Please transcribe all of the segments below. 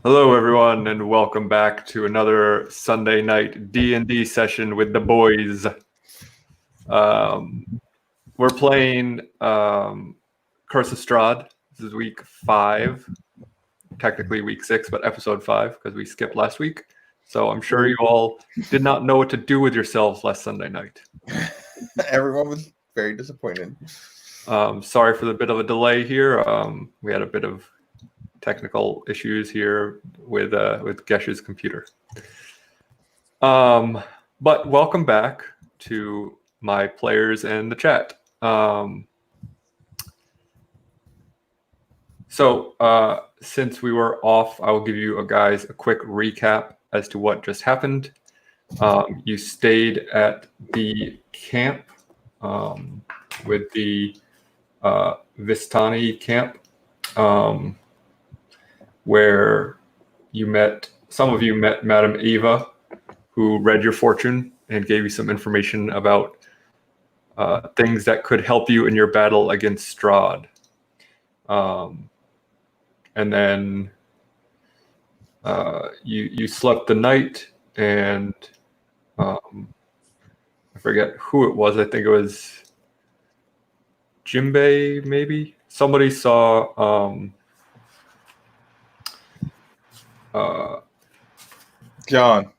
Hello, everyone, and welcome back to another Sunday night D&D session with the boys. We're playing Curse of Strahd. This is week 5, technically week 6, but episode 5 because we skipped last week. So I'm sure you all did not know what to do with yourselves last Sunday night. Everyone was very disappointed. Sorry for the bit of a delay here. We had a bit of technical issues here with Gesh's computer. But welcome back to my players and the chat. So since we were off, I will give you guys a quick recap as to what just happened. You stayed at the camp with the Vistani camp, where some of you met Madame Eva, who read your fortune and gave you some information about things that could help you in your battle against Strahd. And then you slept the night, and I forget who it was. I think it was Jimbei, maybe. Somebody saw John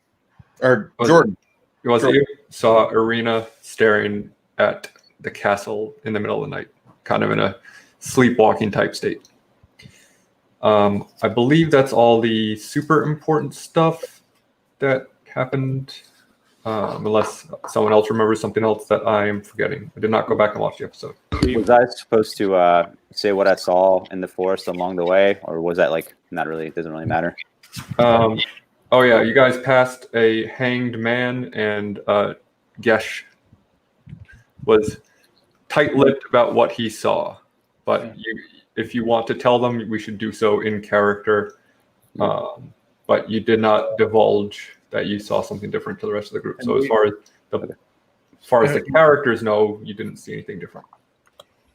or Jordan. You saw Irina staring at the castle in the middle of the night, kind of in a sleepwalking type state. I believe that's all the super important stuff that happened, unless someone else remembers something else that I'm forgetting. I did not go back and watch the episode. Was I supposed to say what I saw in the forest along the way, or was that like not really? It doesn't really matter. Oh yeah, you guys passed a hanged man, and Gesh was tight-lipped about what he saw. But if you want to tell them, we should do so in character. But you did not divulge that you saw something different to the rest of the group. So as far as the characters know, you didn't see anything different.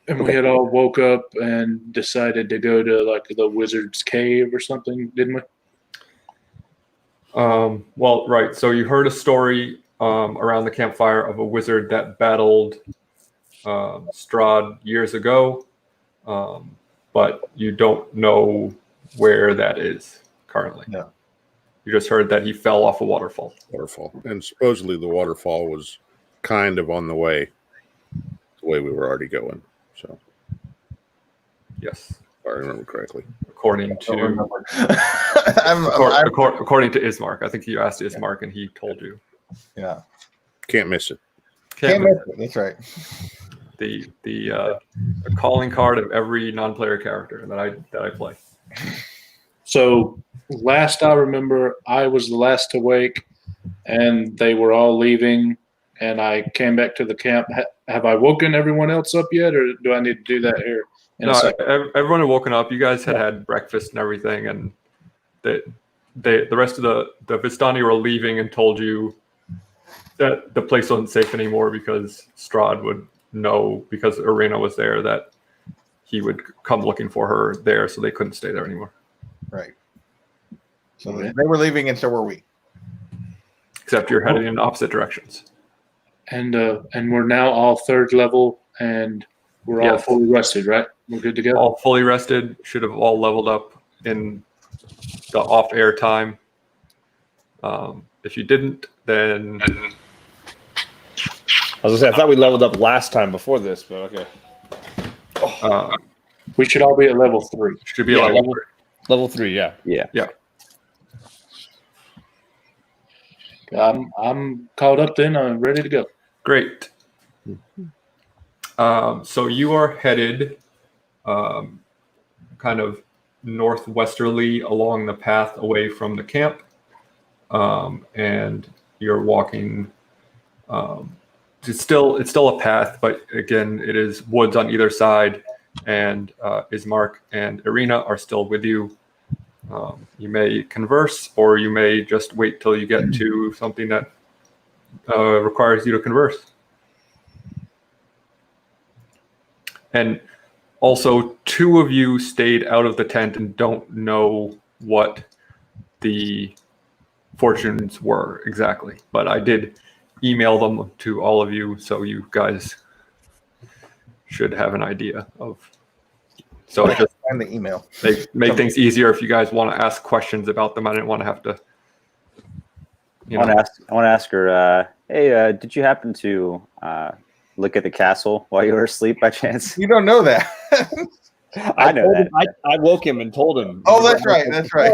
And we had all woke up and decided to go to like the wizard's cave or something, didn't we? Well, right. So you heard a story around the campfire of a wizard that battled Strahd years ago, but you don't know where that is currently. No. You just heard that he fell off a waterfall. And supposedly the waterfall was kind of on the way we were already going. So, yes, if I remember correctly. According to Ismark. I think you asked Ismark and he told you. Yeah. Can't miss it. Can't miss it. That's right. The calling card of every non-player character that I play. So last I remember, I was the last to wake, and they were all leaving, and I came back to the camp. Have I woken everyone else up yet, or do I need to do that here? No, everyone had woken up. You guys had breakfast and everything, and the rest of the Vistani were leaving and told you that the place wasn't safe anymore because Strahd would know, because Irina was there, that he would come looking for her there, so they couldn't stay there anymore. Right. So they were leaving, and so were we. Except you're heading in opposite directions. And we're now all 3rd level, and we're all fully rested, right? We're good to go. All fully rested. Should have all leveled up in the off-air time. If you didn't, then I was gonna say, I thought we leveled up last time before this, but okay. We should all be at level 3. Should be level 3. Level 3, yeah. Yeah. I'm caught up then. I'm ready to go. Great. So you are headed kind of northwesterly along the path away from the camp, and you're walking. It's still a path, but again, it is woods on either side, and Ismark and Irina are still with you. You may converse, or you may just wait till you get to something that requires you to converse. And also, 2 of you stayed out of the tent and don't know what the fortunes were exactly, but I did email them to all of you, so you guys should have an idea of. So it just Find the email. make things easier if you guys want to ask questions about them. I didn't want to have to. I want to ask her. Hey, did you happen to look at the castle while you were asleep by chance? You don't know that. I know that. I woke him and told him. Oh, that's right. That's right.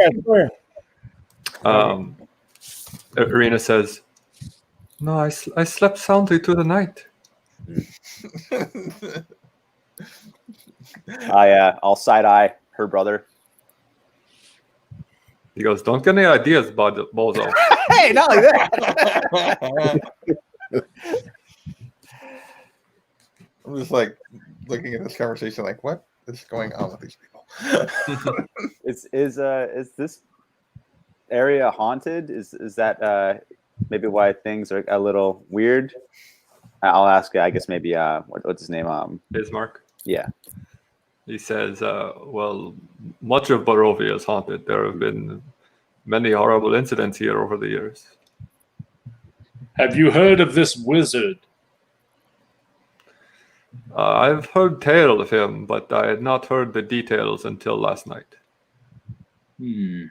Irina says, "No, I slept soundly through the night." I'll side eye her brother. He goes, "Don't get any ideas, bozo." Hey, not like that. I'm just like looking at this conversation, like, what is going on with these people? Is this area haunted? Is that maybe why things are a little weird? I'll ask. I guess maybe what's his name? Bismarck. Yeah. He says, "Well, much of Barovia is haunted. There have been many horrible incidents here over the years." Have you heard of this wizard? I've heard tale of him, but I had not heard the details until last night. Hmm.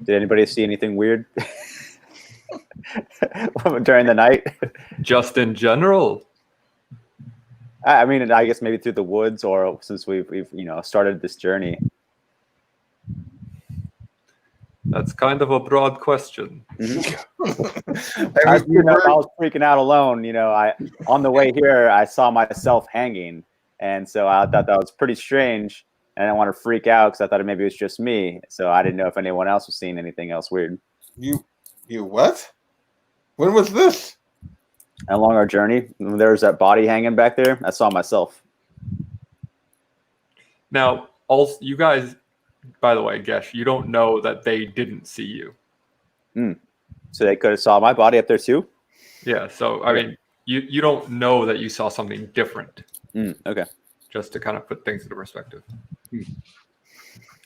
Did anybody see anything weird during the night? Just in general, I mean, I guess maybe through the woods, or since we've started this journey. that's kind of a broad question. I was freaking out alone. On the way here, I saw myself hanging, and so I thought that was pretty strange. And I didn't want to freak out because I thought maybe it was just me. So I didn't know if anyone else was seeing anything else weird. You what? When was this? Along our journey, there was that body hanging back there. I saw myself. Now, also, you guys, by the way, Gesh, you don't know that they didn't see you. So they could have saw my body up there too? Yeah, so, I mean, you don't know that you saw something different. Okay. Just to kind of put things into perspective.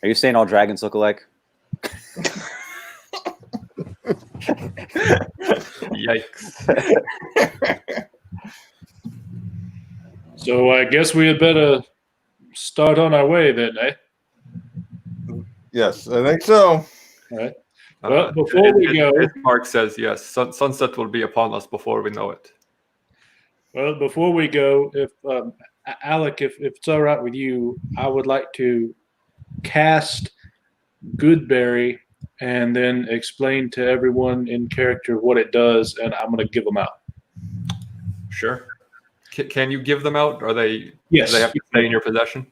Are you saying all dragons look alike? Yikes. So I guess we had better start on our way then, eh? Yes, I think so. All right. Well, before we go, Mark says yes. Sunset will be upon us before we know it. Well, before we go, if Alec, if it's all right with you, I would like to cast Goodberry and then explain to everyone in character what it does, and I'm going to give them out. Sure. Can you give them out? Are they? Yes. Do they have to stay in your possession?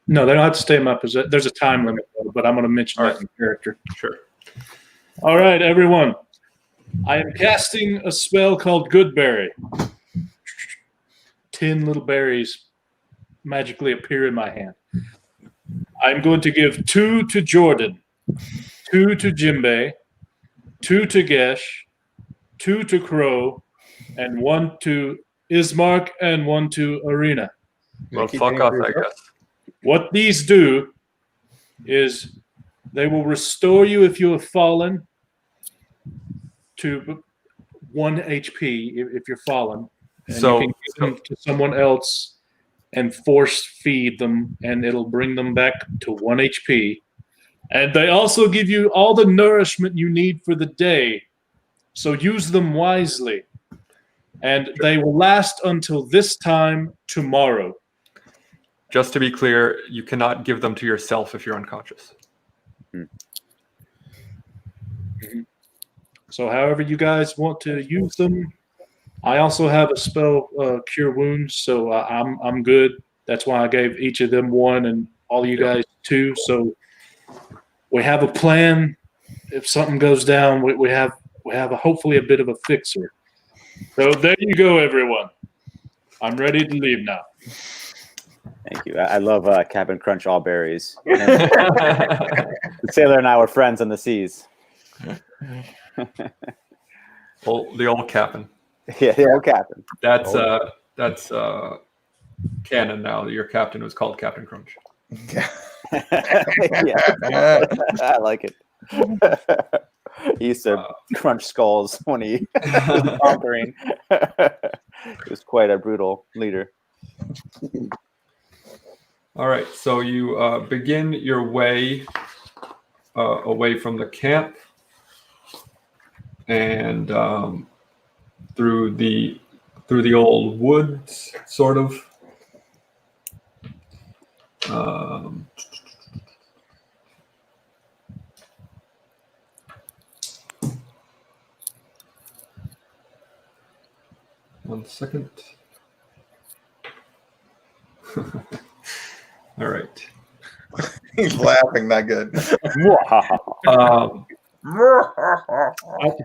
No, they don't have to stay in my possession. There's a time limit, though, but I'm going to mention that in character. Sure. All right, everyone. I am casting a spell called Goodberry. 10 little berries magically appear in my hand. I'm going to give 2 to Jordan, 2 to Jimbe, 2 to Gesh, 2 to Crow, and 1 to Ismark, and 1 to Arena. Well, fuck off, I guess. What these do is they will restore you if you have fallen to 1 HP if you're fallen. And So- you can give them to someone else and force feed them, and it'll bring them back to 1 HP. And they also give you all the nourishment you need for the day. So use them wisely. And they will last until this time tomorrow. Just to be clear, you cannot give them to yourself if you're unconscious. So however you guys want to use them. I also have a spell, Cure Wounds, so I'm good. That's why I gave each of them 1 and all you guys 2. So we have a plan. If something goes down, we have hopefully a bit of a fixer. So there you go, everyone. I'm ready to leave now. Thank you. I love Captain Crunch all berries. The sailor and I were friends on the seas. Well, the old captain. Yeah, the old captain. That's canon now. Your captain was called Captain Crunch. Yeah, I like it. He used to crunch skulls when he was conquering. He was quite a brutal leader. All right, so you begin your way away from the camp and through the old woods, sort of. One second. All right. He's laughing that good.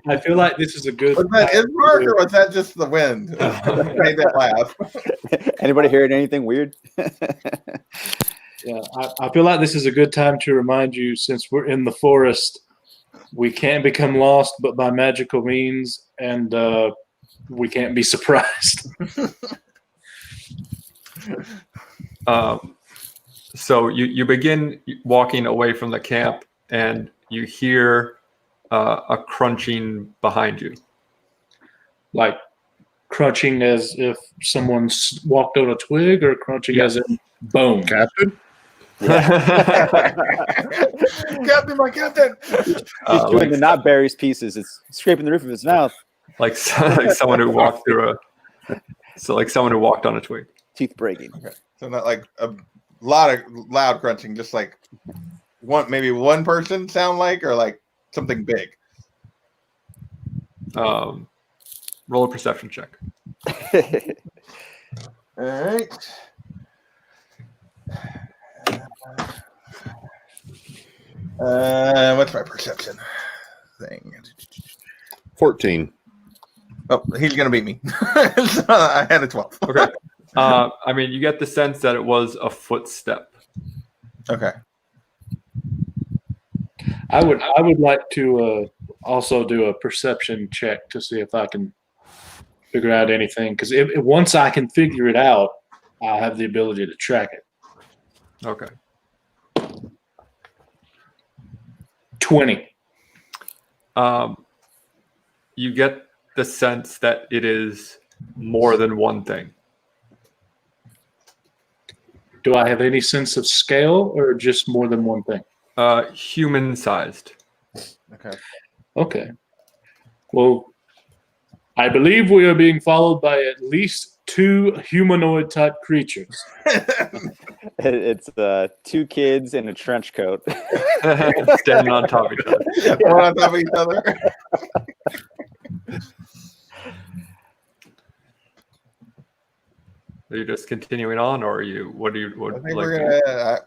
I feel like this is a good. Was that his mark or was that just the wind? Made that laugh. Anybody hearing anything weird? Yeah, I feel like this is a good time to remind you, since we're in the forest, we can't become lost but by magical means, and we can't be surprised. So you begin walking away from the camp, and you hear a crunching behind you. Like crunching as if someone walked on a twig, or crunching as in bone? Captain? Captain, my captain. He's doing the not berries pieces. It's scraping the roof of his mouth. like someone who walked through like someone who walked on a twig. Teeth breaking. Okay. So not like a lot of loud crunching, just like maybe one person sound like, or like something big. Roll a perception check. All right. What's my perception thing? 14. Oh, he's gonna beat me. So I had a 12. Okay. I mean, you get the sense that it was a footstep. Okay. I would like to also do a perception check to see if I can figure out anything, because once I can figure it out, I'll have the ability to track it. Okay. 20. You get the sense that it is more than one thing. Do I have any sense of scale, or just more than one thing? Human-sized. Okay. Okay. Well, I believe we are being followed by at least 2 humanoid-type creatures. It's 2 kids in a trench coat. Standing on top of each other. One on top of each other. Are you just continuing on, or are you? What do you? I What think like? we're gonna.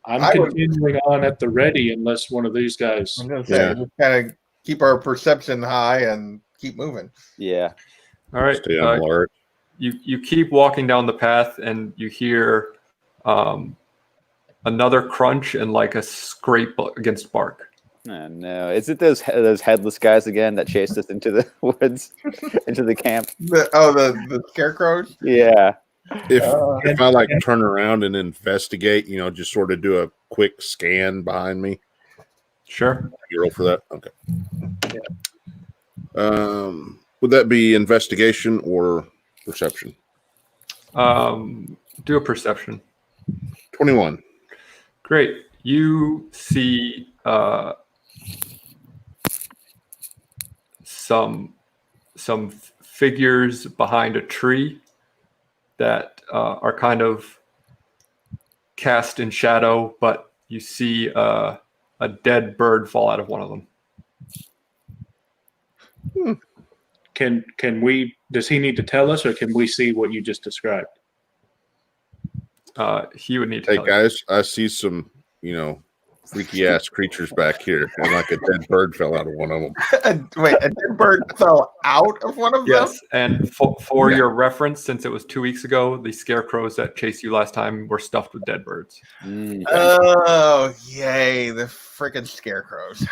I'm I would- continuing on at the ready unless one of these guys. I'm gonna say just kind of keep our perception high and keep moving. Yeah. All right. Stay on alert. You keep walking down the path, and you hear another crunch and like a scrape against bark. Oh, no. Is it those headless guys again that chased us into the woods, into the camp? The scarecrows. Yeah. If I like turn around and investigate, just sort of do a quick scan behind me. Sure. You roll for that? Okay. Would that be investigation or perception? Do a perception. 21. Great. You see some figures behind a tree that are kind of cast in shadow, but you see a dead bird fall out of one of them. Can we? Does he need to tell us, or can we see what you just described? He would need to Hey tell you. guys, I see some, freaky ass creatures back here, and like a dead bird fell out of one of them. Wait, a dead bird fell out of one of them? Yes, and for your reference, since it was 2 weeks ago, the scarecrows that chased you last time were stuffed with dead birds. Oh, yay, the freaking scarecrows.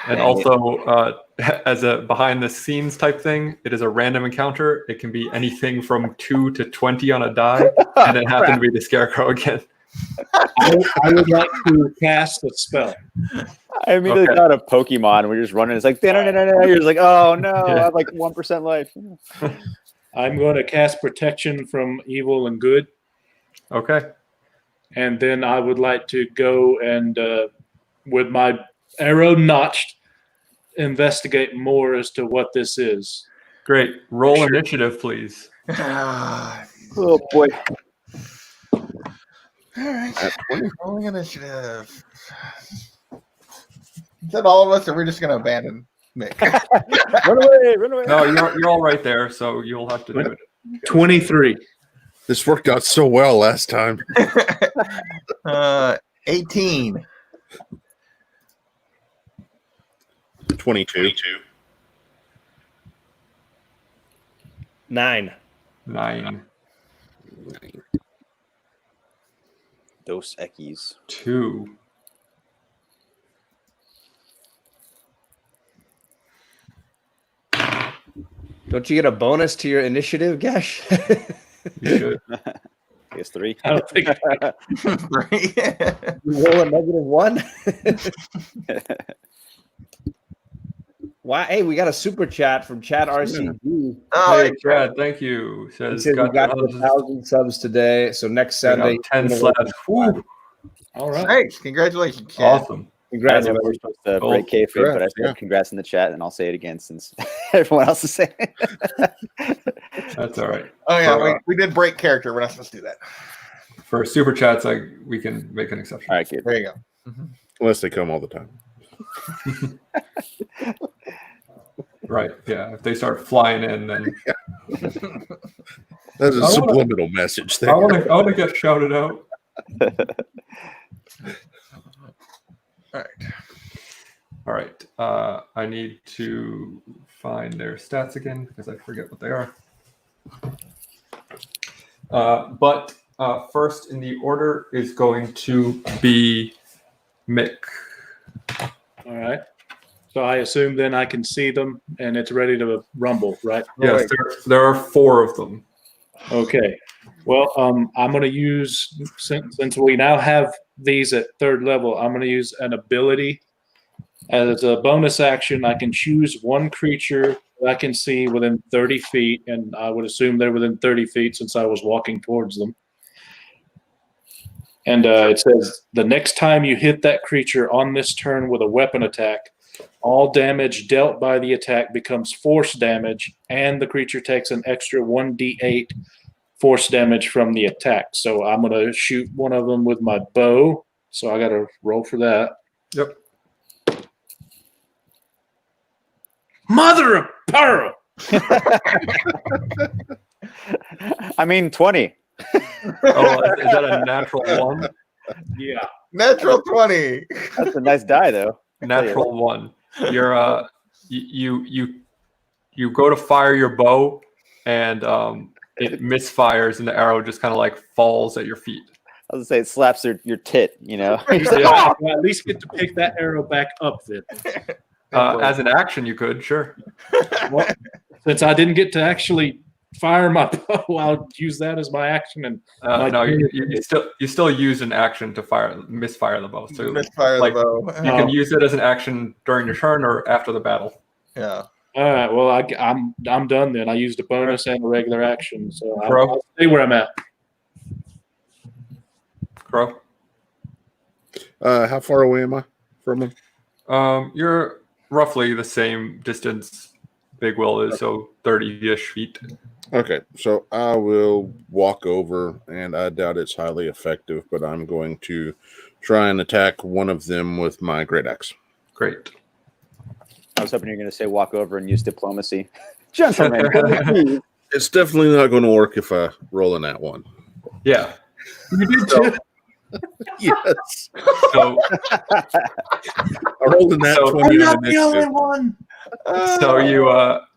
And also, as a behind-the-scenes type thing, it is a random encounter. It can be anything from 2 to 20 on a die, and it happened to be the scarecrow again. I would like to cast a spell. I immediately Okay. thought of Pokemon. We're just running. It's like, you're just like, oh no, I have like 1% life. I'm going to cast protection from evil and good, Okay. and then I would like to go and, with my arrow notched, investigate more as to what this is. Great. Roll initiative, please. Oh boy. All right. Rolling initiative. Is that all of us, or are we just going to abandon Mick? Run away. No, you're all right there, so you'll have to do it. 23. This worked out so well last time. 18. 22. 9. 9. Dos Equis. 2. Don't you get a bonus to your initiative, Gash? You should. I guess 3. I don't think You roll a -1. Why? Hey, we got a super chat from Chad RCG. Oh, Hey, Chad, thank you. He Says, says we got to your 1,000 subs today, so next Sunday. 10 slabs. Woo. All right. nice. Congratulations, Chad. Awesome. I Congrats. know we're supposed to Cool. break kayfabe, but I said Yeah. congrats in the chat, and I'll say it again since everyone else is saying it. That's all right. Oh, yeah. We did break character. We're not supposed to do that. For super chats, we can make an exception. All right, kid. There you go. Unless they come all the time. Right. Yeah. If they start flying in, then That's a I wanna- subliminal message there. I want to get shouted out. All right. All right. I need to find their stats again because I forget what they are. But first in the order is going to be Mick. All right. So I assume then I can see them and it's ready to rumble, right? Yes, there are 4 of them. Okay. Well, I'm going to use, since we now have these at 3rd level, I'm going to use an ability. As a bonus action, I can choose one creature that I can see within 30 feet, and I would assume they're within 30 feet since I was walking towards them. And it says, the next time you hit that creature on this turn with a weapon attack, all damage dealt by the attack becomes force damage, and the creature takes an extra 1d8 force damage from the attack. So I'm going to shoot one of them with my bow. So I got to roll for that. Yep. Mother of pearl! I mean, 20. Oh, is that a natural 1? Yeah. Natural 20. That's a nice die, though. Natural 1. You're you go to fire your bow, and it misfires, and the arrow just kind of like falls at your feet. I was gonna say it slaps your tit, you know. Yeah. I at least get to pick that arrow back up then. As an action, you could, sure. Well, since I didn't get to actually fire my bow, I'll use that as my action. And No, you still use an action to misfire the bow. So Misfire like, the bow. you can use it as an action during your turn or after the battle. Yeah. all right, well, I'm done then. I used a bonus and a regular action, so Crow? I'll stay where I'm at. Crow. How far away am I from him? You're roughly the same distance Big Will is, so 30-ish feet. Okay, so I will walk over, and I doubt it's highly effective, but I'm going to try and attack one of them with my great axe. Great. I was hoping you were going to say walk over and use diplomacy. Gentlemen, please. It's definitely not going to work if I roll in that one. Yeah. You did So, too. Yes, so, I rolled in that So- 20 I'm on not the only initiative. one. so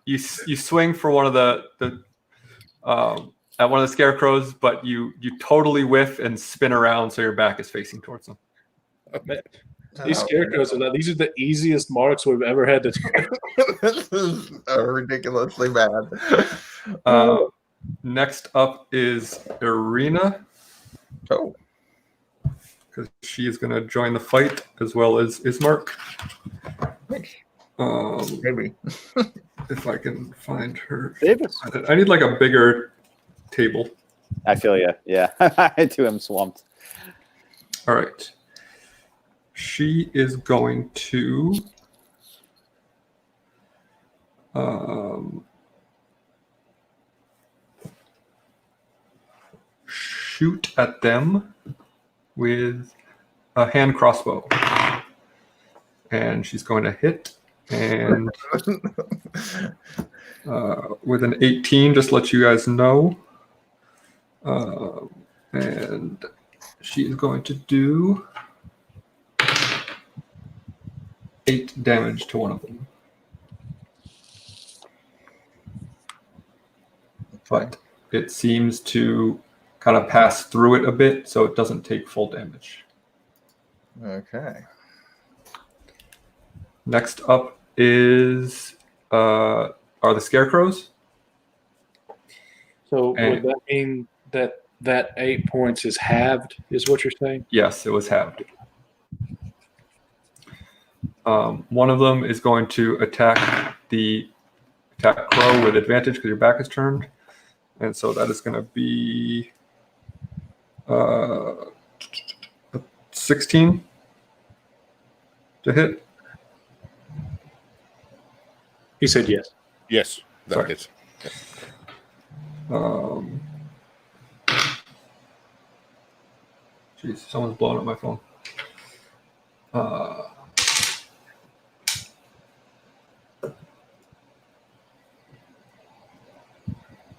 you swing for one of the at one of the scarecrows, but you totally whiff and spin around so your back is facing towards them. These scarecrows these are the easiest marks we've ever had to do. This is ridiculously bad. Next up is Irina. Oh. because she is going to join the fight as well as Ismark. Maybe. If I can find her. Davis. I need like a bigger table. I feel you. Yeah, I too am swamped. All right. She is going to shoot at them with a hand crossbow. And she's going to hit. And with an 18, just to let you guys know. And she is going to do 8 damage to one of them. But it seems to kind of pass through it a bit, so it doesn't take full damage. Okay. Next up is are the Scarecrows. So And- would that mean that 8 points is halved, is what you're saying? Yes, it was halved. One of them is going to attack Crow with advantage because your back is turned. And so that is going to be 16 to hit. He said yes. Yes, that Sorry. hits. Jeez, someone's blowing up my phone.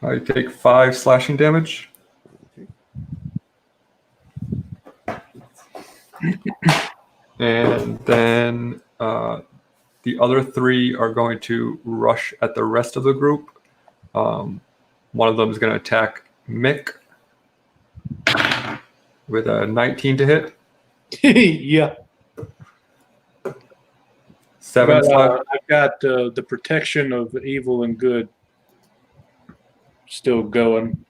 I take 5 slashing damage. And then the other 3 are going to rush at the rest of the group. One of them is going to attack Mick with a 19 to hit. Yeah. 7 But, I've got the protection of evil and good still going.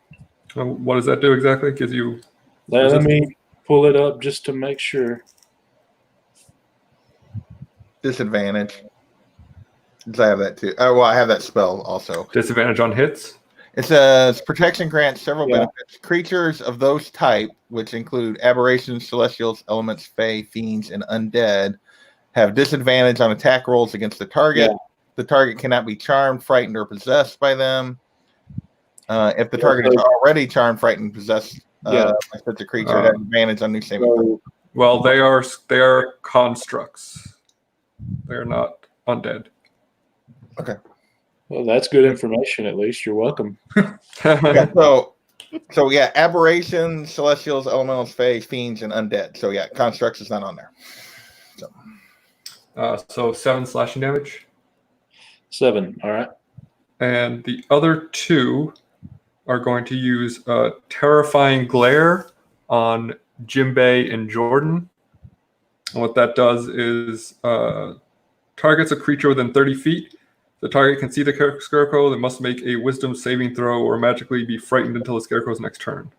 What does that do exactly? Gives you Let me pull it up just to make sure. Disadvantage. Does I have that too? Oh, well, I have that spell also. disadvantage on hits. It says protection grants several Yeah. benefits. Creatures of those type, which include aberrations, celestials, elements, fae, fiends, and undead, have disadvantage on attack rolls against the target. Yeah. The target cannot be charmed, frightened, or possessed by them. If the Yeah, target is so- already charmed, frightened, possessed Yeah. by such a creature, it has advantage on new saving throws. So, Well, they are constructs. They're not undead. well, that's good information. At least you're welcome. Yeah, so yeah, aberrations, celestials, elementals, fae, fiends, and undead. So yeah, constructs is not on there. So 7 slashing damage. 7. All right. And the other 2 are going to use a terrifying glare on Jimbei and Jordan. And what that does is targets a creature within 30 feet. The target can see the Scarecrow. They must make a wisdom saving throw or magically be frightened until the Scarecrow's next turn.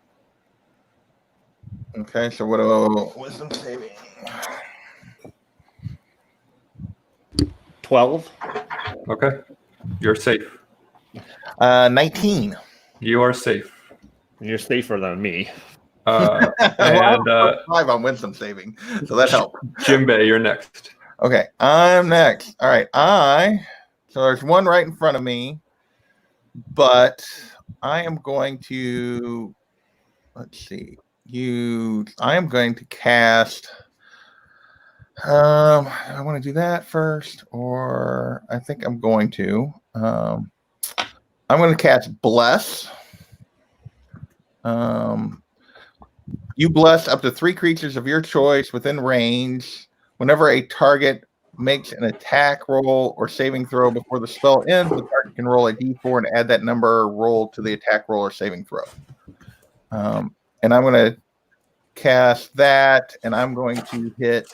Okay, so what about wisdom saving? 12. Okay? You're safe. 19. You are safe. You're safer than me. And 5 on wisdom saving, so that helped. Jimbei, you're next. Okay, I'm next. All right, so there's one right in front of me, but I am going to I am going to cast. I want to do that first, or I think I'm going to. I'm going to cast Bless. You bless up to 3 creatures of your choice within range. Whenever a target makes an attack roll or saving throw before the spell ends, the target can roll a d4 and add that number roll to the attack roll or saving throw. And I'm going to cast that, and I'm going to hit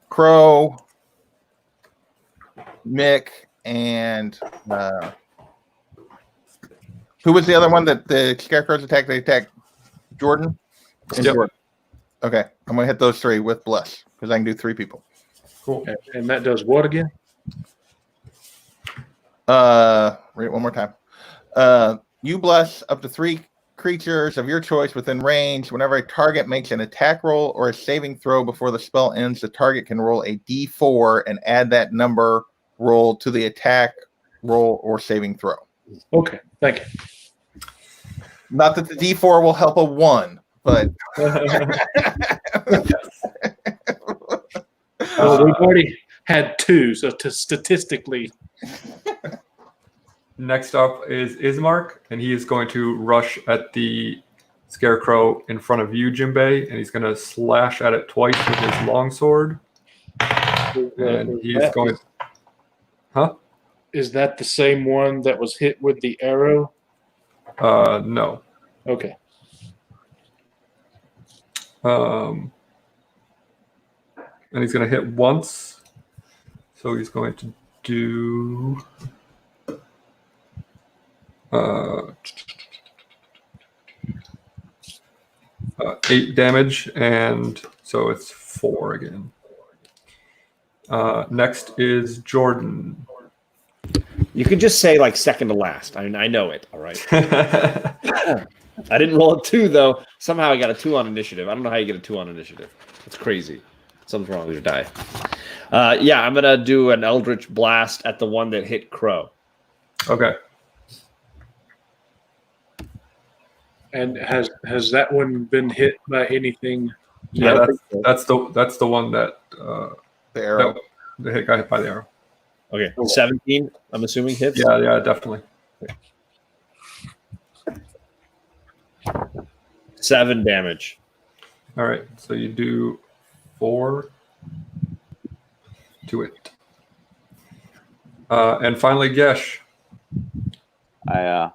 Crow, Mick, and who was the other one that the Scarecrows attacked? They attacked Jordan, and Yep. Jordan. Okay, I'm gonna hit those 3 with bless because I can do 3 people. Cool. And that does what again? Read it one more time. You bless up to 3 creatures of your choice within range. Whenever a target makes an attack roll or a saving throw before the spell ends, the target can roll a d4 and add that number roll to the attack roll or saving throw. Okay, thank you. Not that the d4 will help a 1, but Well, we've already had 2, so statistically, Next up is Ismark, and he is going to rush at the Scarecrow in front of you, Jimbei, and he's going to slash at it twice with his longsword. And he's going. Huh? Is that the same one that was hit with the arrow? No. Okay. And he's going to hit once. So he's going to do 8 damage, and so it's 4 again. Next is Jordan. You could just say like second to last. I mean, I know it. All right. I didn't roll a 2 though. Somehow I got a 2 on initiative. I don't know how you get a 2 on initiative. It's crazy. Something's wrong with your die. Yeah, I'm gonna do an Eldritch Blast at the one that hit Crow. Okay. And has that one been hit by anything? Yeah, that's the one that the arrow. the hit got hit by the arrow. Okay, 17. I'm assuming hits. Yeah, definitely. 7 damage. All right, so you do 4 to it. And finally, Gesh. I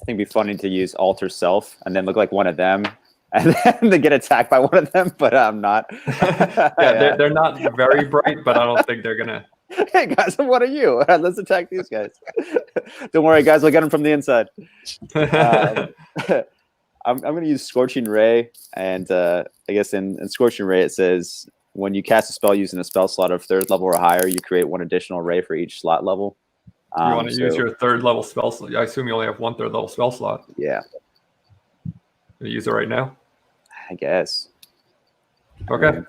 think it'd be funny to use alter self and then look like one of them, and then to get attacked by one of them, but I'm not. Yeah, they're not very bright, but I don't think they're gonna. Hey guys, what are you? Let's attack these guys. Don't worry, guys. We'll get them from the inside. I'm going to use Scorching Ray, and I guess in Scorching Ray it says when you cast a spell using a spell slot of 3rd level or higher, you create 1 additional ray for each slot level. You want to use your 3rd level spell slot? I assume you only have 1 3rd level spell slot. Yeah. Can you use it right now? I guess. Okay.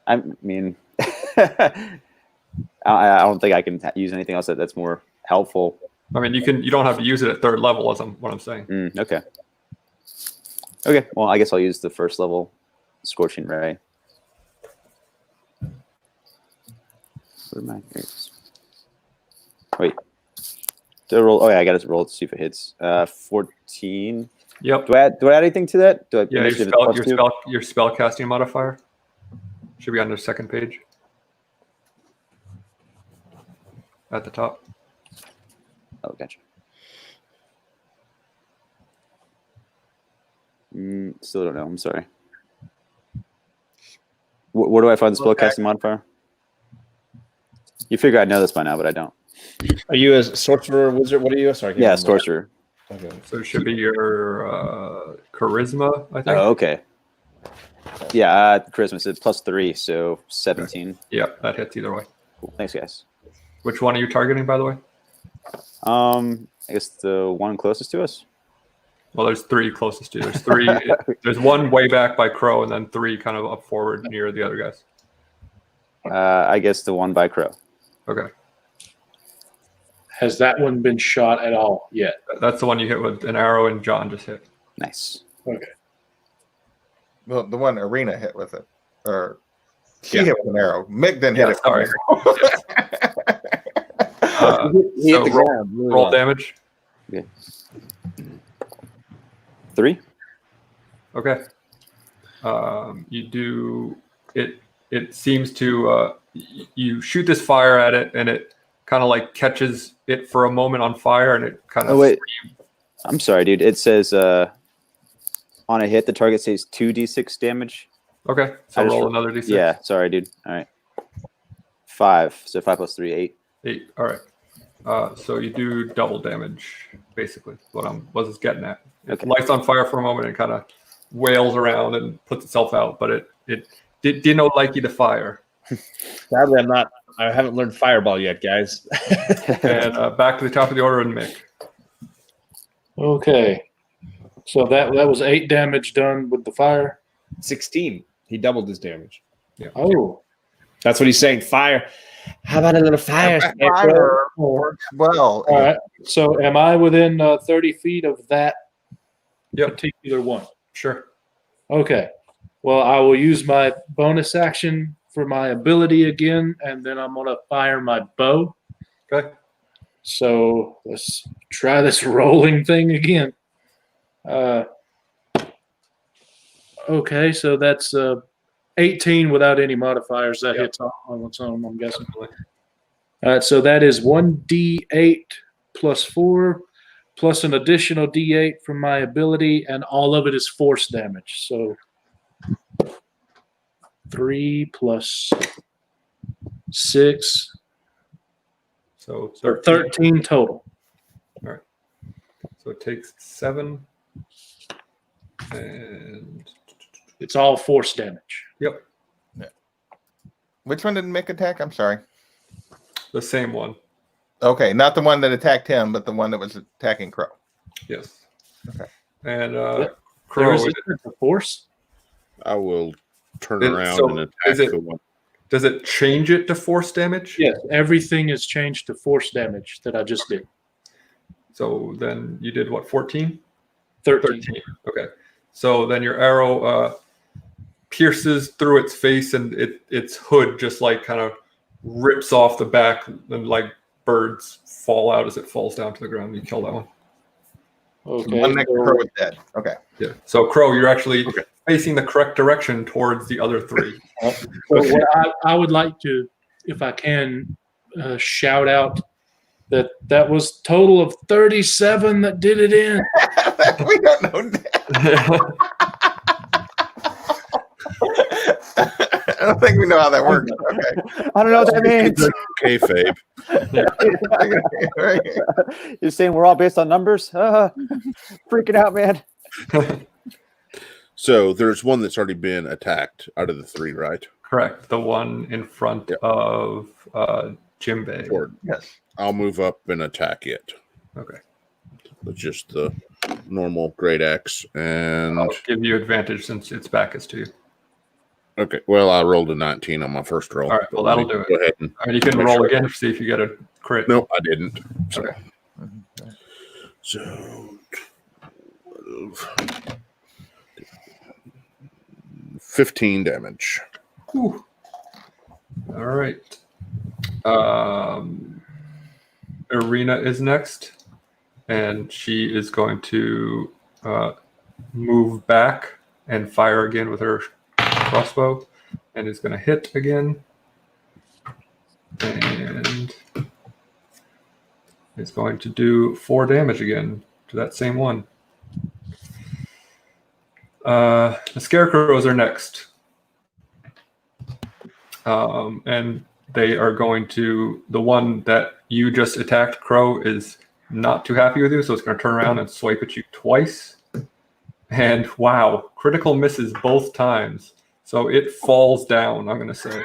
I mean, I don't think I can use anything else that's more helpful. I mean, you don't have to use it at 3rd level, as what I'm saying. Okay. Okay. Well, I guess I'll use the 1st level Scorching Ray. Where am I? Wait. Do I roll? Oh yeah, I got to roll to see if it hits. 14. Yep. Do I add anything to that? Yeah, your spell casting modifier should be on the 2nd page at the top. Oh, gotcha. Still don't know. I'm sorry. Where do I find the spellcasting modifier? You figure I'd know this by now, but I don't. Are you a sorcerer, wizard? What are you? Sorry. Yeah, sorcerer. Okay. So it should be your charisma, I think. Oh, okay. Yeah, charisma says +3, so 17. Okay. Yeah, that hits either way. Cool. Thanks, guys. Which one are you targeting, by the way? I guess the one closest to us. Well, there's 3 closest to you. There's 3. There's 1 way back by Crow, and then 3 kind of up forward near the other guys. I guess the one by Crow. Okay. Has that one been shot at all yet? That's the one you hit with an arrow, and John just hit. Nice. Okay. Well, the one Arena hit with it, or she Yeah. hit with an arrow. Mick didn't hit it. Sorry. He hit the roll, ground. Really roll well. damage. 3. Okay. You do it. It seems to you shoot this fire at it, and it kind of like catches it for a moment on fire, and it kind of. Oh wait, I'm sorry, dude. It says on a hit, the target takes 2d6 damage. Okay, so roll another d6. Yeah, sorry, dude. All right. 5. So 5 + 3, 8. 8. All right. So you do double damage, basically. What I was getting at. It Okay. lights on fire for a moment and kind of wails around and puts itself out, but it did not like you to fire. Sadly, I haven't learned Fireball yet, guys. And back to the top of the order, and Mick. Okay. So that was 8 damage done with the fire. 16. He doubled his damage. Yeah. Oh. That's what he's saying. Fire. How about a little fire? Fire works well. All right. So am I within 30 feet of that particular one? Sure. Okay. Well, I will use my bonus action for my ability again, and then I'm going to fire my bow. Okay. So let's try this rolling thing again. Okay, so that's 18 without any modifiers. That hits on its own, I'm guessing. All right, so that is 1d8 plus 4 plus an additional d8 from my ability, and all of it is force damage. So 3 plus 6. So 13 total. All right. So it takes 7. And it's all force damage. Yep. Which one did Mick attack? I'm sorry. The same one. Okay, not the one that attacked him, but the one that was attacking Crow. Yes. Okay. And Crow, is it the force? I will turn around and attack the one. Does it change it to force damage? Yes, everything is changed to force damage that I just did. So then you did what, 14? 13. Okay. So then your arrow pierces through its face, and its hood just like kind of rips off the back, and like birds fall out as it falls down to the ground. You kill that one. Okay. One next Crow is dead. Okay. Yeah. So Crow, you're actually facing the correct direction towards the other 3. So what I would like to, if I can, shout out that was total of 37 that did it in. We don't know that. I don't think we know how that works. Okay. I don't know what that means. Kayfabe. You're saying we're all based on numbers? Freaking out, man. So there's one that's already been attacked out of the 3, right? Correct. The one in front of Jimbei. Yes. I'll move up and attack it. Okay. With just the normal great axe, and I'll give you advantage since its back is to you. Okay. Well, I rolled a 19 on my first roll. All right. Well, that'll do it. Go ahead and You can roll again to see if you get a crit. No, I didn't. So, Okay. So 15 damage. Whew. All right. Irina is next, and she is going to move back and fire again with her crossbow, and is going to hit again, and is going to do 4 damage again to that same one. The Scarecrows are next, and they are going to, the one that you just attacked, Crow, is not too happy with you, so it's going to turn around and swipe at you twice. And wow, critical misses both times. So it falls down, I'm going to say.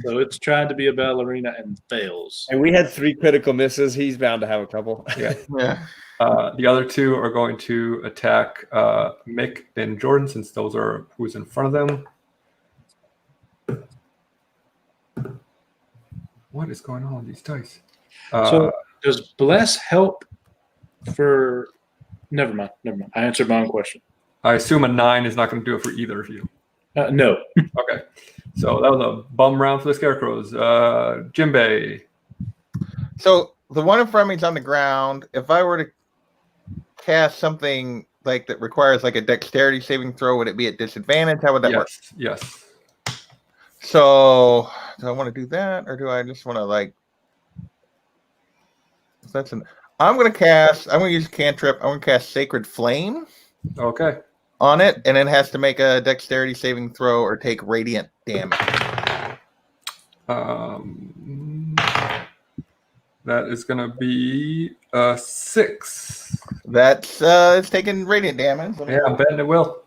So it's trying to be a ballerina and fails. And we had 3 critical misses. He's bound to have a couple. Yeah. Yeah. The other 2 are going to attack Mick and Jordan, since those are who's in front of them. What is going on with these dice? So does bless help for? Never mind. I answered my own question. I assume a 9 is not going to do it for either of you. No. Okay. So that was a bum round for the Scarecrows. Jimbei. So the one in front of me is on the ground. If I were to cast something like that requires like a dexterity saving throw, would it be at disadvantage? How would that work? Yes. So do I want to do that, or do I just want to like? That's an. I'm going to use cantrip. I'm going to cast Sacred Flame Okay. on it, and it has to make a dexterity saving throw or take radiant damage. That is going to be 6. That's it's taking radiant damage. Let me Yeah, I'm betting it will.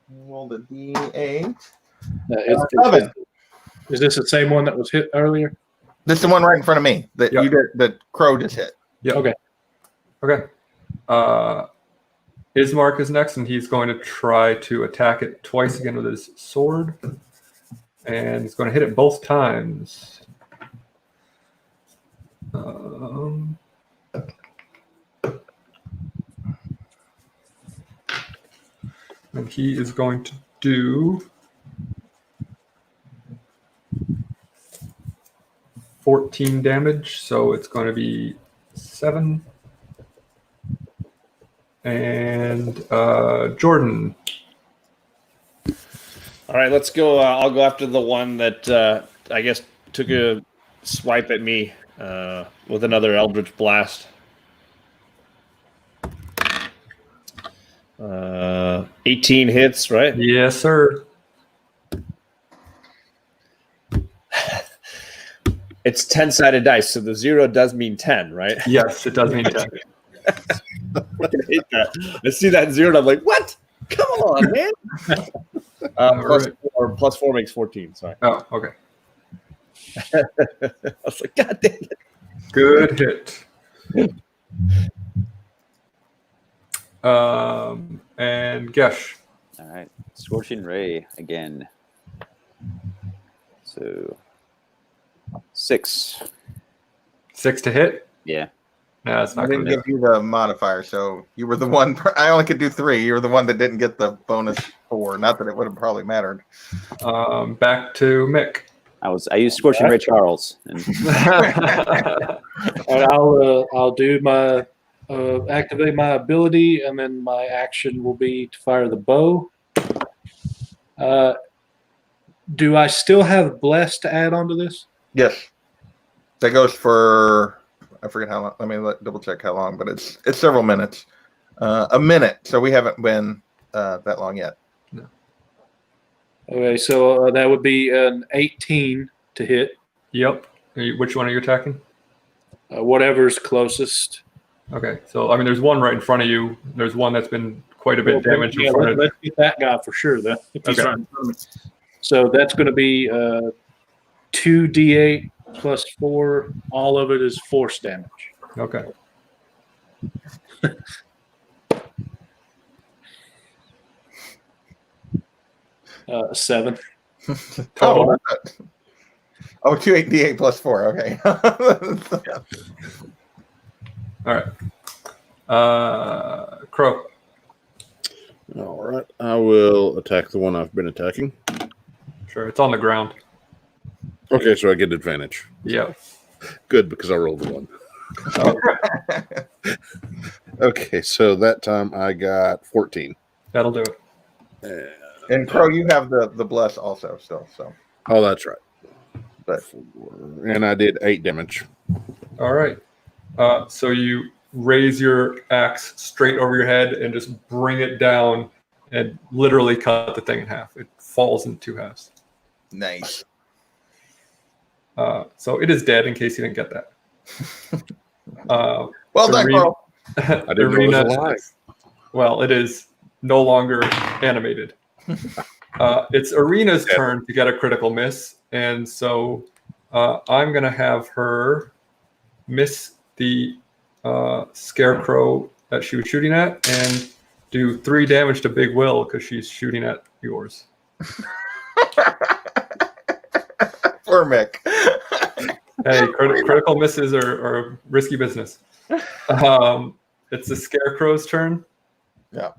roll the D8. Is, is this the same one that was hit earlier? This is the one right in front of me that Yep. you did, that Crow just hit. Yeah. Okay. Okay. Ismark is next, and he's going to try to attack it twice again with his sword. And he's going to hit it both times. And he is going to do 14 damage, so it's going to be 7. And Jordan. All right, let's go. I'll go after the one that I guess took a swipe at me with another Eldritch Blast. 18 hits, right? Yes, sir. It's 10-sided dice, so the 0 does mean 10, right? Yes, it does mean 10. I hate that. I see that 0 and I'm like, what? Come on, man. Plus 4 makes 14. Sorry. Oh, okay. I was like, God damn it. Good hit. And Gesh. All right. Scorching Ray again. So 6. 6 to hit? Yeah. No, that's I not didn't going to give you the modifier, so you were the one. I only could do 3. You were the one that didn't get the bonus 4. Not that it would have probably mattered. Back to Mick. I used Scorching Ray Charles. And And I'll do my activate my ability, and then my action will be to fire the bow. Do I still have bless to add on to this? Yes, that goes for. I forget how long. Let me double check how long, but it's several minutes. A minute. So we haven't been that long yet. Okay, so that would be an 18 to hit. Yep. Which one are you attacking? Whatever's closest. Okay, so I mean, there's one right in front of you. There's one that's been quite a bit damaged in front of Let's get that guy for sure, then. If he's Okay. right in front of me. So that's going to be 2d8 plus 4. All of it is force damage. Okay. Seven. Total. Oh, 2d8 plus 4. Okay. All right. Crow. All right. I will attack the one I've been attacking. Sure, it's on the ground. Okay, so I get advantage. Yeah. Good, because I rolled a 1. Oh, Okay, so that time I got 14. that'll do it. And Crow, you have the bless also still. So, Oh, that's right. but And I did 8 damage. All right. So you raise your axe straight over your head and just bring it down and literally cut the thing in half. It falls in 2 halves. nice. So it is dead in case you didn't get that. Well done, Crow. I didn't know it was alive. Well, it is no longer animated. It's Arena's turn to get a critical miss, and so I'm going to have her miss the Scarecrow that she was shooting at and do 3 damage to Big Will because she's shooting at yours. Poor Mick. Hey, critical misses are risky business. It's the Scarecrow's turn. Yeah.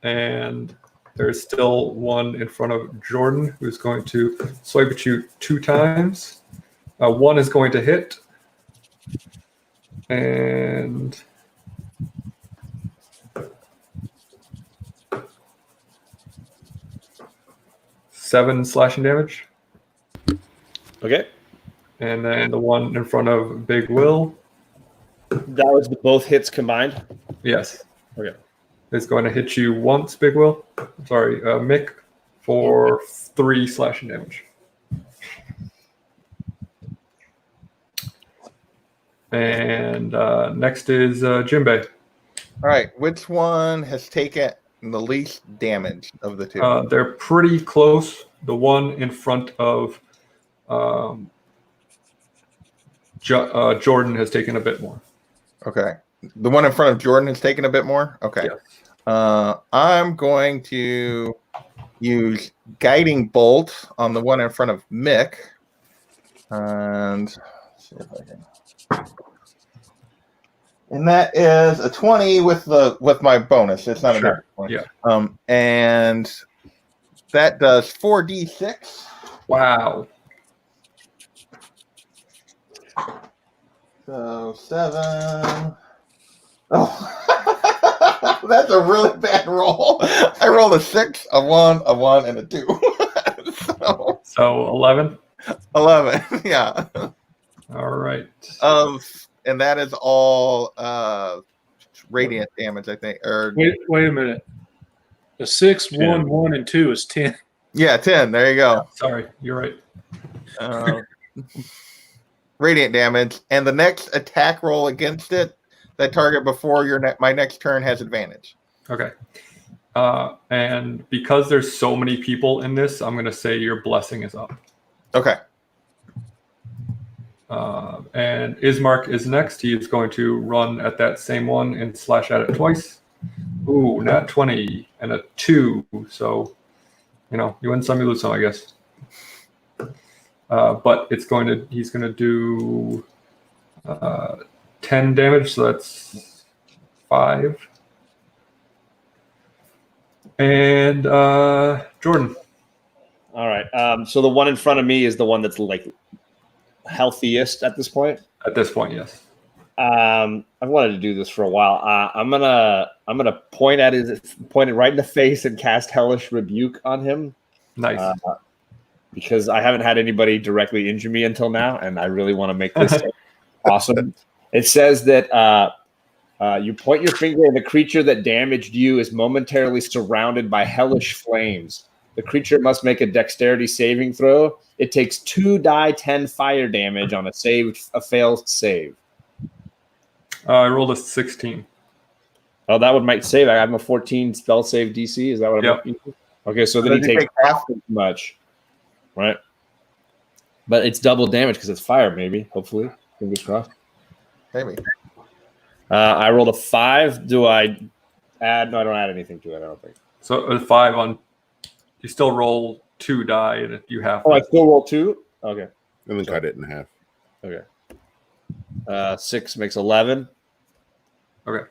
And there's still one in front of Jordan who's going to swipe at you 2 times. One is going to hit. And seven slashing damage. Okay. And then the one in front of Big Will. That was both hits combined? Yes. Okay. Is going to hit you once, Big Will. Sorry, Mick, for 3 slashing damage. And next is Jinbei. All right, which one has taken the least damage of the two? They're pretty close. The one in front of Jordan has taken a bit more. Okay. The one in front of Jordan has taken a bit more? Okay. Yes. I'm going to use Guiding Bolt on the one in front of Mick. And let's see if I can. And that is a 20 with my bonus. It's not a Sure. one. Yeah. And that does 4d6. Wow. So 7. Oh, that's a really bad roll. I rolled a 6, a 1, and a 2. So 11. 11. Yeah. All right. And that is all radiant damage, I think. Or Wait a minute. The 6, 1, 1, and 2 is 10. yeah, 10. There you go. Sorry, you're right. Radiant damage, and the next attack roll against it, that target before my next turn has advantage. Okay. And because there's so many people in this, I'm going to say your blessing is up. Okay. And Ismark is next. He is going to run at that same one and slash at it twice. Ooh, nat 20 and a 2. So, you win some, you lose some, I guess. But he's going to do 10 damage, so that's 5. And Jordan. All right. So the one in front of me is the one that's like healthiest at this point. At this point, yes. I've wanted to do this for a while. I'm gonna point it right in the face and cast Hellish Rebuke on him. Nice. Because I haven't had anybody directly injure me until now, and I really want to make this awesome. It says that you point your finger, and the creature that damaged you is momentarily surrounded by hellish flames. The creature must make a dexterity saving throw. It takes 2d10 fire damage on a failed save. I rolled a 16. Oh, that would make save. I have a 14 spell save DC. Is that what I'm looking for? Okay, so then he takes half as much. Right. But it's double damage because it's fire, maybe. Hopefully. Fingers crossed. Maybe. I rolled a 5. Do I add? No, I don't add anything to it, I don't think. So a 5 on. You still roll 2 die, and you have. Oh, I still roll 2? Okay. And then cut it in half. Okay. 6 makes 11. Okay.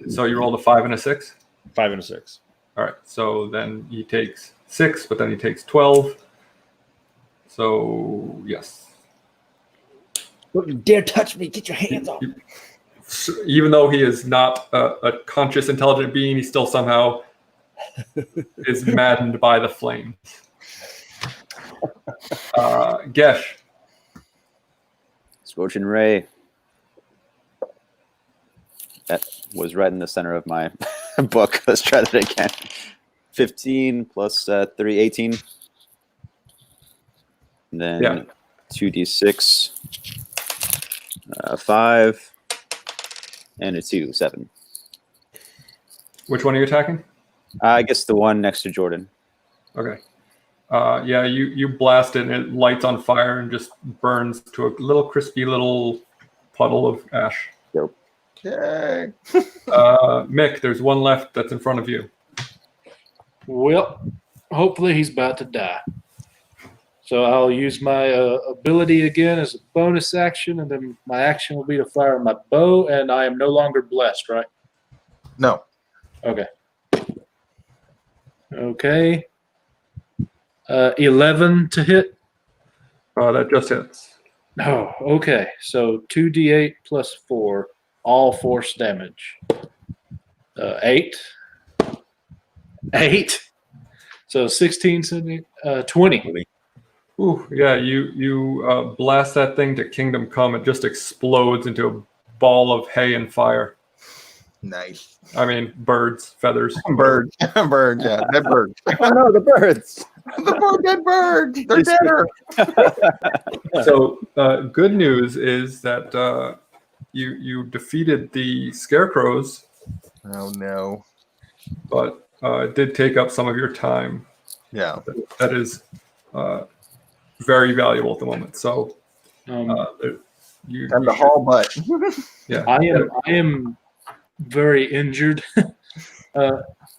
So you rolled a 5 and a 6? 5 and a 6. All right. So then he takes 6, but then he takes 12. So, yes. Don't you dare touch me. Get your hands off. Even though he is not a conscious, intelligent being, he still somehow is maddened by the flames. Gesh. Scorching Ray. That was right in the center of my book. Let's try that again. 15 plus 3, 18. And then 2d6, 5, and a 2, 7. Which one are you attacking? I guess the one next to Jordan. Okay. You blast it, and it lights on fire and just burns to a little crispy little puddle of ash. Yep. Yay. Mick, there's one left that's in front of you. Well, hopefully he's about to die. So I'll use my ability again as a bonus action, and then my action will be to fire my bow, and I am no longer blessed, right? No. Okay. Okay. 11 to hit. That just hits. Oh, okay. So 2d8 plus 4, all force damage. 8. 8. So 16, 17, 20. Ooh, yeah, you blast that thing to Kingdom Come. It just explodes into a ball of hay and fire. Nice. I mean, birds, feathers. Birds. Birds, yeah. Dead birds. Oh, no, the birds. The poor dead birds. They're deader. So good news is that you defeated the Scarecrows, Oh no. but it did take up some of your time. Yeah. That is very valuable at the moment. So you Time to should- haul butt. yeah. I am very injured.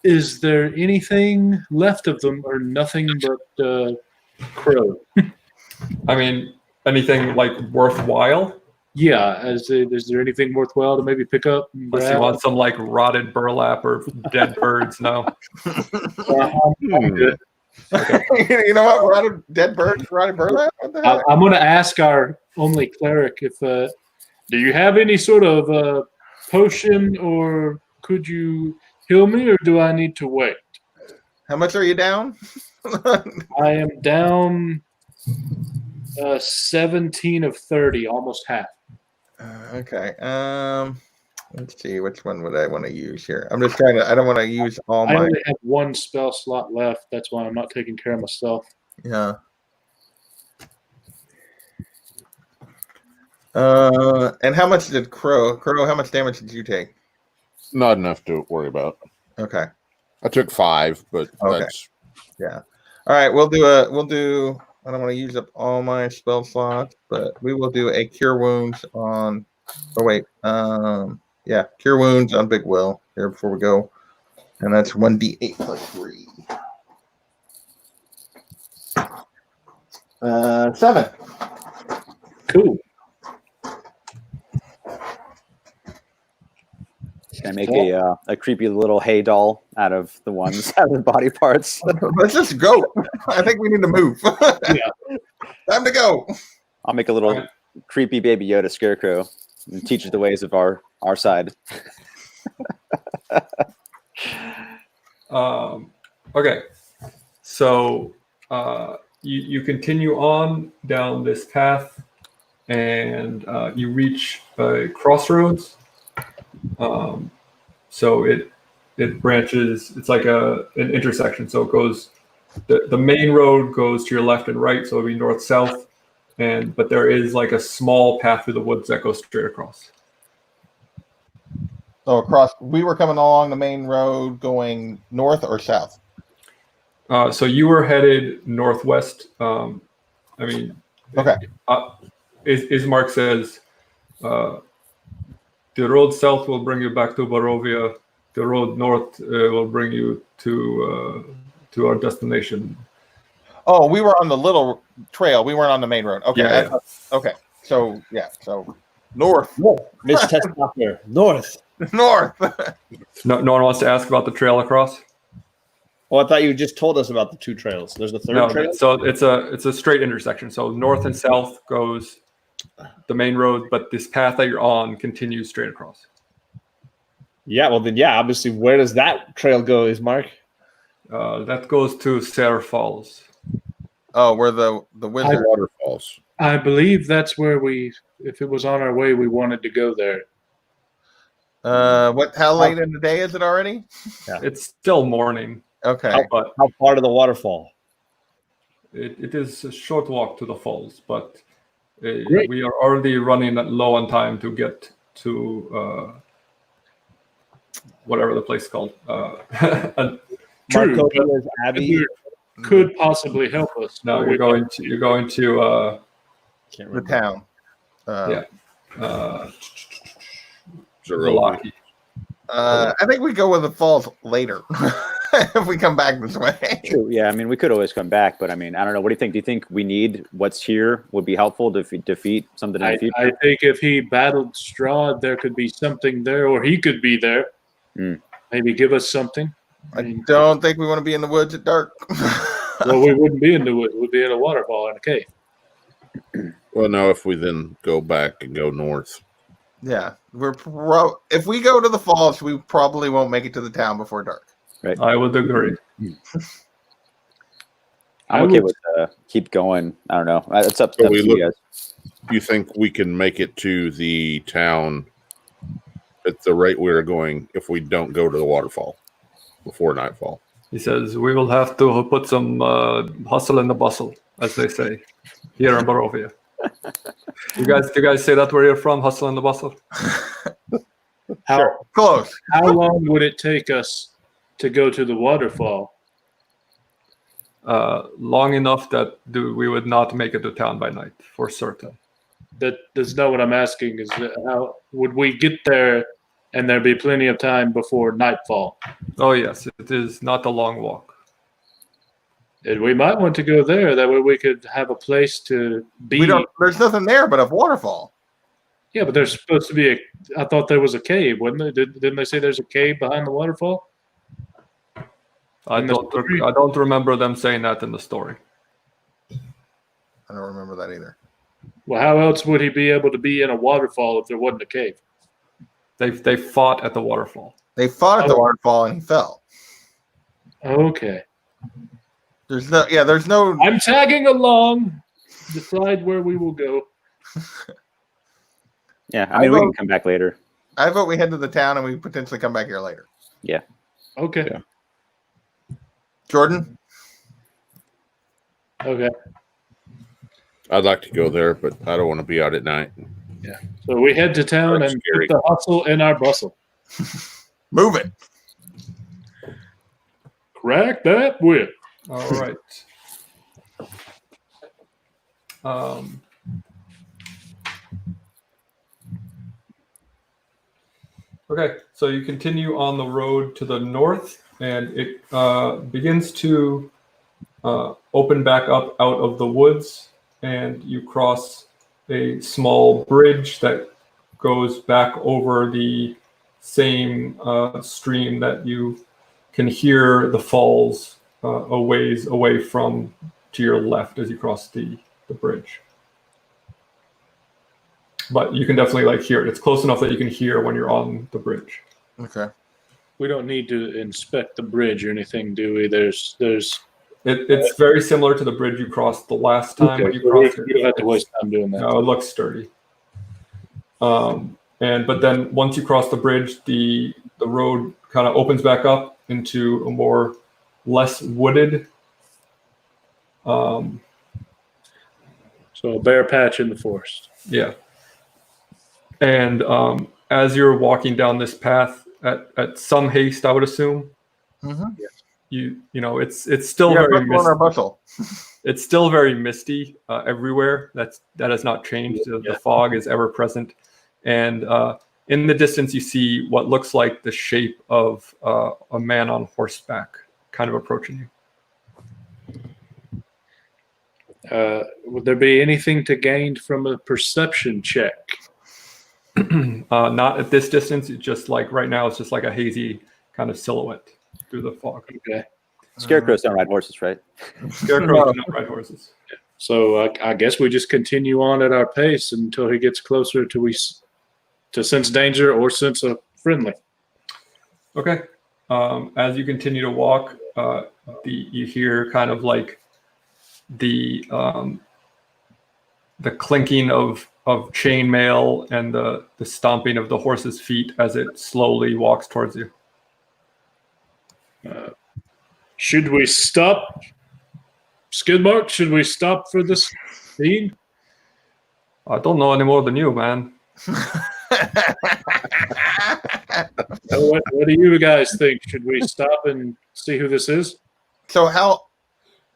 Is there anything left of them, or nothing but crow? I mean, anything like worthwhile? Yeah. Is there anything worthwhile to maybe pick up? And Unless you grab? want some like rotted burlap or dead birds, no. I'm good. You know what? Rotted dead birds, rotted burlap? What the heck? I'm going to ask our only cleric if do you have any sort of potion, or could you heal me, or do I need to wait? How much are you down? I am down 17 of 30, almost half. Okay. Let's see. Which one would I want to use here? I'm just trying to. I don't want to use all I my. only have one spell slot left. That's why I'm not taking care of myself. Yeah. And how much did Crow? How much damage did you take? Not enough to worry about. Okay. I took 5, but Okay. that's Yeah. All right. We'll do. I don't want to use up all my spell slots, but we will do a cure wounds on. Oh wait. Yeah. Cure wounds on Big Will here before we go, and that's 1d8 plus 3. 7. Cool. Can I make a creepy little hay doll out of the ones out of the body parts? Let's just go. I think we need to move. Yeah. Time to go. I'll make a little creepy baby Yoda scarecrow and teach it the ways of our side. Okay. So you continue on down this path, and you reach Crossroads. So it branches. It's like an intersection. So it goes. The main road goes to your left and right. So it'll be north south, but there is like a small path through the woods that goes straight across. So we were coming along the main road going north or south? So you were headed northwest. Okay. Ismark says the road south will bring you back to Barovia. The road north will bring you to our destination. Oh, we were on the little trail. We weren't on the main road. Okay. Yeah. Okay. So north. Miss Testmacher, north. North. No one wants to ask about the trail across. Oh, I thought you just told us about the 2 trails. There's the 3rd trail. So it's a straight intersection. So north and south goes the main road, but this path that you're on continues straight across. Yeah, well then, yeah. Obviously, where does that trail go? Is Mark? That goes to Sarah Falls. Oh, where the wizard. waterfalls. I believe that's where if it was on our way, we wanted to go there. How late in the day is it already? Yeah. It's still morning, Okay. but How far to the waterfall? it is a short walk to the falls. But Great. we are already running low on time to get to whatever the place is called. True, Markovia's but Abbey. could possibly help us. No, you're going to Can't The remember. town. Zalaki. I think we go with the falls later if we come back this way. True. Yeah, I mean, we could always come back, but I mean, I don't know. What do you think? Do you think we need what's here would be helpful to defeat something in the future? I think if he battled Strahd, there could be something there, or he could be there. Maybe give us something. I don't think we want to be in the woods at dark. Well, we wouldn't be in the woods. We'd be in a waterfall in a cave. Well, no, if we then go back and go north. Yeah, if we go to the falls, we probably won't make it to the town before dark. Right. I would agree. I'm okay with keep going. I don't know. It's up to you guys. You think we can make it to the town at the rate we're going if we don't go to the waterfall before nightfall? He says, "We will have to put some hustle in the bustle, as they say here in Barovia." Do you guys say that where you're from? Hustle in the bustle. How Close. how long would it take us to go to the waterfall? Long enough that we would not make it to town by night, for certain. That's not what I'm asking. Is how would we get there, and there'd be plenty of time before nightfall? Oh yes, it is not a long walk. And we might want to go there. That way, we could have a place to be. There's nothing there but a waterfall. Yeah, but there's supposed to be a. I thought there was a cave, wasn't there? Didn't they say there's a cave behind the waterfall? I don't remember them saying that in the story. I don't remember that either. Well, how else would he be able to be in a waterfall if there wasn't a cave? They fought at the waterfall. They fought at the waterfall and he fell. Okay. There's no. I'm tagging along. Decide where we will go. Yeah, I mean, we can come back later. I vote we head to the town and we potentially come back here later. Yeah. Okay. Yeah. Jordan? Okay. I'd like to go there, but I don't want to be out at night. So we head to town That's and scary. put the hustle in our bustle. Move it. Crack that whip. All right. Okay, so you continue on the road to the north, and it begins to open back up out of the woods, and you cross a small bridge that goes back over the same stream that you can hear the falls a ways away from to your left as you cross the bridge. But you can definitely hear it. It's close enough that you can hear when you're on the bridge. Okay. We don't need to inspect the bridge or anything, do we? There's. It's very similar to the bridge you crossed the last time. Okay, You so crossed we don't have to waste time doing that. No, it looks sturdy. But then once you cross the bridge, the road kind of opens back up into a more less wooded. So a bare patch in the forest. Yeah. And as you're walking down this path at some haste, I would assume, Mm-hmm. you know it's still very misty. Bustle. It's still very misty everywhere. That has not changed. The fog is ever present, and in the distance you see what looks like the shape of a man on horseback, kind of approaching you. Would there be anything to gain from a perception check? Not at this distance. It's just right now. It's just like a hazy kind of silhouette through the fog. Okay. Scarecrows don't ride horses, right? Scarecrows do not ride horses. So I guess we just continue on at our pace until he gets closer to sense danger or sense of friendly. Okay. As you continue to walk, you hear kind of the clinking of chainmail and the stomping of the horse's feet as it slowly walks towards you. Should we stop? Skidmark, should we stop for this scene? I don't know any more than you, man. What do you guys think? Should we stop and see who this is? So how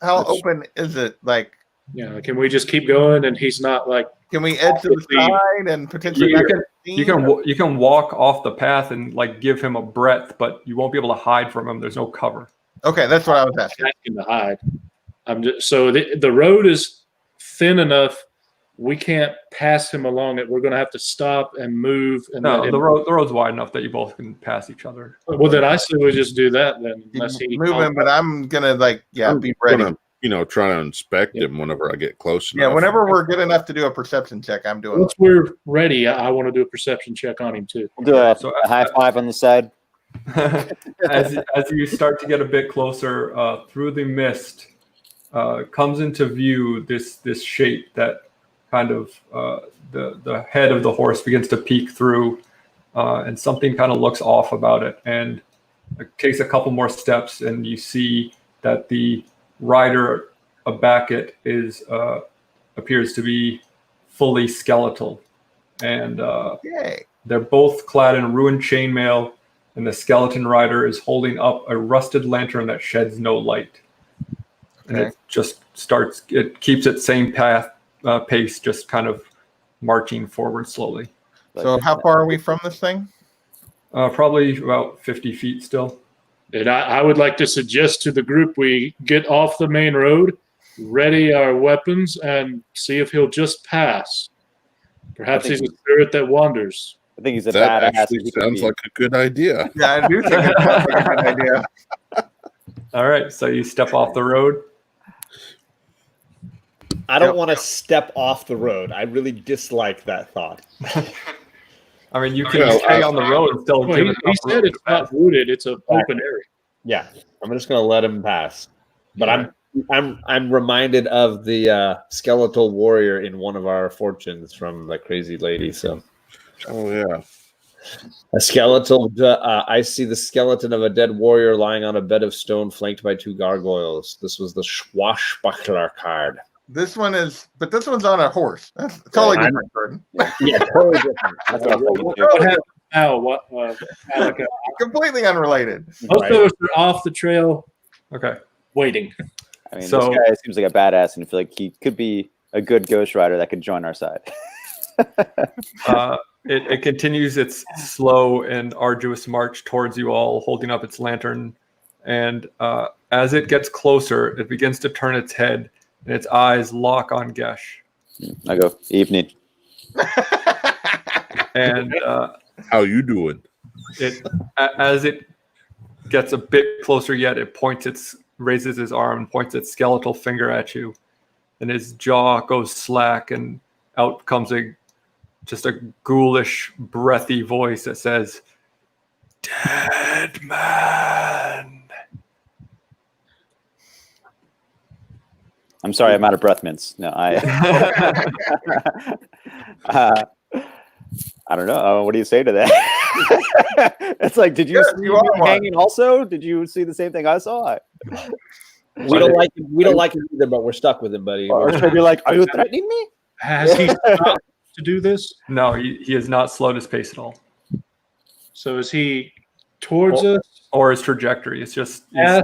open is it? Can we just keep going and he's not Can we edge to the side and potentially? You can walk off the path and give him a breadth, but you won't be able to hide from him. There's no cover. Okay, that's what I was asking. to hide? So the road is thin enough. We can't pass him along it. We're going to have to stop and move. And No, the road's wide enough that you both can pass each other. Well, then I say we just do that then. Unless he Move him, but I'm gonna be ready. Gonna, try to inspect him whenever I get close enough. Yeah, whenever we're good enough to do a perception check, I'm doing Once we're ready, I want to do a perception check on him too. We'll do a high five on the side. as you start to get a bit closer, through the mist comes into view this shape that kind of the head of the horse begins to peek through, and something kind of looks off about it. And takes a couple more steps, and you see that the rider aback it is appears to be fully skeletal, and Yay. they're both clad in ruined chainmail, and the skeleton rider is holding up a rusted lantern that sheds no light. And Okay. it just starts, it keeps its same pace, just kind of marching forward slowly. So how far are we from this thing? Probably about 50 feet still. And I would like to suggest to the group we get off the main road, ready our weapons, and see if he'll just pass. Perhaps he's a spirit that wanders. I think he's a That badass. actually He could sounds be- like a good idea. Yeah, I do think it sounds like a good idea. All right, so you step off the road. I don't want to step off the road. I really dislike that thought. I mean, you can Well, stay on the road and still Well, give he it enough said room it's to pass. not wooded; it's an open area. Yeah, I'm just gonna let him pass. But I'm reminded of the Skeletal Warrior in one of our fortunes from the crazy lady. So Oh yeah. a skeletal. I see the skeleton of a dead warrior lying on a bed of stone, flanked by 2 gargoyles. This was the swashbuckler card. This one is, but this one's on a horse. That's totally I'm- different, Jordan. Yeah, totally different. That's what I was thinking, too. What happened now? What? Alaka? Completely unrelated. Most of us are off the trail, Okay. waiting. I mean, So- this guy seems like a badass, and I feel like he could be a good ghost rider that could join our side. It continues its slow and arduous march towards you all, holding up its lantern. And as it gets closer, it begins to turn its head, and its eyes lock on Gesh. I go, evening. And How you doing? as it gets a bit closer yet, it raises his arm and points its skeletal finger at you, and his jaw goes slack, and out comes just a ghoulish, breathy voice that says, "Dead man." I'm sorry, I'm out of breath mints. No, I don't know. What do you say to that? It's like, did you Yes, see you are me one. hanging also? Did you see the same thing I saw? We don't like him. We don't like him either, but we're stuck with him, buddy. Or should I be like, are you threatening me? Has he stopped to do this? No, he has not slowed his pace at all, So is he towards us? or his trajectory. It's just Yeah.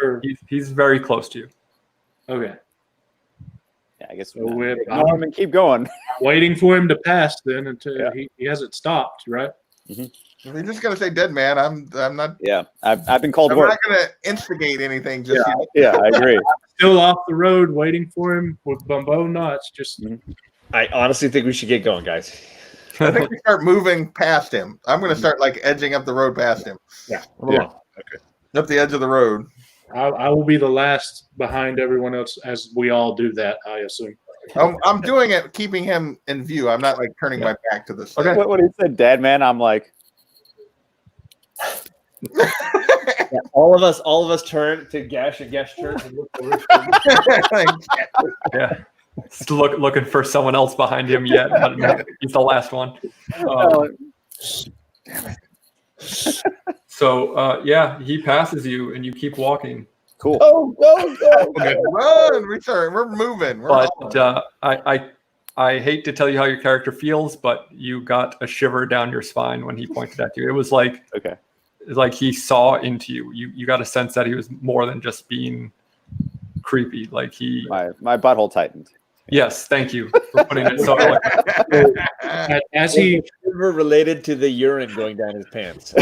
Or, he's very close to you. okay, Yeah, I guess So we're- ignore him and keep going. waiting for him to pass then until Yeah. he hasn't stopped, right? If you're just gonna say dead man, I'm not. Yeah, I've been called I'm work. not gonna instigate anything. Just yet. Yeah, I agree. Still off the road, waiting for him with bumbo knots. Just I honestly think we should get going, guys. I think we start moving past him. I'm gonna start like edging up the road past him, Yeah. up the edge of the road. I will be the last behind everyone else as we all do that. I assume. I'm doing it, keeping him in view. I'm not like turning my back to this. Okay. When he said "dead man," I'm like, Yeah, all of us turn to Gesh, and Gesh turns and looks over. Yeah, still looking for someone else behind him yet, but no, he's the last one. So yeah, he passes you, and you keep walking. "Cool." Go, go, go! Run! We're moving. We're But on. I hate to tell you how your character feels, but you got a shiver down your spine when he pointed at you. It was like Okay. he saw into you. You got a sense that he was more than just being creepy. Like he. My butthole tightened. Yes, thank you for putting it so. As he Shiver related to the urine going down his pants.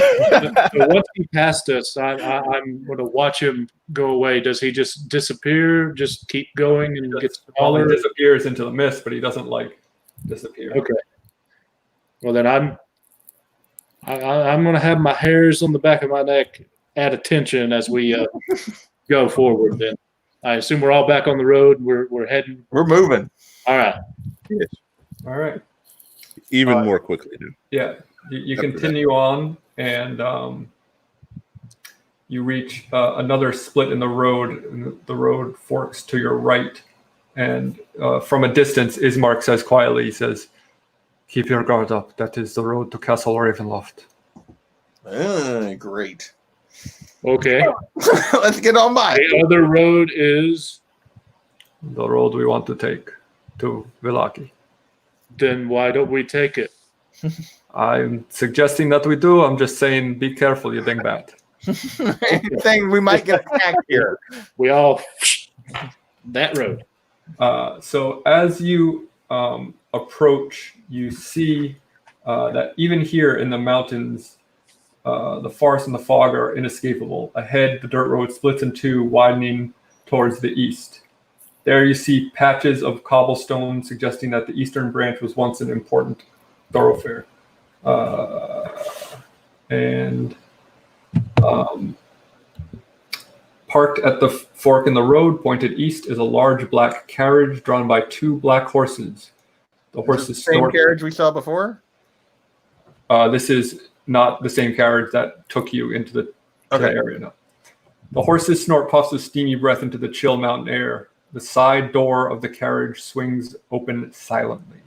once he passed us, I'm going to watch him go away. Does he just disappear? Just keep going and get He smaller? disappears into the mist, but he doesn't like disappear. Okay. Well, then I'm going to have my hairs on the back of my neck at attention as we go forward. Then I assume we're all back on the road. We're heading. We're moving. All right. All right. Even more quickly, dude. Yeah, you After continue on, and you reach another split in the road. And the road forks to your right, and from a distance, Ismark says quietly, he says, "Keep your guard up. That is the road to Castle Ravenloft." Great. Okay. Let's get on by. The other road is. The road we want to take to Villaki. Then why don't we take it? I'm suggesting that we do. I'm just saying, be careful, you dingbat. Saying we might get attacked here. We all that road. So as you approach, you see that even here in the mountains, the forest and the fog are inescapable. Ahead, the dirt road splits in two, widening towards the east. There you see patches of cobblestone suggesting that the eastern branch was once an important thoroughfare. Parked at the fork in the road, pointed east, is a large black carriage drawn by two black horses. The horses Is it the same carriage we saw before? This is not the same carriage that took you into the area. No. The horses snort puffs of steamy breath into the chill mountain air. The side door of the carriage swings open silently.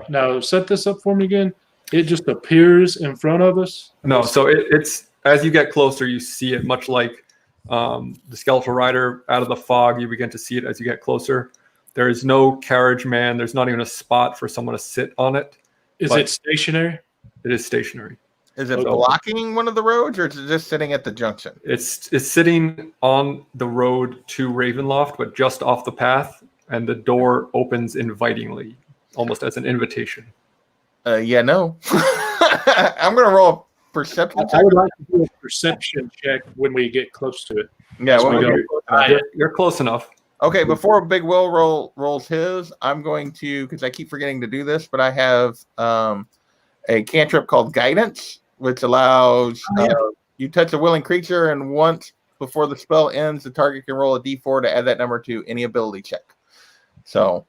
Now set this up for me again. It just appears in front of us. No, so it's as you get closer, you see it much like the Skeletal Rider out of the fog. You begin to see it as you get closer. There is no carriage man. There's not even a spot for someone to sit on it. Is it stationary? It is stationary. Is it blocking one of the roads, or is it just sitting at the junction? It's sitting on the road to Ravenloft, but just off the path, and the door opens invitingly, almost as an invitation. Yeah, no. I'm going to roll a perception check. I would like to do a perception check when we get close to it. Yeah, You're close enough. okay, before Big Will rolls his, I'm going to, because I keep forgetting to do this, but I have a cantrip called Guidance, which allows you touch a willing creature, and once before the spell ends, the target can roll a d4 to add that number to any ability check. So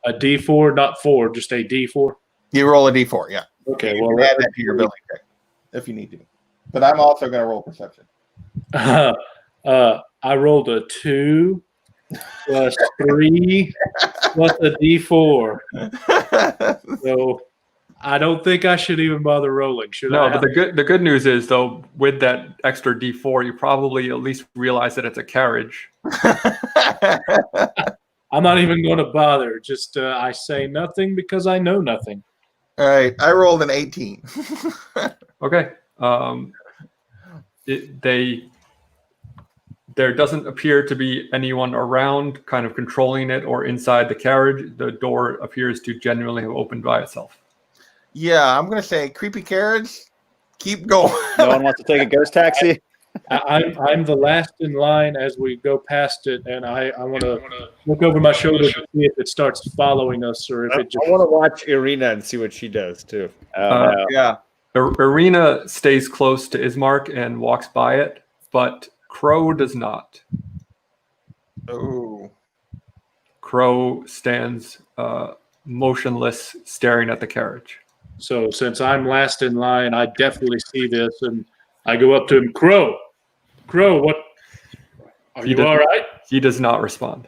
a d4, not 4, just a d4. you roll a d4, yeah. Okay, You well, can add that to your ability check if you need to. But I'm also going to roll perception. I rolled a 2 plus 3 plus a d4. So I don't think I should even bother rolling, should I? No, but the good news is, though, with that extra d4, you probably at least realize that it's a carriage. I'm not even going to bother. Just I say nothing because I know nothing. All right, I rolled an 18. Okay. There doesn't appear to be anyone around kind of controlling it or inside the carriage. The door appears to genuinely have opened by itself. Yeah, I'm going to say creepy carriage, keep going. No one wants to take a ghost taxi? I'm the last in line as we go past it, and I want to look over my shoulder to see if it starts following us or if it just. I want to watch Irina and see what she does too. No. Yeah. Irina stays close to Ismark and walks by it, but Crow does not. Oh. Crow stands motionless, staring at the carriage. So since I'm last in line, I definitely see this, and I go up to him. Crow, what? Are you all right? He does not respond.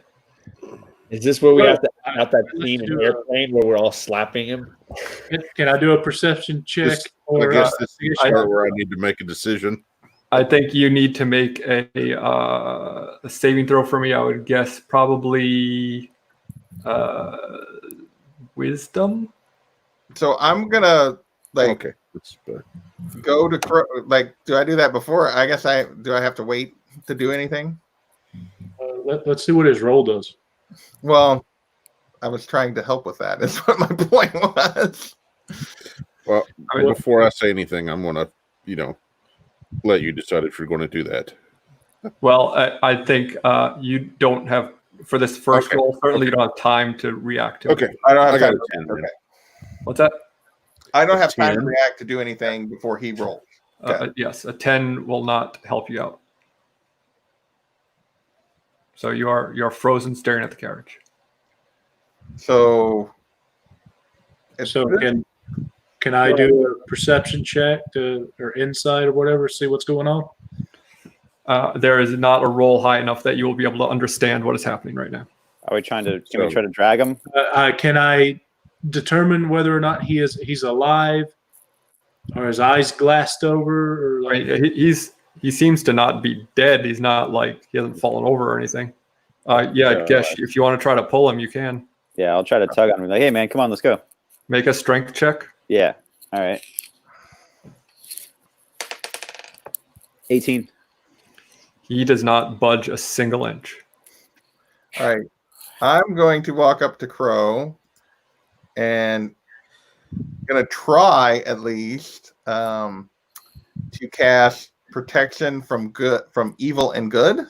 Is this where we have to out that scene in Airplane where we're all slapping him? Can I do a perception check? I guess this is the part where I need to make a decision. I think you need to make a saving throw for me. I would guess probably wisdom. So I'm going to, Okay. go to Crow. Do I do that before? I guess do I have to wait to do anything? Let's see what his roll does. Well, I was trying to help with that. Is what my point was. Well, before I say anything, I'm going to, let you decide if you're going to do that. Well, I think you don't have, for this first roll, certainly you don't have time to react to it. Okay. I don't have I got time. a 10. Okay. What's that? I don't have time to 10. react to do anything before he rolls. Okay. Yes, a 10 will not help you out. So you're frozen, staring at the carriage. So can I do a perception check or insight or whatever, see what's going on? There is not a roll high enough that you will be able to understand what is happening right now. Are we trying to? Can we try to drag him? Can I determine whether or not he's alive Are his eyes glassed over? Or like, He seems to not be dead. He's not like he hasn't fallen over or anything. Sure, Gesh, if you want to try to pull him, you can. Yeah, I'll try to tug on him. Like, hey, man, come on, let's go. Make a strength check. Yeah. All right. 18. He does not budge a single inch. All right. I'm going to walk up to Crow and going to try at least to cast protection from evil and good.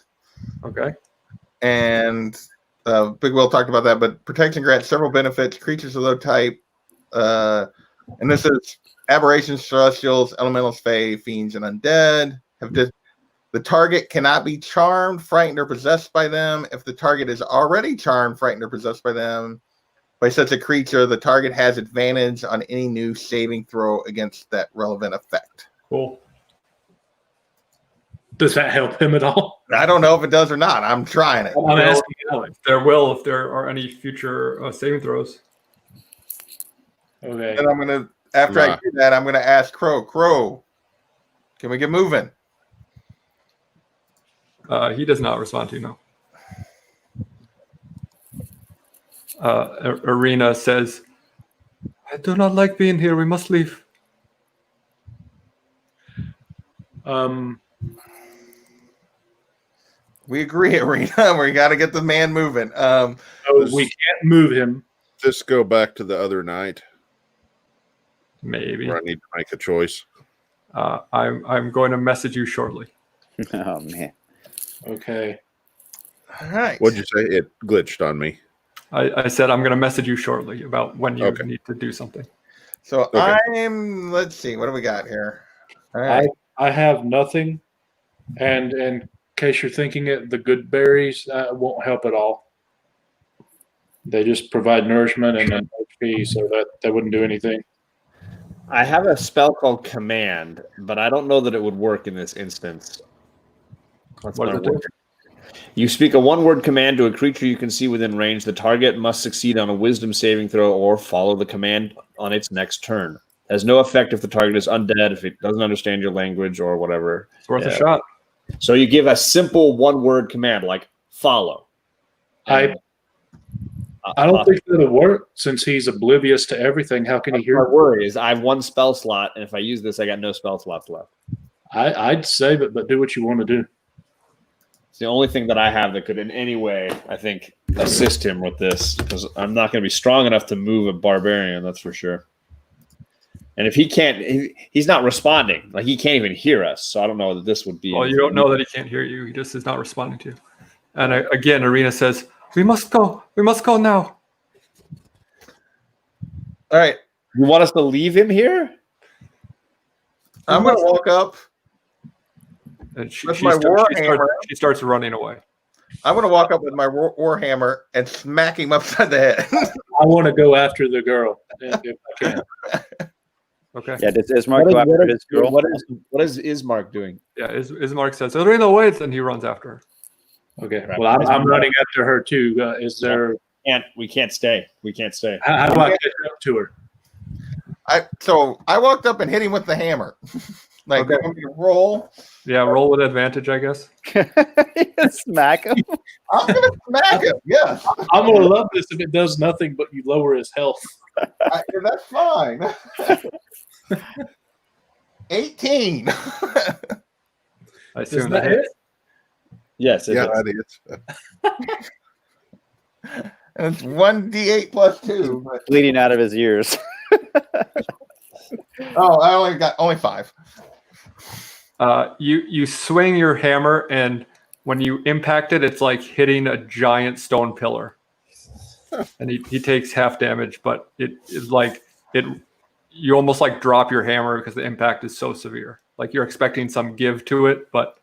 Okay. And Big Will talked about that, but protection grants several benefits. Creatures of low type, and this is aberrations, celestials, elementals, fae, fiends, and undead. The target cannot be charmed, frightened, or possessed by them. If the target is already charmed, frightened, or possessed by them, by such a creature, the target has advantage on any new saving throw against that relevant effect. Cool. does that help him at all? I don't know if it does or not. I'm trying it. I'm asking Alex. If there are any future saving throws. Okay. And I'm gonna after I do that, I'm gonna ask Crow. Crow, can we get moving? He does not respond to you, no. Arena says, I do not like being here. We must leave. We agree, Arena. We got to get the man moving. So we can't move him. Just go back to the other night Maybe. where I need to make a choice. I'm going to message you shortly. Oh, man. Okay. All right. What'd you say? It glitched on me. I said I'm going to message you shortly about when you Okay. need to do something. So Okay. let's see, what do we got here? All right. I have nothing, and in case you're thinking it, the good berries won't help at all. They just provide nourishment and an HP, so that wouldn't do anything. I have a spell called Command, but I don't know that it would work in this instance. What's What my does it do? word? You speak a one-word command to a creature you can see within range. The target must succeed on a wisdom saving throw or follow the command on its next turn. Has no effect if the target is undead, if it doesn't understand your language or whatever. It's worth a Yeah. shot. So you give a simple one-word command like follow. I don't think that'll work since he's oblivious to everything. How can he My hear? worry is I have one spell slot, and if I use this, I got no spell slots left. I'd save it, but do what you want to do. It's the only thing that I have that could in any way, I think, assist him with this, because I'm not going to be strong enough to move a barbarian, that's for sure. And if he can't, he's not responding. Like, he can't even hear us, so I don't know that this would be... Well, you don't know that he can't hear you. He just is not responding to you. And again, Arena says, we must go. We must go now. All right. You want us to leave him here? I'm going to walk up. And she With my warhammer. starts running away. I'm going to walk up with my warhammer and smack him upside the head. I want to go after the girl if I can. Okay. Yeah, does Ismark go after his girl? What is Ismark doing? Yeah, Ismark says, Arena waits, and he runs after her. Okay. Right. Well, I'm running after her too. Is there? We can't stay. We can't stay. How do I catch up to her? So I walked up and hit him with the hammer. Like, Okay. you want me to roll? Yeah, roll with advantage, I guess. Smack him. I'm going to smack him. Yes. I'm gonna love this if it does nothing but you lower his health. That's fine. 18. I Does assume that that hit? hits. Yes, Yeah, does. that is. And it's 1d8 plus 2. But, Bleeding out of his ears. I only got 5. You swing your hammer, and when you impact it, it's like hitting a giant stone pillar. And he takes half damage, but it is like you almost like drop your hammer because the impact is so severe. Like you're expecting some give to it, but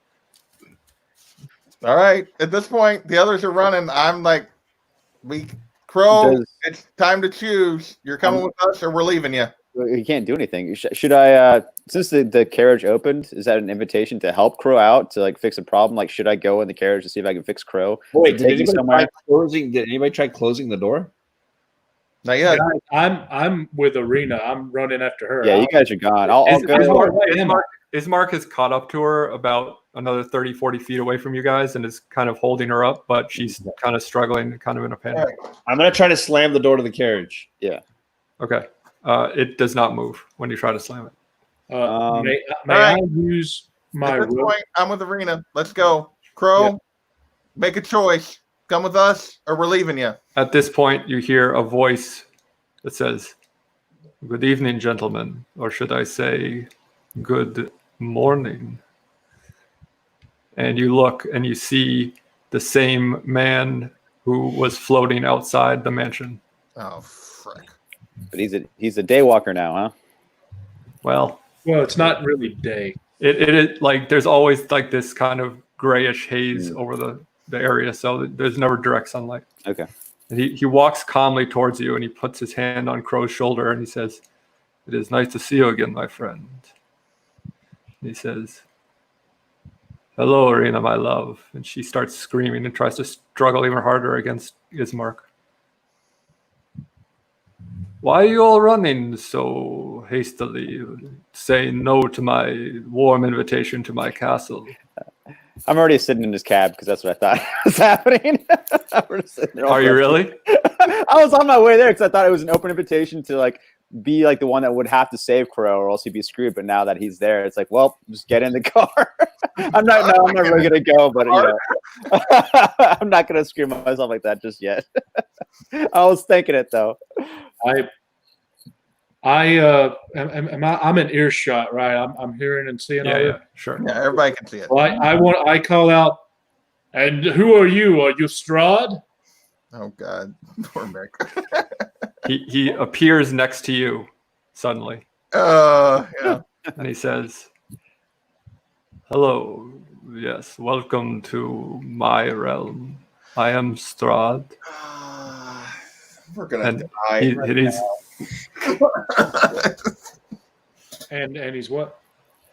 All right. At this point, the others are running. I'm like, Crow, it's time to choose. You're coming with us or we're leaving you. He can't do anything. Should I, since the carriage opened, is that an invitation to help Crow out to like fix a problem? Like, should I go in the carriage to see if I can fix Crow? Wait, Take me somewhere? did anybody try closing the door? Not yet. I'm with Arena. I'm running after her. Yeah, you guys are gone. I'll go. Ismark has caught up to her about another 30, 40 feet away from you guys and is kind of holding her up, but she's kind of struggling, kind of in a panic. I'm going to try to slam the door to the carriage. Yeah. Okay. It does not move when you try to slam it. May I use my At this rope? point, I'm with Arena. Let's go. Crow, make a choice. Come with us or we're leaving you. At this point, you hear a voice that says, "Good evening, gentlemen," or should I say, "Good morning." And you look and you see the same man who was floating outside the mansion. Oh, frick. But he's a daywalker now, huh? Well, It's not really day. it is like there's always like this kind of grayish haze over the area, so there's never direct sunlight. Okay. And he walks calmly towards you and he puts his hand on Crow's shoulder and he says, "It is nice to see you again, my friend." He says, "Hello, Arena, my love." And she starts screaming and tries to struggle even harder against Ismark. "Why are you all running so hastily, saying no to my warm invitation to my castle?" I'm already sitting in his cab because that's what I thought was happening. Are you really? I was on my way there because I thought it was an open invitation to like be like the one that would have to save Crow or else he'd be screwed. But now that he's there, it's like, well, just get in the car. I'm not really gonna go, but you know, I'm not gonna screw myself like that just yet. I was thinking it though. I'm in earshot, right? I'm hearing and seeing all Yeah, that. sure. Yeah, everybody can see it. Well, I call out, and who are you? Are you Strahd? Oh, God. Poor Mick. He appears next to you suddenly. Yeah. And he says, "Hello, yes, welcome to my realm. I am Strahd." We're going And to die. he's, And he's what?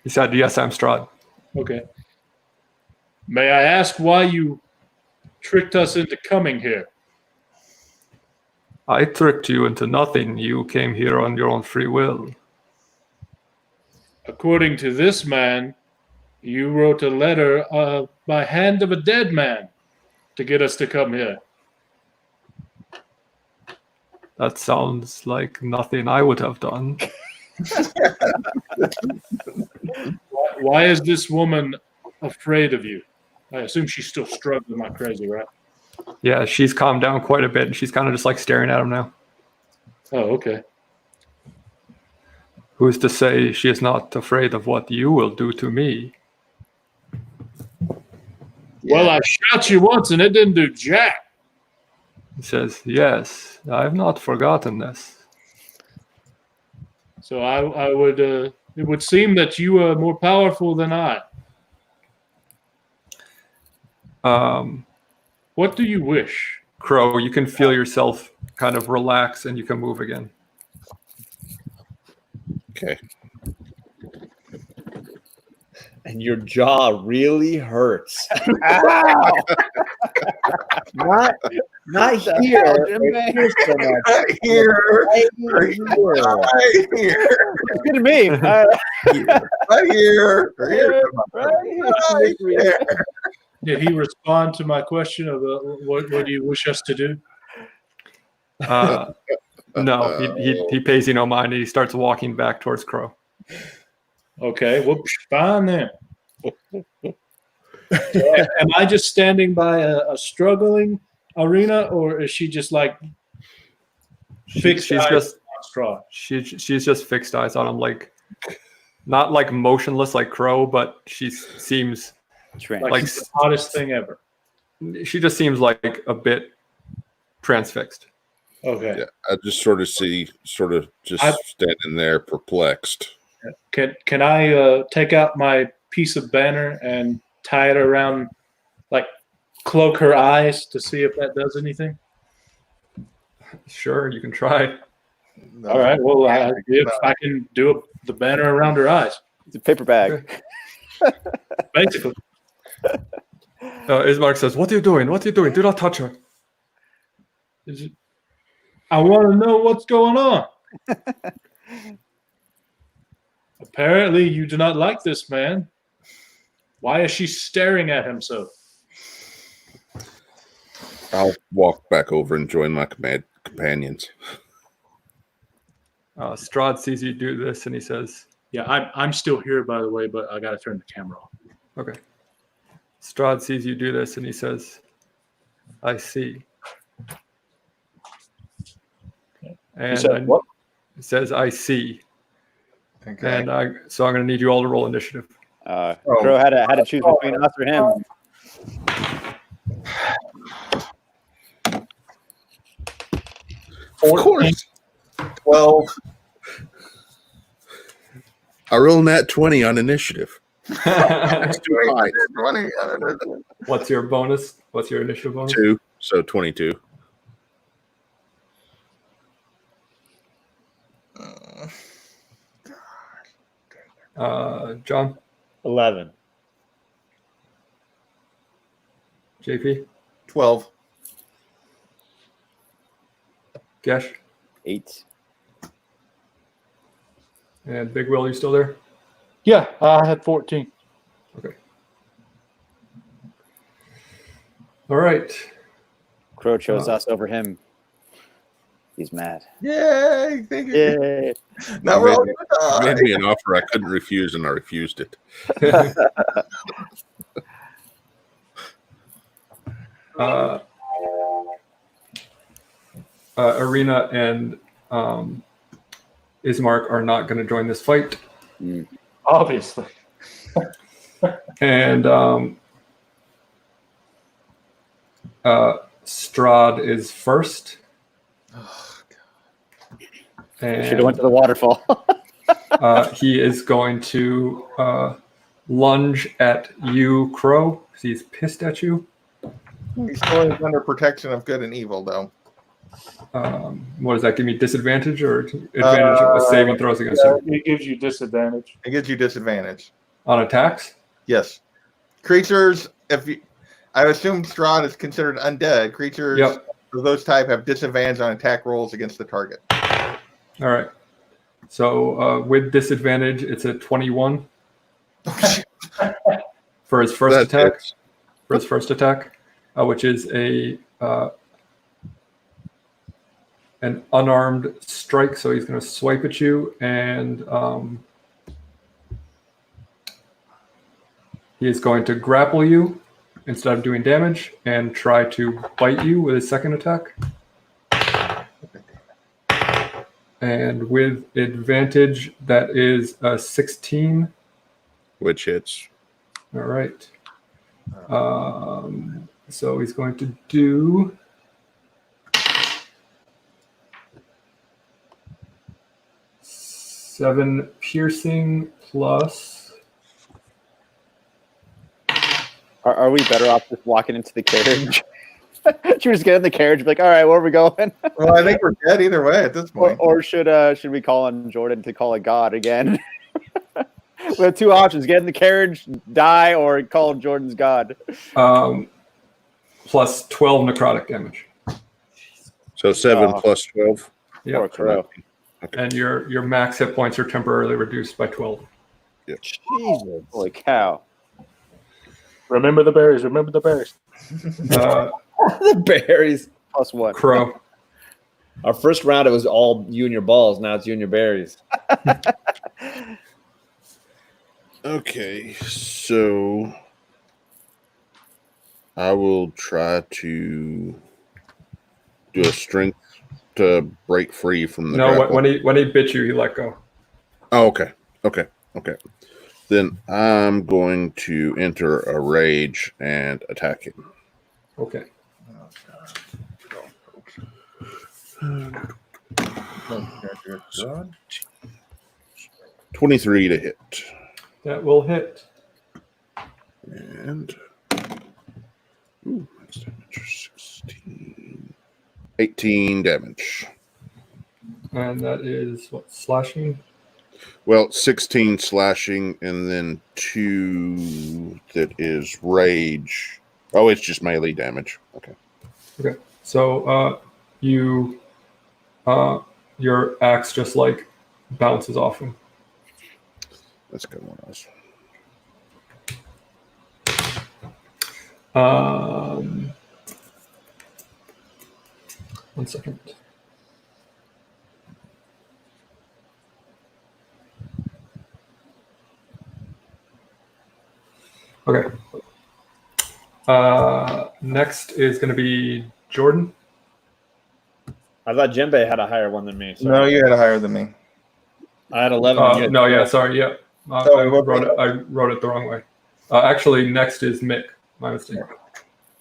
he said, "Yes, I'm Strahd." Okay. May I ask why you tricked us into coming here? "I tricked you into nothing. You came here on your own free will." According to this man, you wrote a letter by hand of a dead man to get us to come here. That sounds like nothing I would have done. Why is this woman afraid of you? I assume she's still struggling like crazy, right? Yeah, she's calmed down quite a bit, and she's kind of just like staring at him now. Oh, okay. Who's to say she is not afraid of what you will do to me? Well, I shot you once and it didn't do jack. He says, "Yes, I have not forgotten this." So I would it would seem that you are more powerful than I. What do you wish? Crow, you can feel yourself kind of relax and you can move again. Okay. And your jaw really hurts. Ow! Not here. It hurts so much. Right here. Right Right here. It's good to me. Right here. Right here. Did he respond to my question of what do you wish us to do? No, he pays you no mind, and he starts walking back towards Crow. Okay, well, fine then. Am I just standing by a struggling Arena, or is she just like fixed She's eyes just on Strahd? she's just fixed eyes on him, like not like motionless like Crow, but she seems Like she's the hottest thing ever. she just seems like a bit transfixed. Okay. Yeah, I just sort of standing there perplexed. Can I take out my piece of banner and tie it around, like cloak her eyes to see if that does anything? Sure, you can try. All right. Well, if I can do the banner around her eyes, It's a paper bag. basically. Ismark says, "What are you doing? What are you doing? Do not touch her." Is it, I want to know what's going on. Apparently, you do not like this man. Why is she staring at him so? I'll walk back over and join my companions. Strahd sees you do this, and he says, Yeah, I'm still here, by the way, but I got to turn the camera off. okay. Strahd sees you do this, and he says, I see. And said what? He says, I see. Okay. And so I'm going to need you all to roll initiative. Crow had to choose between us or him. Of course. 12. I rolled nat 20 on initiative. It's too high. 20. What's your bonus? What's your initiative bonus? 2, so 22. John? 11. JP? 12. Gesh? 8. And Big Will, you still there? Yeah, I had 14. Okay. All right. Crow chose us over him. He's mad. Yay! Thank you. Yay. Now we're all You gonna made die. me an offer I couldn't refuse, and I refused it. Arena and Ismark are not going to join this fight. Obviously. And Strahd is first. We should have went to the waterfall. He is going to lunge at you, Crow, because he's pissed at you. He's still under protection of good and evil, though. What does that give me? Disadvantage or advantage of saving throws against him? It gives you disadvantage. It gives you disadvantage. On attacks? Yes. Creatures, I assume Strahd is considered undead. Creatures Yep. of those type have disadvantage on attack rolls against the target. All right. So with disadvantage, it's a 21 for his first That attack. hits. For his first attack, which is an unarmed strike. So he's going to swipe at you, and he is going to grapple you instead of doing damage and try to bite you with his second attack. And with advantage, that is a 16. Which hits. All right. So he's going to do seven piercing plus. Are we better off just walking into the carriage? Should we just get in the carriage and be like, all right, where are we going? Well, I think we're dead either way at this point. Or should we call on Jordan to call a god again? We have two options: get in the carriage, die, or call Jordan's god. Plus 12 necrotic damage. So 7 plus 12. Yeah. Poor Crow. And your max hit points are temporarily reduced by 12. Jesus. Holy cow. Remember the berries. Remember the berries. The berries. Plus one. Crow. Our first round, it was all you and your balls. Now it's you and your berries. Okay, so I will try to do a strength to break free from the No, grapple. when he bit you, he let go. Oh, okay. Then I'm going to enter a rage and attack him. Okay. 23 to hit. That will hit. And max damage 16. 18 damage. And that is what, slashing? Well, 16 slashing and then 2 that is rage. Oh, it's just melee damage. Okay. Okay. So you Your axe just like bounces off him. That's a good one. Else. One second. Okay. Next is going to be Jordan. I thought Jembe had a higher one than me. So No, you had a higher than me. I had 11. and you had No, yeah, 12. sorry, yeah. I wrote it the wrong way. Actually, next is Mick. My mistake.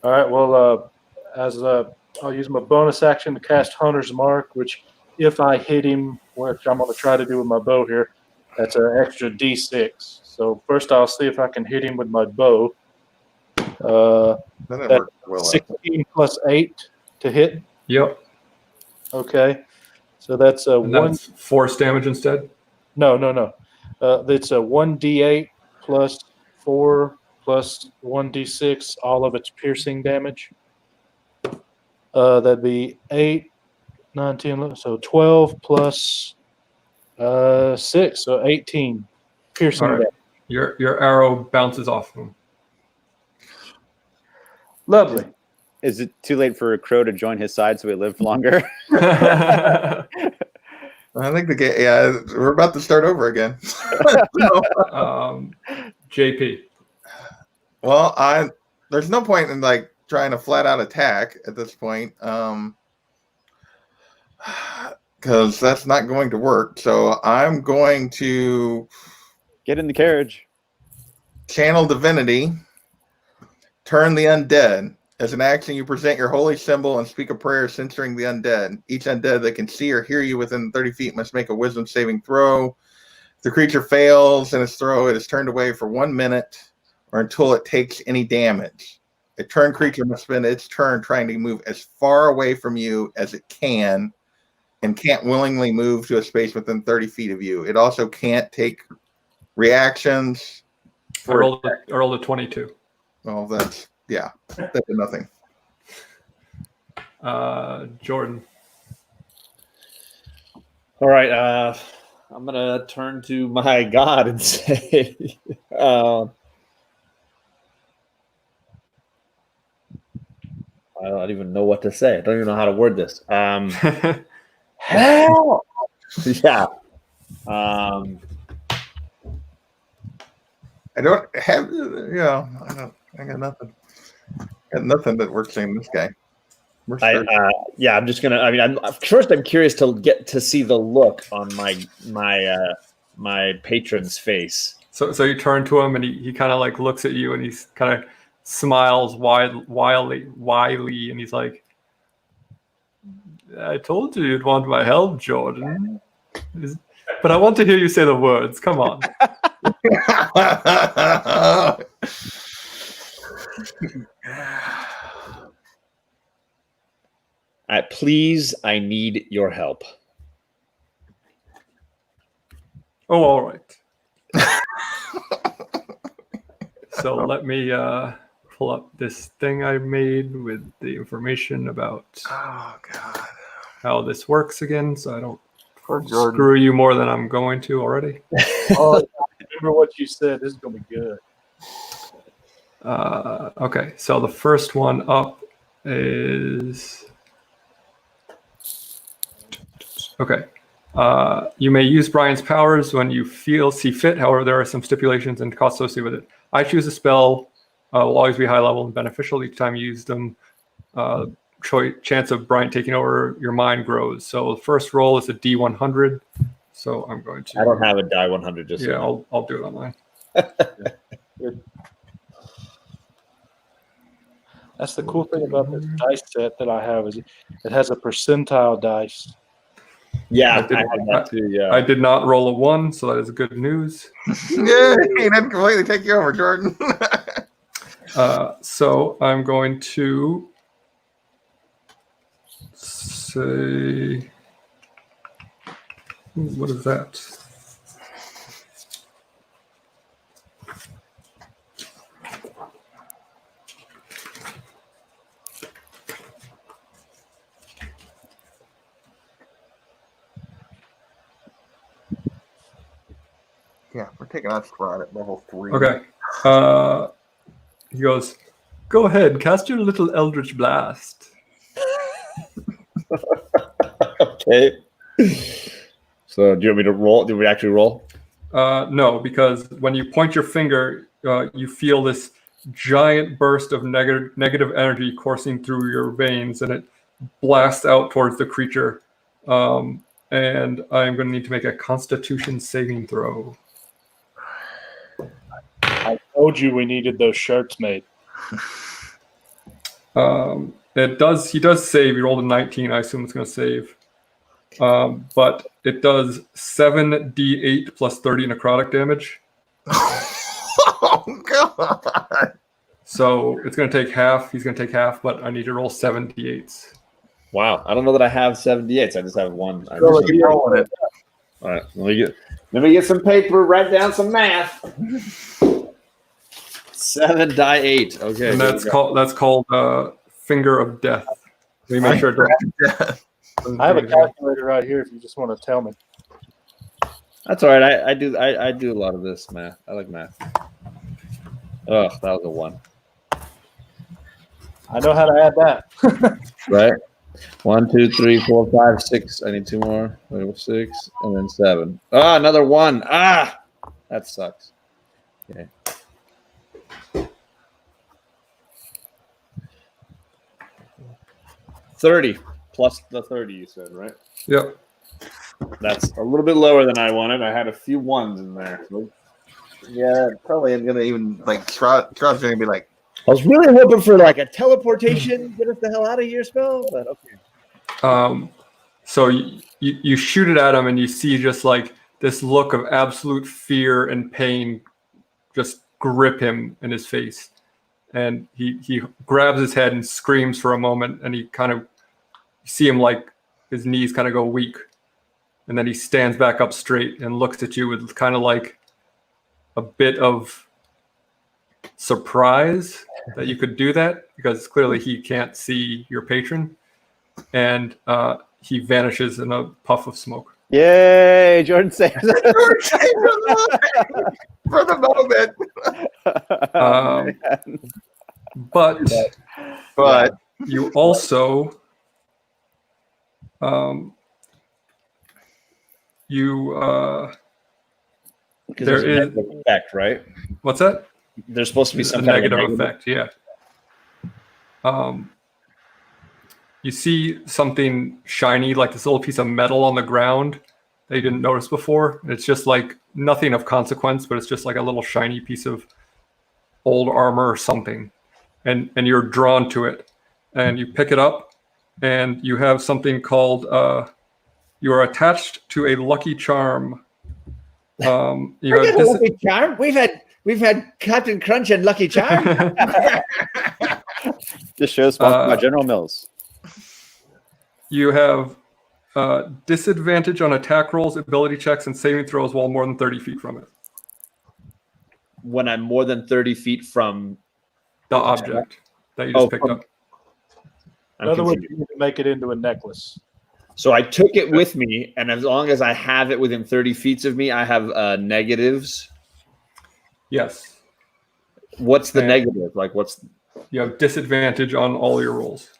All right. Well, I'll use my bonus action to cast Hunter's Mark, which if I hit him, which I'm going to try to do with my bow here, that's an extra D6. So first I'll see if I can hit him with my bow. That didn't work well. 16 plus 8 to hit. Yep. Okay. So that's a And one. that's force damage instead. No. It's a 1d8 plus 4 plus 1d6. All of it's piercing damage. That'd be 8, 9, 10, 11, so 12 plus 6, so 18 piercing All right. damage. Your arrow bounces off him. Lovely. Is it too late for a crow to join his side so he live longer? I think the game. Yeah, we're about to start over again. JP. Well, there's no point in like trying to flat out attack at this point, because that's not going to work. So I'm going to Get in the carriage. channel divinity, turn the undead. As an action, you present your holy symbol and speak a prayer censoring the undead. Each undead that can see or hear you within 30 feet must make a wisdom saving throw. If the creature fails in its throw, it is turned away for 1 minute or until it takes any damage. A turn creature must spend its turn trying to move as far away from you as it can and can't willingly move to a space within 30 feet of you. It also can't take reactions. I rolled a 22. Well, that's nothing. Jordan. All right. I'm going to turn to my god and say, I don't even know what to say. I don't even know how to word this. Hell! Yeah. I don't have, I got nothing. Got nothing that works in this guy. I'm just gonna. I mean, I'm curious to get to see the look on my patron's face. So you turn to him and he kind of like looks at you and he's kind of smiles wildly, and he's like, "I told you you'd want my help, Jordan. But I want to hear you say the words. Come on." Please, I need your help. Oh, all right. So let me pull up this thing I made with the information about how this works again, so I don't screw you more than I'm going to already. Oh, remember what you said. This is going to be good. Okay, so the first one up is... Okay. You may use Brian's powers when you see fit. However, there are some stipulations and costs associated with it. I choose a spell will always be high level and beneficial each time you use them. Chance of Brian taking over your mind grows. So the first roll is a D100. So I'm going to... I don't have a die 100 just Yeah, so I'll do it on mine. That's the cool thing about this dice set that I have is it has a percentile dice. Yeah, I I have that too. Yeah, I did not roll a 1, so that is good news. Yeah, he didn't completely take you over, Jordan. So I'm going to say, what is that? Yeah, we're taking on Strahd at level 3. Okay. He goes, go ahead, cast your little Eldritch Blast. Okay. So do you want me to roll? Do we actually roll? No, because when you point your finger, you feel this giant burst of negative energy coursing through your veins, and it blasts out towards the creature. And I'm going to need to make a Constitution saving throw. I told you we needed those shirts made. It does. He does save. He rolled a 19. I assume it's going to save. But it does 7d8 plus 30 necrotic damage. Oh god! So it's going to take half. He's going to take half, but I need to roll 7d8s. Wow. I don't know that I have 78s. I just have one. Keep rolling it. All right. Let me get some paper, write down some math. 7 die 8. Okay. And that's called Finger of Death. We make sure to. I have a calculator right here if you just want to tell me. That's all right. I do a lot of this math. I like math. Oh, that was a 1. I know how to add that. Right. 1, 2, 3, 4, 5, 6. I need 2 more. 6, and then 7. Ah, another 1. Ah, that sucks. Okay. $30 plus the 30 you said, right? Yep. That's a little bit lower than I wanted. I had a few 1s in there. Yeah, probably I'm gonna even like Strahd's gonna be like, I was really hoping for like a teleportation, get us the hell out of here spell, but okay. So you shoot it at him, and you see just like this look of absolute fear and pain just grip him in his face, and he grabs his head and screams for a moment, and he kind of see him like his knees kind of go weak, and then he stands back up straight and looks at you with kind of like a bit of surprise that you could do that, because clearly he can't see your patron, and he vanishes in a puff of smoke. Yay, Jordan saves for the moment. But you also there is an effect, right? What's that? There's supposed to be some a kind negative of effect. Yeah. You see something shiny, like this little piece of metal on the ground that you didn't notice before. It's just like nothing of consequence, but it's just like a little shiny piece of old armor or something. And you're drawn to it. And you pick it up, and you have something called you are attached to a lucky charm. You have Lucky Charm? We've had Captain Crunch and Lucky Charm. This show is sponsored by General Mills. You have disadvantage on attack rolls, ability checks, and saving throws while more than 30 feet from it. When I'm more than 30 feet from The object that you just picked up. In other words, you need to make it into a necklace. So I took it with me, and as long as I have it within 30 feet of me, I have negatives. Yes. What's the negative? Like, what's... You have disadvantage on all your rolls.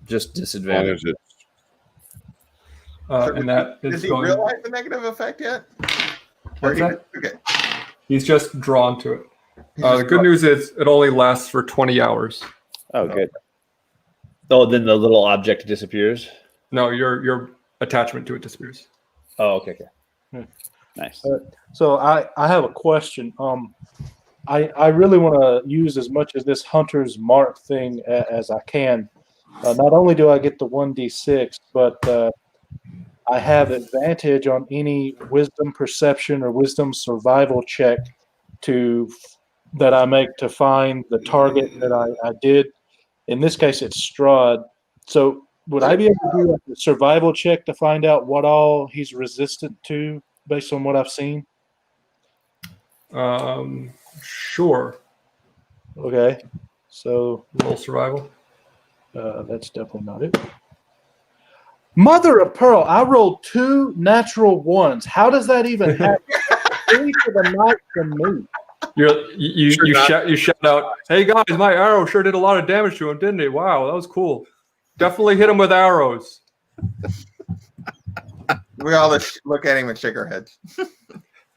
Just disadvantage. And that is Does he going... realize the negative effect yet? What's that? Okay. He's just drawn to it. The good news is it only lasts for 20 hours. Oh, good. Oh, then the little object disappears? No, your attachment to it disappears. Oh, okay. Nice. So I have a question. I really want to use as much of this Hunter's Mark thing as I can. Not only do I get the 1d6, but I have advantage on any wisdom perception or wisdom survival check that I make to find the target that I did. In this case, it's Strahd. So would I be able to do like a survival check to find out what all he's resistant to based on what I've seen? Sure. Okay. So Roll survival. that's definitely not it. Mother of pearl, I rolled 2 natural 1s. How does that even happen? free for the night from me. You shout out, "Hey guys, my arrow sure did a lot of damage to him, didn't it? Wow, that was cool. Definitely hit him with arrows." We all look at him and shake our heads.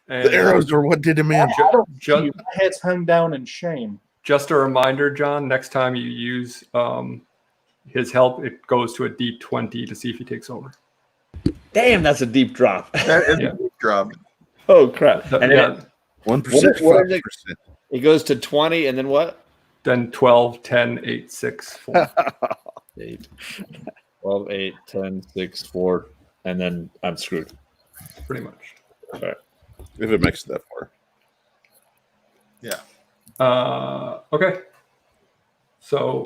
And The arrows are what did him in. I don't Ju- see you. My head's hung down in shame. just a reminder, John, next time you use his help, it goes to a D20 to see if he takes over. Damn, that's a deep drop. That is Yeah. a deep drop. Oh crap! And Yeah, then 1%, What is it? 5%. it goes to 20, and then what? then 12, 10, 8, 6, 4. 8, 12, 8, 10, 6, 4, and then I'm screwed. Pretty much. If it makes it that far. Okay. So,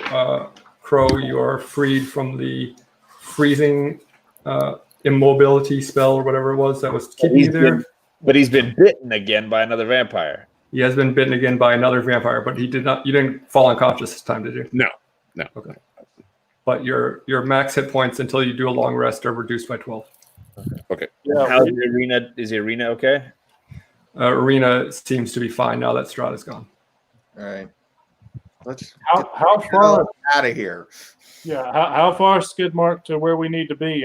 Crow, you are freed from the freezing immobility spell or whatever it was that was keeping you there. But he's been bitten again by another vampire. He has been bitten again by another vampire, but he did not. You didn't fall unconscious this time, did you? No. Okay. But your max hit points until you do a long rest are reduced by 12. Yeah, How's the arena? Is the arena okay? Arena seems to be fine now that Strahd is gone. All right. Let's how far? out of here. Yeah, how far, Skidmark, to where we need to be?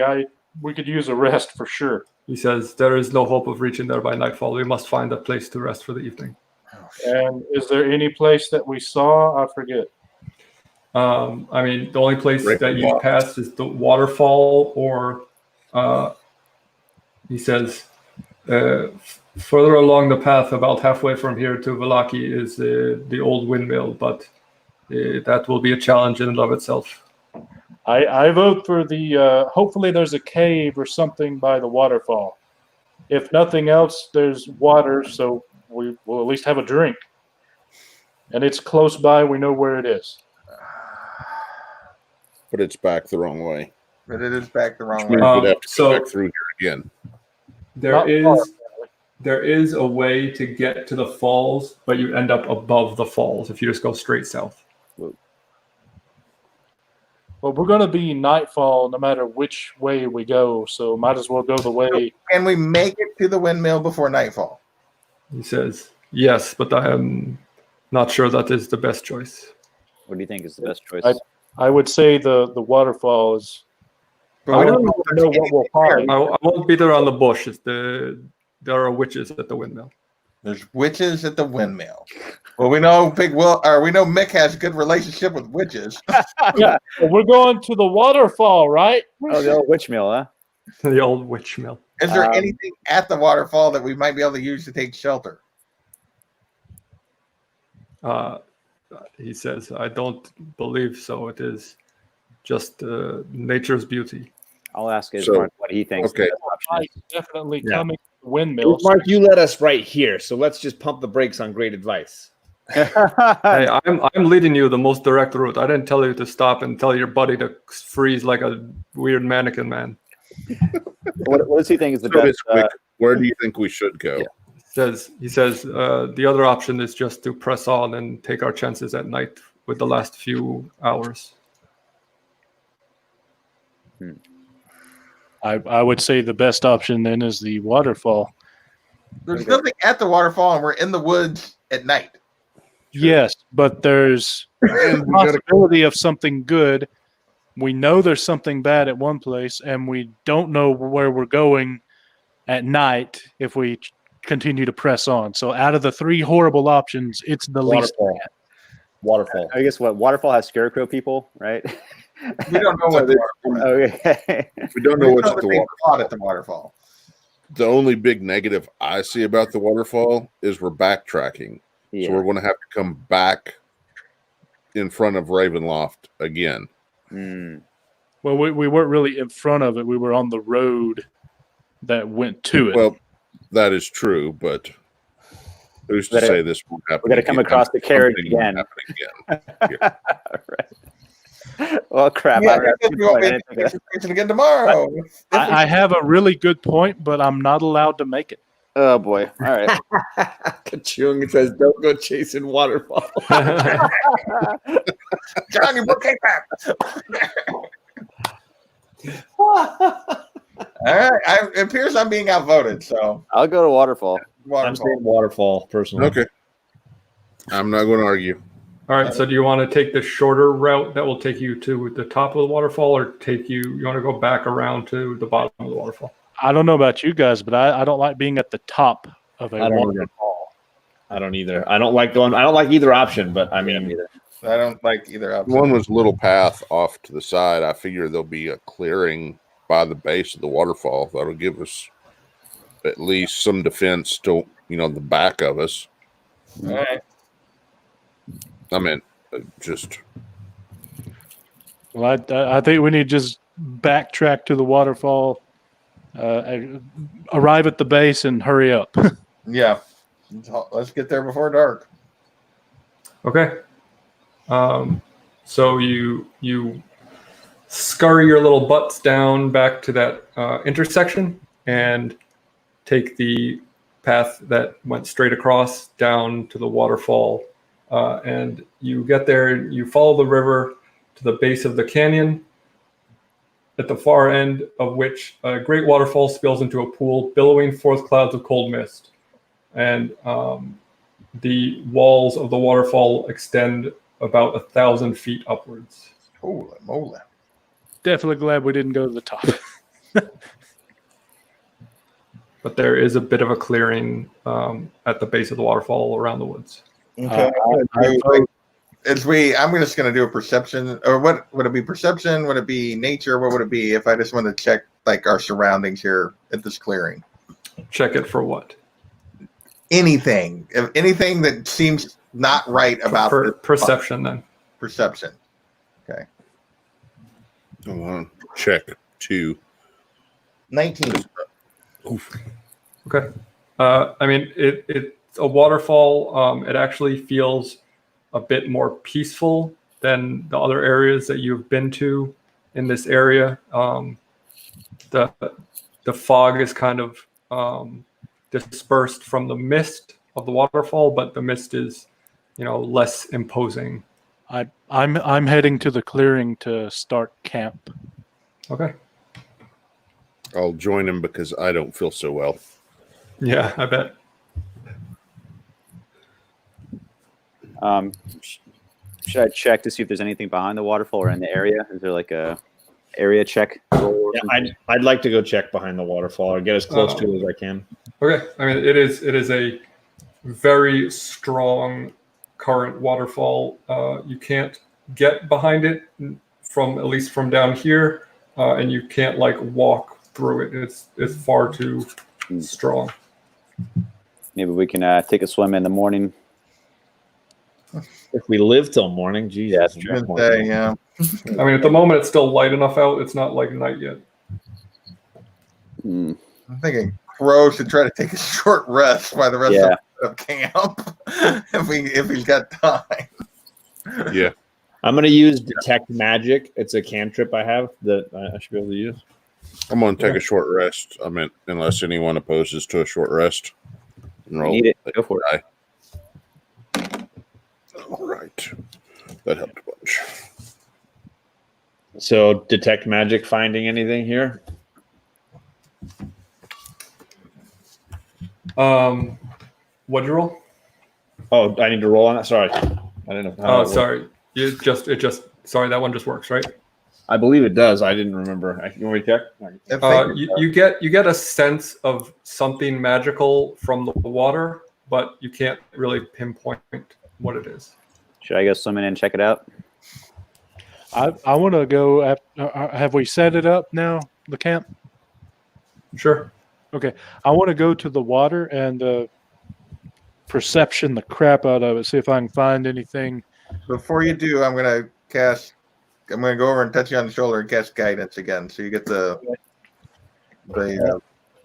We could use a rest for sure. He says, "There is no hope of reaching there by nightfall. We must find a place to rest for the evening." And is there any place that we saw? I forget. I mean, the only place Ravenloft. that you passed is the waterfall, or he says, further along the path, about halfway from here to Valaki, is the old windmill, but that will be a challenge in and of itself. I vote for the. Hopefully, there's a cave or something by the waterfall. If nothing else, there's water, so we will at least have a drink. And it's close by. We know where it is. But it's back the wrong way. But it is back the wrong We way. would have to so- go back through here again. Not far. There is a way to get to the falls, but you end up above the falls if you just go straight south. Well, we're going to be nightfall no matter which way we go, so might as well go the way. Can we make it to the windmill before nightfall? He says, "Yes, but I am not sure that is the best choice." What do you think is the best choice? I would say the waterfall is. But I we don't know even know what we'll find. I won't beat around the bush. There are witches at the windmill. There's witches at the windmill. Well, we know Mick has a good relationship with witches. Yeah, well, we're going to the waterfall, right? Oh, the old witch mill, huh? The old witch mill. Is there anything at the waterfall that we might be able to use to take shelter? He says, "I don't believe so. It is just nature's beauty." I'll ask his So, Mark what he thinks. okay. The best option is. Definitely Yeah. coming to the windmill. Mark, you led us right here, so let's just pump the brakes on great advice. Hey, I'm leading you the most direct route. I didn't tell you to stop and tell your buddy to freeze like a weird mannequin man. what does he think is the So best? this quick, where do you think we should go? Yeah. He says the other option is just to press on and take our chances at night with the last few hours. I would say the best option then is the waterfall. There's nothing at the waterfall, and we're in the woods at night. Yes, but there's a possibility of something good. We know there's something bad at one place, and we don't know where we're going at night if we continue to press on. So out of the three horrible options, it's the least Waterfall. bad. Waterfall. I guess what waterfall has scarecrow people, right? We don't know what the waterfall is. Okay. We don't know what's We at the they water. fought at the waterfall. The only big negative I see about the waterfall is we're backtracking. Yeah. So we're going to have to come back in front of Ravenloft again. Mm. Well, we weren't really in front of it. We were on the road that went to it. Well, that is true, but who's to Gotta- say this won't happen? we gotta come again? across the carriage Something won't again. happen again. Right. Well, crap. Yeah, I got you two won't point. be I in didn't think of that. the kitchen again tomorrow. I have a really good point, but I'm not allowed to make it. Oh boy. All right. Kachung says, "Don't go chasing waterfall." John, your book came back. All right. It appears I'm being outvoted, so I'll go to waterfall. I'm saying waterfall personally. Okay. I'm not going to argue. All right. So do you want to take the shorter route that will take you to the top of the waterfall, or you want to go back around to the bottom of the waterfall? I don't know about you guys, but I don't like being at the top of a I don't waterfall. I don't either. I don't like either option, but I mean, I don't like either option. One was a little path off to the side. I figure there'll be a clearing by the base of the waterfall that'll give us at least some defense to, the back of us. All right. I mean, just. Well, I think we need to just backtrack to the waterfall, arrive at the base, and hurry up. Yeah. Let's get there before dark. Okay. So you scurry your little butts down back to that intersection and take the path that went straight across down to the waterfall. And you get there and you follow the river to the base of the canyon, at the far end of which a great waterfall spills into a pool, billowing forth clouds of cold mist. And the walls of the waterfall extend about 1,000 feet upwards. Holy moly. Definitely glad we didn't go to the top. But there is a bit of a clearing at the base of the waterfall around the woods. Okay. I'm just going to do a perception, or what would it be? Perception? Would it be nature? What would it be if I just want to check our surroundings here at this clearing? Check it for what? Anything that seems not right about perception. Then perception. Okay. I want to check 2. 19. Oof. Okay. I mean, it's a waterfall. It actually feels a bit more peaceful than the other areas that you've been to in this area. The fog is kind of dispersed from the mist of the waterfall, but the mist is, less imposing. I'm heading to the clearing to start camp. Okay. I'll join him because I don't feel so well. Yeah, I bet. Should I check to see if there's anything behind the waterfall or in the area? Is there like a area check? Yeah, I'd like to go check behind the waterfall or get as close to it as I can. Okay. I mean, it is a very strong current waterfall. You can't get behind it at least from down here, and you can't walk through it. It's far too strong. Maybe we can take a swim in the morning. If we live till morning, geez. Yeah, that's true. true. Yeah. I mean, at the moment, it's still light enough out. It's not like night yet. I'm thinking Crow should try to take a short rest by the rest of camp if he's got time. Yeah. I'm going to use Detect Magic. It's a cantrip I have that I should be able to use. I'm going to take a short rest. I mean, unless anyone opposes to a short rest. Need it. Go for it. All right. That helped a bunch. So, Detect Magic finding anything here? What'd you roll? Oh, I need to roll on that? Sorry. I didn't know. Oh, sorry. Sorry, that one just works, right? I believe it does. I didn't remember. Can we check? You get a sense of something magical from the water, but you can't really pinpoint what it is. Should I go swimming and check it out? I want to go. Have we set it up now? The camp. Sure. Okay. I want to go to the water and perception the crap out of it. See if I can find anything. Before you do, I'm going to go over and touch you on the shoulder and cast guidance again. So you get the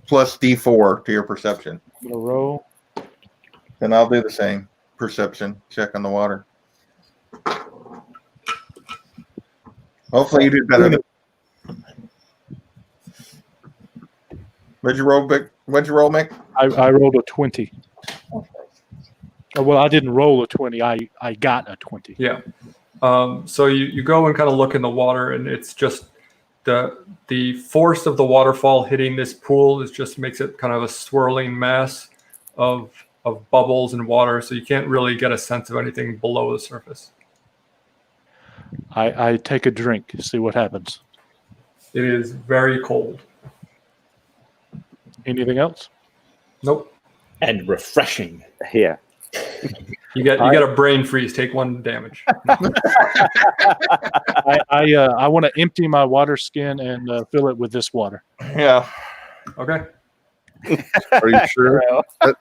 plus D4 to your perception. I'm gonna roll. And I'll do the same perception check on the water. Hopefully you do better than. What'd you roll, Mick? I rolled a 20. Oh, well, I didn't roll a 20. I got a 20. Yeah. So you go and kind of look in the water, and it's just the force of the waterfall hitting this pool just makes it kind of a swirling mass. of bubbles and water, so you can't really get a sense of anything below the surface. I take a drink, see what happens. It is very cold. Anything else? Nope. And refreshing. Yeah. You get a brain freeze. Take 1 damage. I want to empty my water skin and fill it with this water. Yeah. Okay. Are you sure?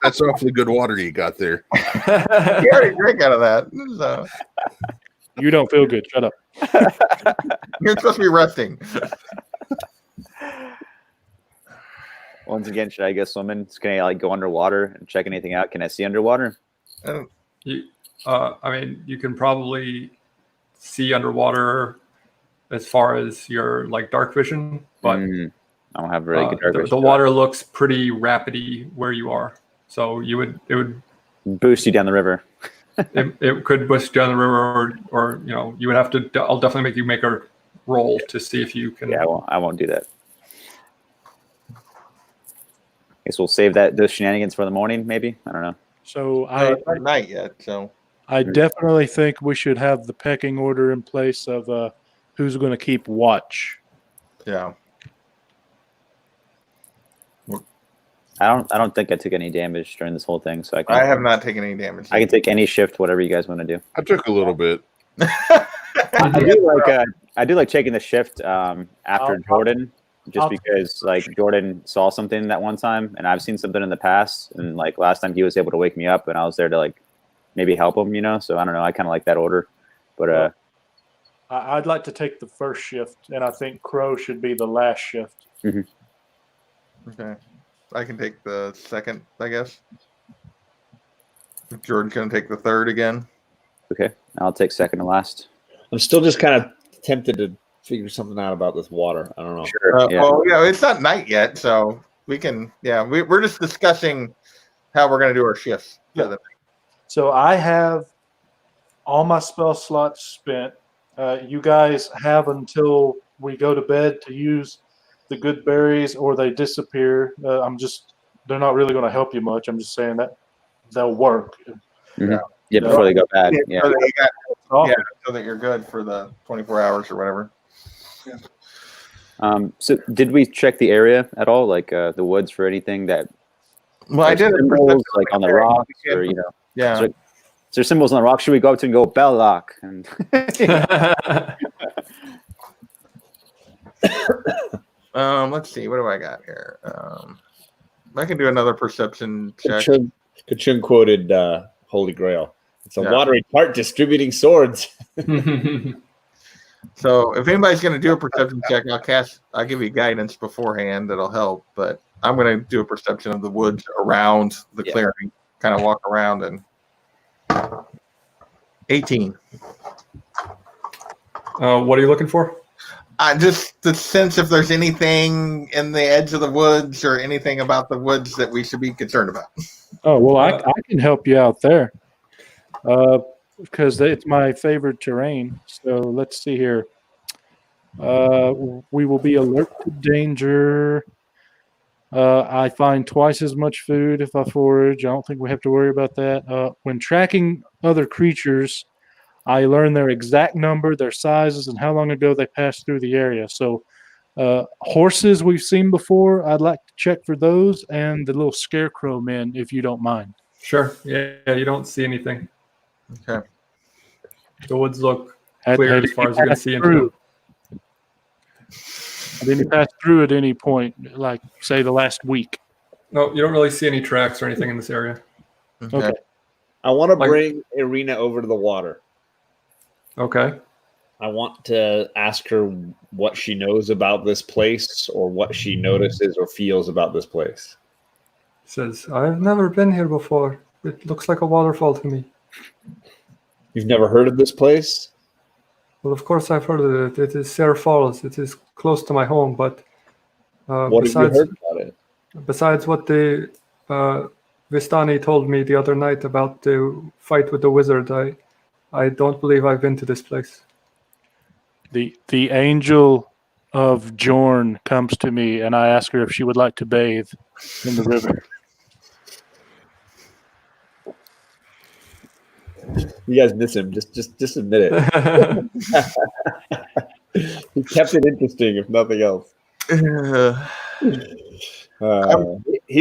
That's awfully good water you got there. You already drank out of that. So. You don't feel good. Shut up. You're supposed to be resting. Once again, should I go swimming? Can I like go underwater and check anything out? Can I see underwater? I mean, you can probably see underwater as far as your like dark vision, but I don't have really good dark vision. The water looks pretty rapidy where you are, so it would boost you down the river. it could boost down the river, or you would have to. I'll definitely make you make a roll to see if you can. Yeah, I won't do that. Guess we'll save those shenanigans for the morning, maybe. I don't know. So it's not night yet. So I definitely think we should have the pecking order in place of who's going to keep watch. Yeah. I don't think I took any damage during this whole thing, so I have not taken any damage. I can take any shift, whatever you guys want to do. I took a little bit. I do like taking the shift after Jordan, just because like Jordan saw something that one time, and I've seen something in the past, and like last time he was able to wake me up, and I was there to like maybe help him, So I don't know. I kind of like that order, but I'd like to take the first shift, and I think Crow should be the last shift. Okay. I can take the second, I guess. Jordan's going to take the third again. Okay. I'll take second and last. I'm still just kind of tempted to figure something out about this water. I don't know. Sure. Well, it's not night yet, so we can, we're just discussing how we're going to do our shifts. Yeah. So I have all my spell slots spent. You guys have until we go to bed to use the good berries, or they disappear. They're not really going to help you much. I'm just saying that they'll work. Yeah, before they go bad. Yeah. So that you're good for the 24 hours or whatever. Yeah. So did we check the area at all, like the woods, for anything that? Well, I did symbols, like on the rocks, or Yeah. So, is there symbols on the rock? Should we go up to and go Belloc? And let's see. What do I got here? I can do another perception check. Kachun quoted Holy Grail. It's a watery part distributing swords. So if anybody's going to do a perception check, I'll give you guidance beforehand that'll help. But I'm going to do a perception of the woods around the clearing. Kind of walk around and 18. What are you looking for? Just the sense if there's anything in the edge of the woods or anything about the woods that we should be concerned about. Oh, well, I can help you out there because it's my favorite terrain. So let's see here. We will be alert to danger. I find twice as much food if I forage. I don't think we have to worry about that. When tracking other creatures, I learn their exact number, their sizes, and how long ago they passed through the area. So horses we've seen before, I'd like to check for those, and the little scarecrow men, if you don't mind. Sure. Yeah, you don't see anything. Okay. The woods look clear as far as you can see into them. Did he pass through at any point, like, say, the last week? No, you don't really see any tracks or anything in this area. Okay. I want to bring Irina over to the water. Okay. I want to ask her what she knows about this place, or what she notices or feels about this place. Says, I've never been here before. It looks like a waterfall to me. You've never heard of this place? Well, of course I've heard of it. It is Sayre Falls. It is close to my home, but what have you heard about it? Besides what the Vistani told me the other night about the fight with the wizard, I don't believe I've been to this place. The angel of Jorn comes to me, and I ask her if she would like to bathe in the river. You guys miss him. Just admit it. He kept it interesting, if nothing else. He's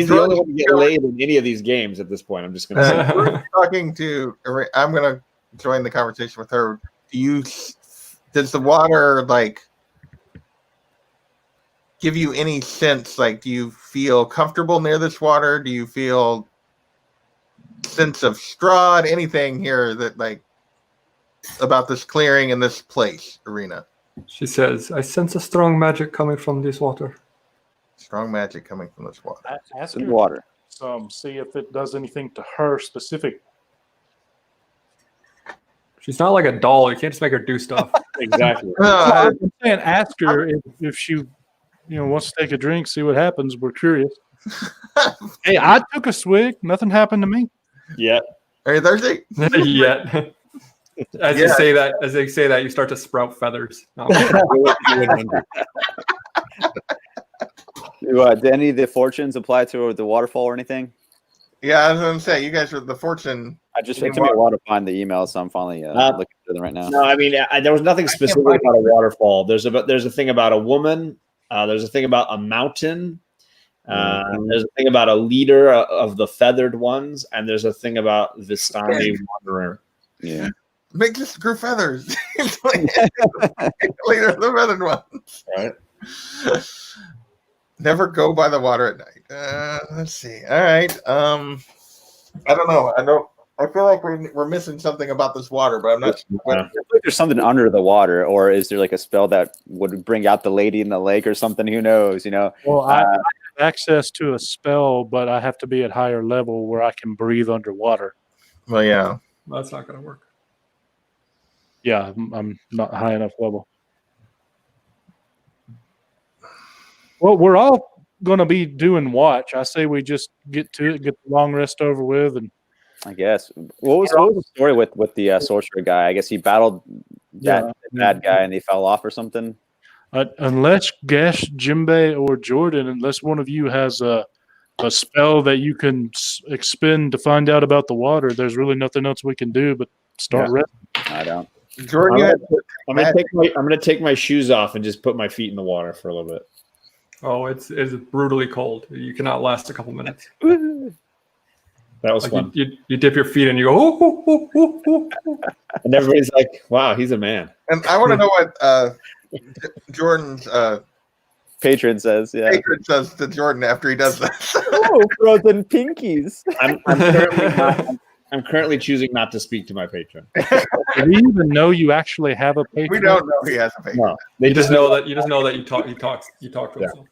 the only one to get laid in any of these games at this point. I'm just going to say. We're talking to. I'm going to join the conversation with her. Does the water give you any sense? Like, do you feel comfortable near this water? Do you feel sense of Strahd? Anything here that about this clearing in this place, Arena? She says, "I sense a strong magic coming from this water." Strong magic coming from this water. Ask In her water. see if it does anything to her specific. She's not like a doll. You can't just make her do stuff. Exactly. I'm saying ask her if she wants to take a drink, see what happens. We're curious. Hey, I took a swig. Nothing happened to me. Yeah. Are you thirsty? Yet. As they say that, you start to sprout feathers. No. Did any of the fortunes apply to the waterfall or anything? Yeah, I was going to say, you guys are the fortune. It took me a while to find the email, so I'm finally looking through them right now. No, I mean, there was nothing specific about a waterfall. There's a thing about a woman. There's a thing about a mountain. There's a thing about a leader of the feathered ones, and there's a thing about Vistani Wanderer. Yeah. Make this grew feathers. Later, the feathered ones. Right. Never go by the water at night. Let's see. All right. I don't know. I feel like we're missing something about this water, but I'm not sure. I feel like there's something under the water, or is there like a spell that would bring out the lady in the lake or something? Who knows? Well, I have access to a spell, but I have to be at higher level where I can breathe underwater. Well, yeah. That's not going to work. Yeah, I'm not high enough level. Well, we're all going to be doing watch. I say we just get to it, get the long rest over with, and I guess. What was the story with the sorcerer guy? I guess he battled that bad guy and he fell off or something. Unless Gesh, Jimbe, or Jordan, unless one of you has a spell that you can expend to find out about the water, there's really nothing else we can do but start resting. I don't. Jordan, I'm gonna take my shoes off and just put my feet in the water for a little bit. Oh, it's brutally cold. You cannot last a couple minutes. That was fun. You dip your feet and you go, oh, oh, oh, oh, oh. And everybody's like, "Wow, he's a man." and I want to know what Jordan's Patron says, yeah. patron says to Jordan after he does this. Oh, frozen pinkies. I'm currently choosing not to speak to my patron. Do we even know you actually have a patron? We don't know he has a patron. No, You just know that you talk to himself.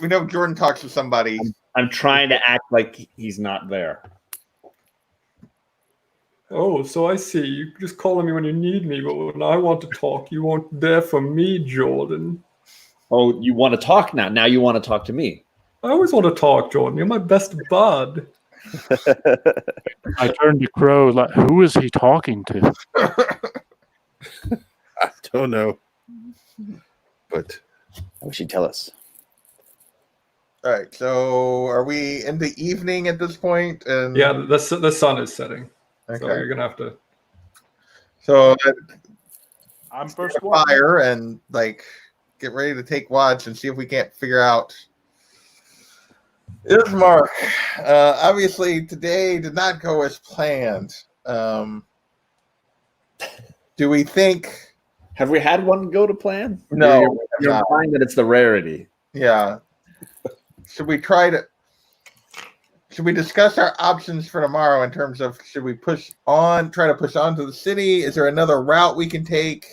We know Jordan talks to somebody. I'm trying to act like he's not there. Oh, so I see. You just calling me when you need me, but when I want to talk, you weren't there for me, Jordan. Oh, you want to talk now? Now you want to talk to me? I always want to talk, Jordan. You're my best bud. I turned to Crow like, who is he talking to? I don't know, but I wish he'd tell us. All right, so are we in the evening at this point? And Yeah, the sun is setting, so okay. you're gonna have to. So I'm first one. fire and get ready to take watch and see if we can't figure out. Ismark, obviously today did not go as planned. Do we think? Have we had one go to plan? No, You're implying that it's the rarity. Yeah. Should we discuss our options for tomorrow in terms of should we try to push on to the city? Is there another route we can take?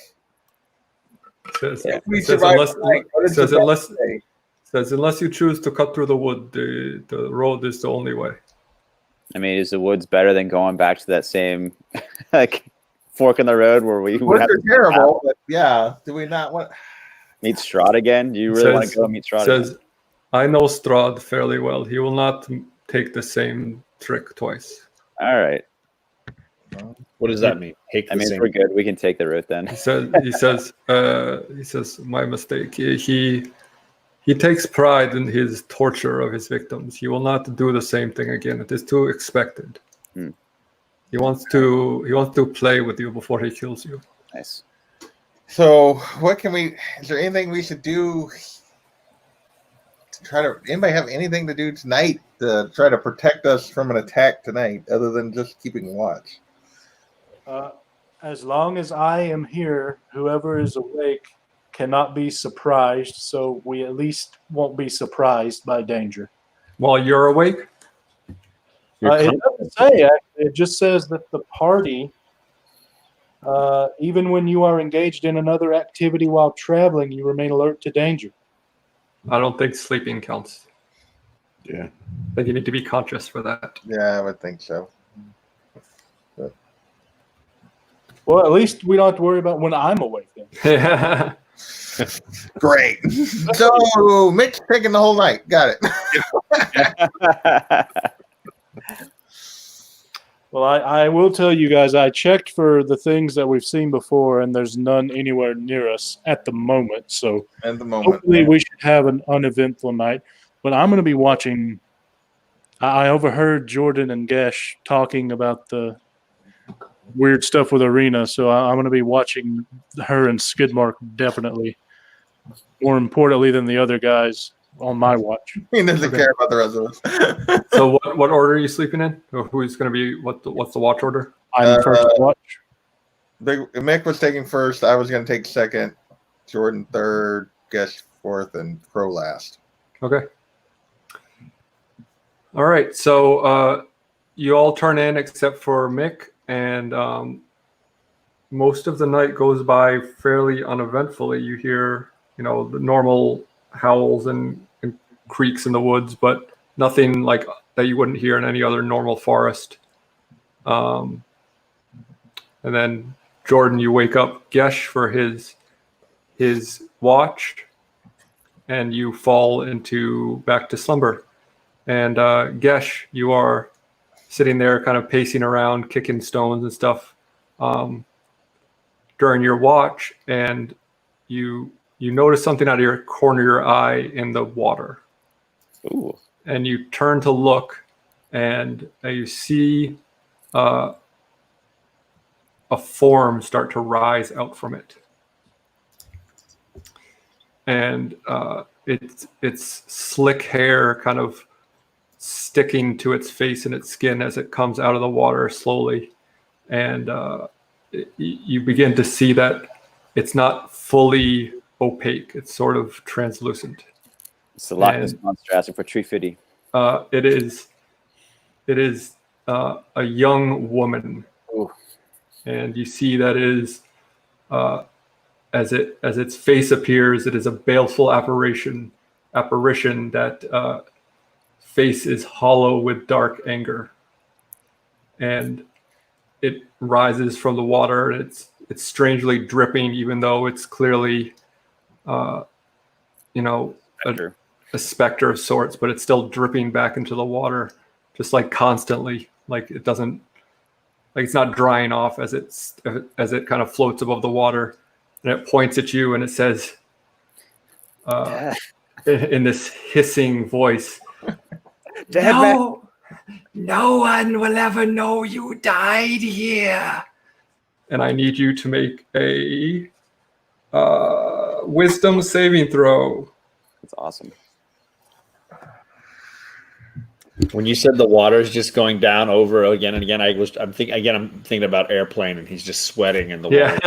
Says, If we says survive unless, tonight, what is says the unless, best way? says unless you choose to cut through the wood, the road is the only way. I mean, is the woods better than going back to that same fork in the road where we would Woods have are to terrible, but yeah. Do we not want? meet Strahd again? Do you really want to go meet Strahd again? Says, I know Strahd fairly well. He will not take the same trick twice. All right. What does that mean? Take I the mean, same. we're good. We can take the route then. He says, my mistake. He takes pride in his torture of his victims. He will not do the same thing again. It is too expected. He wants to play with you before he kills you. Nice. So, what can we? Is there anything we should do to try to? Anybody have anything to do tonight to try to protect us from an attack tonight, other than just keeping watch? As long as I am here, whoever is awake cannot be surprised, so we at least won't be surprised by danger. While you're awake, It doesn't say, actually. It just says that the party, even when you are engaged in another activity while traveling, you remain alert to danger. I don't think sleeping counts. Yeah. I think you need to be conscious for that. Yeah, I would think so. Well, at least we don't have to worry about when I'm awake then. Yeah. Great. So, Mitch taking the whole night. Got it. Well, I will tell you guys, I checked for the things that we've seen before, and there's none anywhere near us at the moment. So At the moment. hopefully we should have an uneventful night. But I'm going to be watching. I overheard Jordan and Gesh talking about the weird stuff with Arena, so I'm going to be watching her and Skidmark definitely. More importantly than the other guys on my watch. He doesn't care about the rest of us. So what order are you sleeping in? Or who's going to be what's the watch order? I'm first to watch. Mick was taking first. I was going to take second. Jordan third. Guess fourth, and Crow last. Okay. All right. So you all turn in except for Mick, and most of the night goes by fairly uneventfully. You hear, the normal howls and creaks in the woods, but nothing like that you wouldn't hear in any other normal forest. And then Jordan, you wake up Gesh for his watch, and you fall back to slumber. And Gesh, you are sitting there kind of pacing around, kicking stones and stuff during your watch, and you notice something out of your corner of your eye in the water. Ooh. And you turn to look, and you see a form start to rise out from it. And it's slick hair kind of sticking to its face and its skin as it comes out of the water slowly. And you begin to see that it's not fully opaque. It's sort of translucent. It's the Loch Ness Monster asking for Tree Fitty. It is a young woman. Ooh. And you see that is as its face appears, it is a baleful apparition that face is hollow with dark anger, and it rises from the water. And it's strangely dripping, even though it's clearly a specter of sorts, but it's still dripping back into the water, just like constantly. Like it doesn't, like it's not drying off as it kind of floats above the water, and it points at you and it says, in this hissing voice, "No one will ever know you died here." And I need you to make a wisdom saving throw. That's awesome. When you said the water's just going down over again and again, I'm thinking about Airplane, and he's just sweating in the water.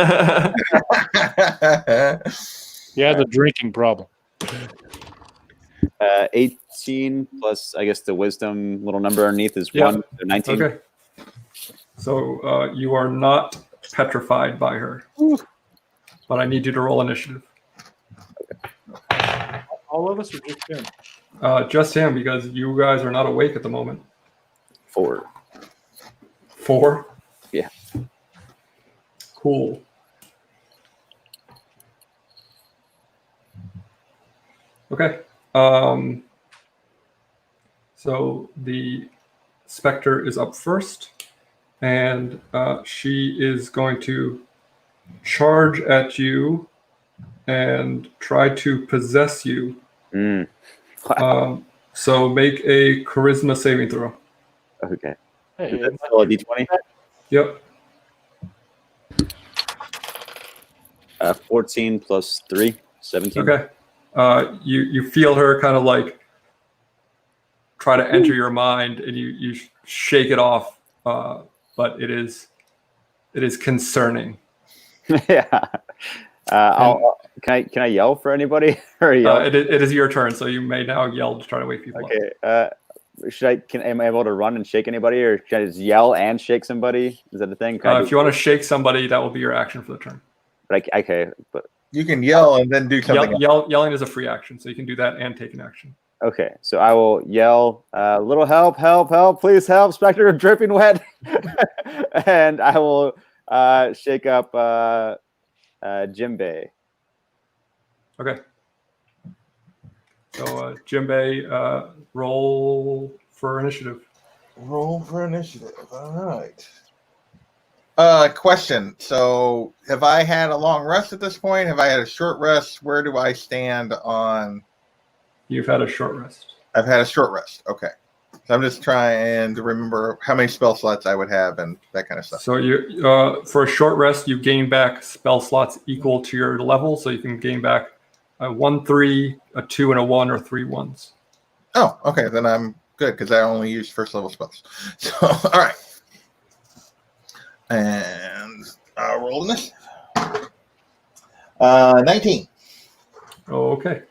Yeah. He has a drinking problem. 18 plus, I guess, the wisdom little number underneath is Yeah. 1, so 19. Okay. So you are not petrified by her, but I need you to roll initiative. All of us or just him? Just him, because you guys are not awake at the moment. 4. 4? Yeah. Cool. Okay. So the specter is up first, and she is going to charge at you and try to possess you. Wow. So make a charisma saving throw. Okay. Hey, Is that still a D20? Yep. 14 plus 3, 17. Okay. You feel her kind of like try to enter your mind, and you shake it off, but it is concerning. Yeah. Can I yell for anybody? Or yell? It is your turn, so you may now yell to try to wake people up. Okay. Am I able to run and shake anybody, or should I just yell and shake somebody? Is that a thing? If you want to shake somebody, that will be your action for the turn. But but You can yell and then do something. Yelling is a free action, so you can do that and take an action. okay, so I will yell, "Little help! Help! Help! Please help! Spectre, dripping wet!" And I will shake up Jimbei. Okay. So Jimbei, roll for initiative. Roll for initiative. All right. Question. So, have I had a long rest at this point? Have I had a short rest? Where do I stand on? You've had a short rest. I've had a short rest. Okay. So I'm just trying to remember how many spell slots I would have and that kind of stuff. So you, for a short rest, you gain back spell slots equal to your level. So you can gain back a 1, 3, a 2, and a 1, or 3 1s. Oh, okay. Then I'm good because I only use first level spells. So, all right. And I'll roll this. 19. Okay.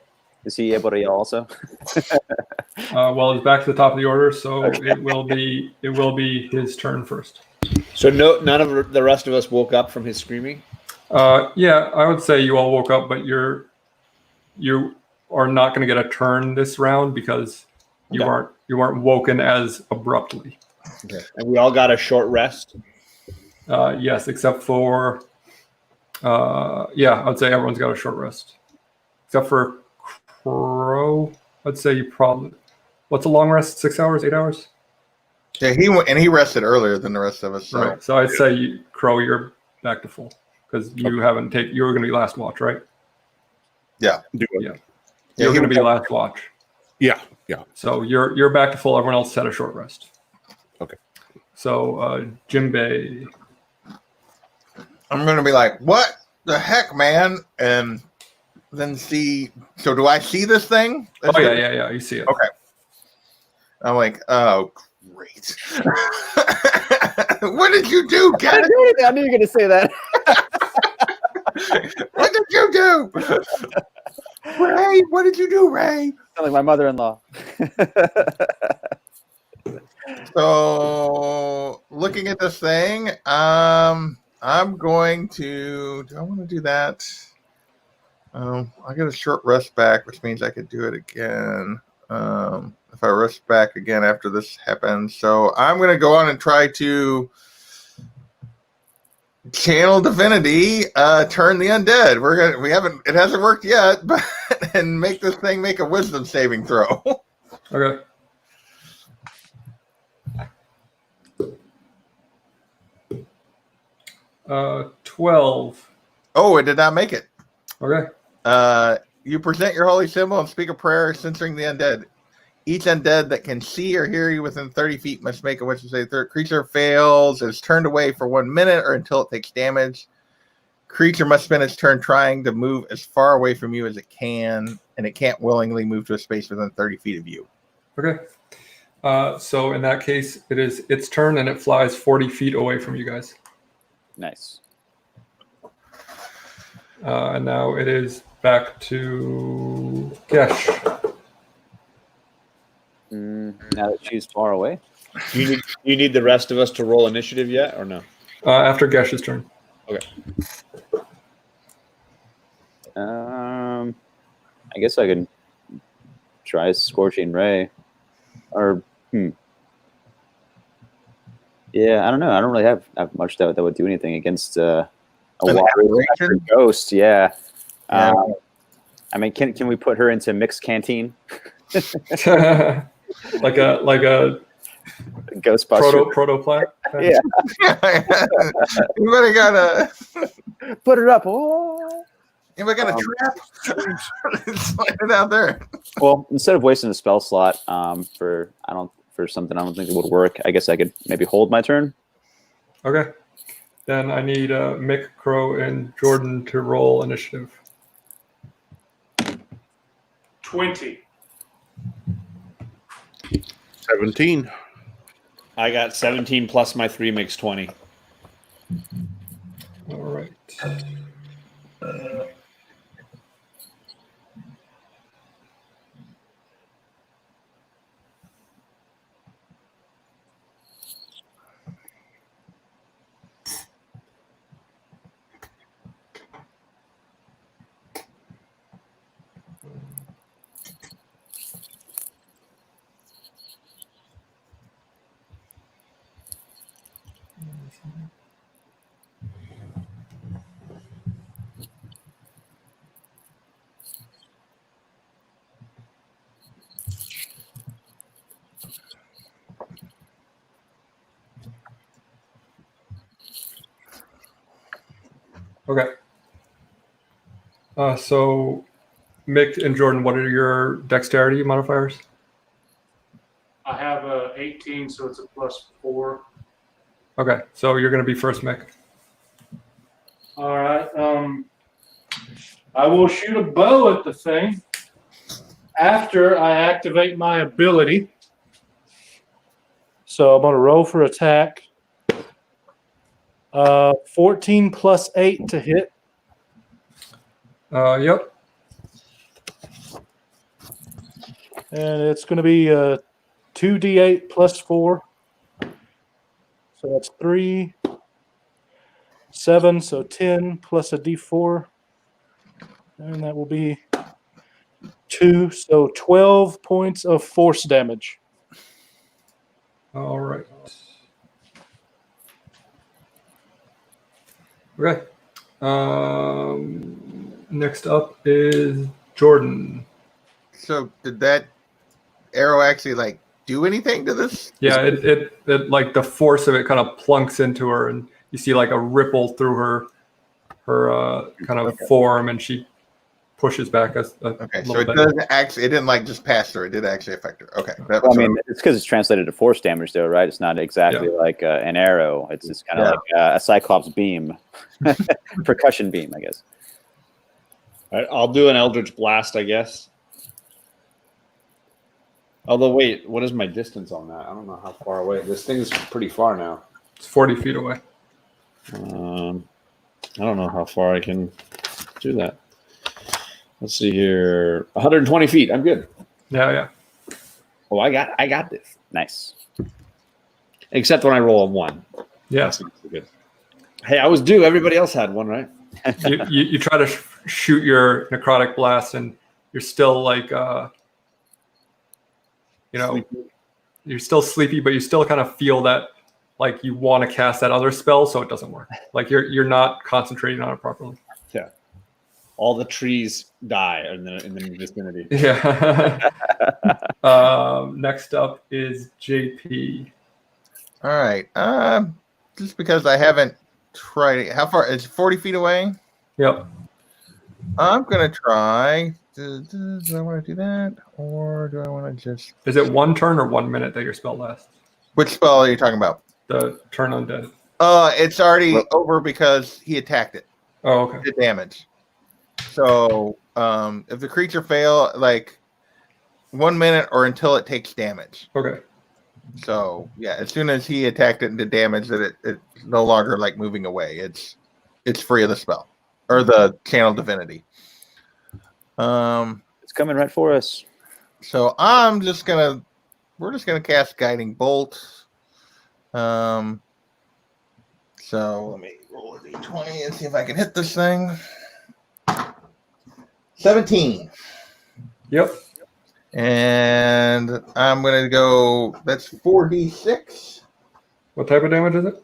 Is he able to yell also? Well, it's back to the top of the order, so it will be his turn first. So none of the rest of us woke up from his screaming? Yeah, I would say you all woke up, but you are not going to get a turn this round because you weren't woken as abruptly. Okay. And we all got a short rest? Yes, except for I would say everyone's got a short rest. Except for Crow, I'd say you probably. What's a long rest? 6 hours, 8 hours? Yeah, he rested earlier than the rest of us. So. Right. So I'd say Crow, you're back to full because you haven't taken. You were going to be last watch, right? Yeah. Yeah. You're going to be last watch. Yeah. So you're back to full. Everyone else had a short rest. Okay. So Jimbei. I'm going to be like, what the heck, man? And then see. So do I see this thing? Yeah. You see it. Okay. I'm like, oh, great. What did you do, Ken? I knew you were going to say that. What did you do? Ray, what did you do, Ray? Sound like my mother-in-law. So, looking at this thing, I'm going to. Do I want to do that? I get a short rest back, which means I could do it again. If I rest back again after this happens, so I'm going to go on and try to channel divinity, turn the undead. It hasn't worked yet, but and make this thing make a wisdom saving throw. Okay. Uh, 12. Oh, it did not make it. Okay. You present your holy symbol and speak a prayer censoring the undead. Each undead that can see or hear you within 30 feet must make a wisdom save. Creature fails, is turned away for 1 minute or until it takes damage. Creature must spend its turn trying to move as far away from you as it can, and it can't willingly move to a space within 30 feet of you. Okay. So in that case, it is its turn, and it flies 40 feet away from you guys. Nice. And now it is back to Gesh. Now that she's far away. Do you need the rest of us to roll initiative yet, or no? After Gesh's turn. Okay. I guess I can try Scorching Ray. Or, yeah, I don't know. I don't really have much that would do anything against a water ghost. Yeah. I mean, can we put her into mixed canteen? like a Ghostbuster protoplant. Yeah. Anybody got a put it up? Oh. Anybody got a trap? Slide it out there. Well, instead of wasting a spell slot for something I don't think it would work, I guess I could maybe hold my turn. Okay. Then I need Mick, Crow, and Jordan to roll initiative. 20. 17. I got 17 plus my 3 makes 20. All right. Okay. So, Mick and Jordan, what are your dexterity modifiers? I have a 18, so it's a +4. Okay, so you're going to be first, Mick. All right. I will shoot a bow at the thing after I activate my ability. So I'm going to roll for attack. 14 plus 8 to hit. Yep. And it's going to be 2d8 plus 4. So that's 3, 7, so 10 plus a d4. And that will be 2, so 12 points of force damage. All right. Okay. Next up is Jordan. So did that arrow actually like do anything to this? Yeah, it like the force of it kind of plunks into her, and you see like a ripple through her kind of form, and she pushes back a Okay, so little it bit. doesn't actually. It didn't like just pass through. It did actually affect her. Okay. Well, I mean, it's because it's translated to force damage, though, right? It's not exactly like an arrow. It's just kind of like a Cyclops beam, percussion beam, I guess. All right, I'll do an Eldritch Blast, I guess. Although, wait, what is my distance on that? I don't know how far away. This thing is pretty far now. It's 40 feet away. I don't know how far I can do that. Let's see here. 120 feet. I'm good. Yeah. Oh, I got this. Nice. Except when I roll a 1. Yeah. That's not so good. Hey, I was due. Everybody else had 1, right? you try to shoot your necrotic blast, and you're still like you're still sleepy, but you still kind of feel that like you want to cast that other spell, so it doesn't work. Like you're not concentrating on it properly. Yeah. All the trees die in the vicinity. Yeah. Next up is JP. All right. Just because I haven't tried it. How far? It's 40 feet away. Yep. I'm gonna try. Do I want to do that, or do I want to just? Is it 1 turn or 1 minute that your spell lasts? Which spell are you talking about? The turn undead. It's already over because he attacked it. Oh, okay. Did damage. So, if the creature fail, like 1 minute or until it takes damage. Okay. So, yeah, as soon as he attacked it and did damage, that it's no longer like moving away. It's free of the spell or the channel divinity. It's coming right for us. So we're just gonna cast Guiding Bolt. So let me roll a d20 and see if I can hit this thing. 17. Yep. And I'm gonna go. That's 4d6. What type of damage is it?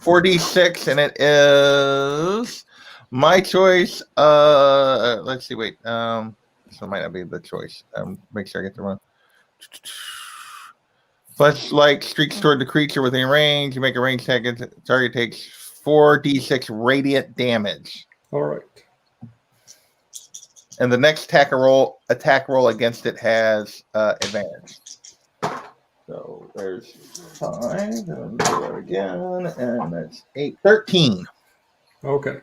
4d6, and it is my choice. Let's see. Wait. So it might not be the choice. Make sure I get the one. Flashlight streaks toward the creature within range. You make a range attack. Target takes 4d6 radiant damage. All right. And the next attack roll against it has advantage. So there's 5, and do that again, and that's 8, 13. Okay.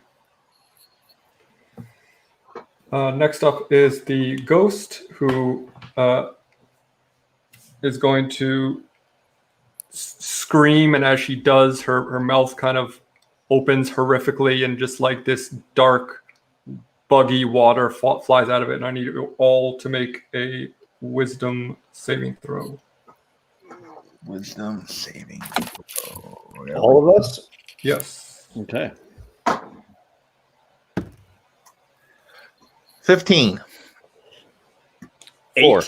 Next up is the ghost, who is going to scream, and as she does, her mouth kind of opens horrifically, and just like this dark, buggy water flies out of it. And I need you all to make a wisdom saving throw. Wisdom saving. All of us? Yes. Okay. 15. 4.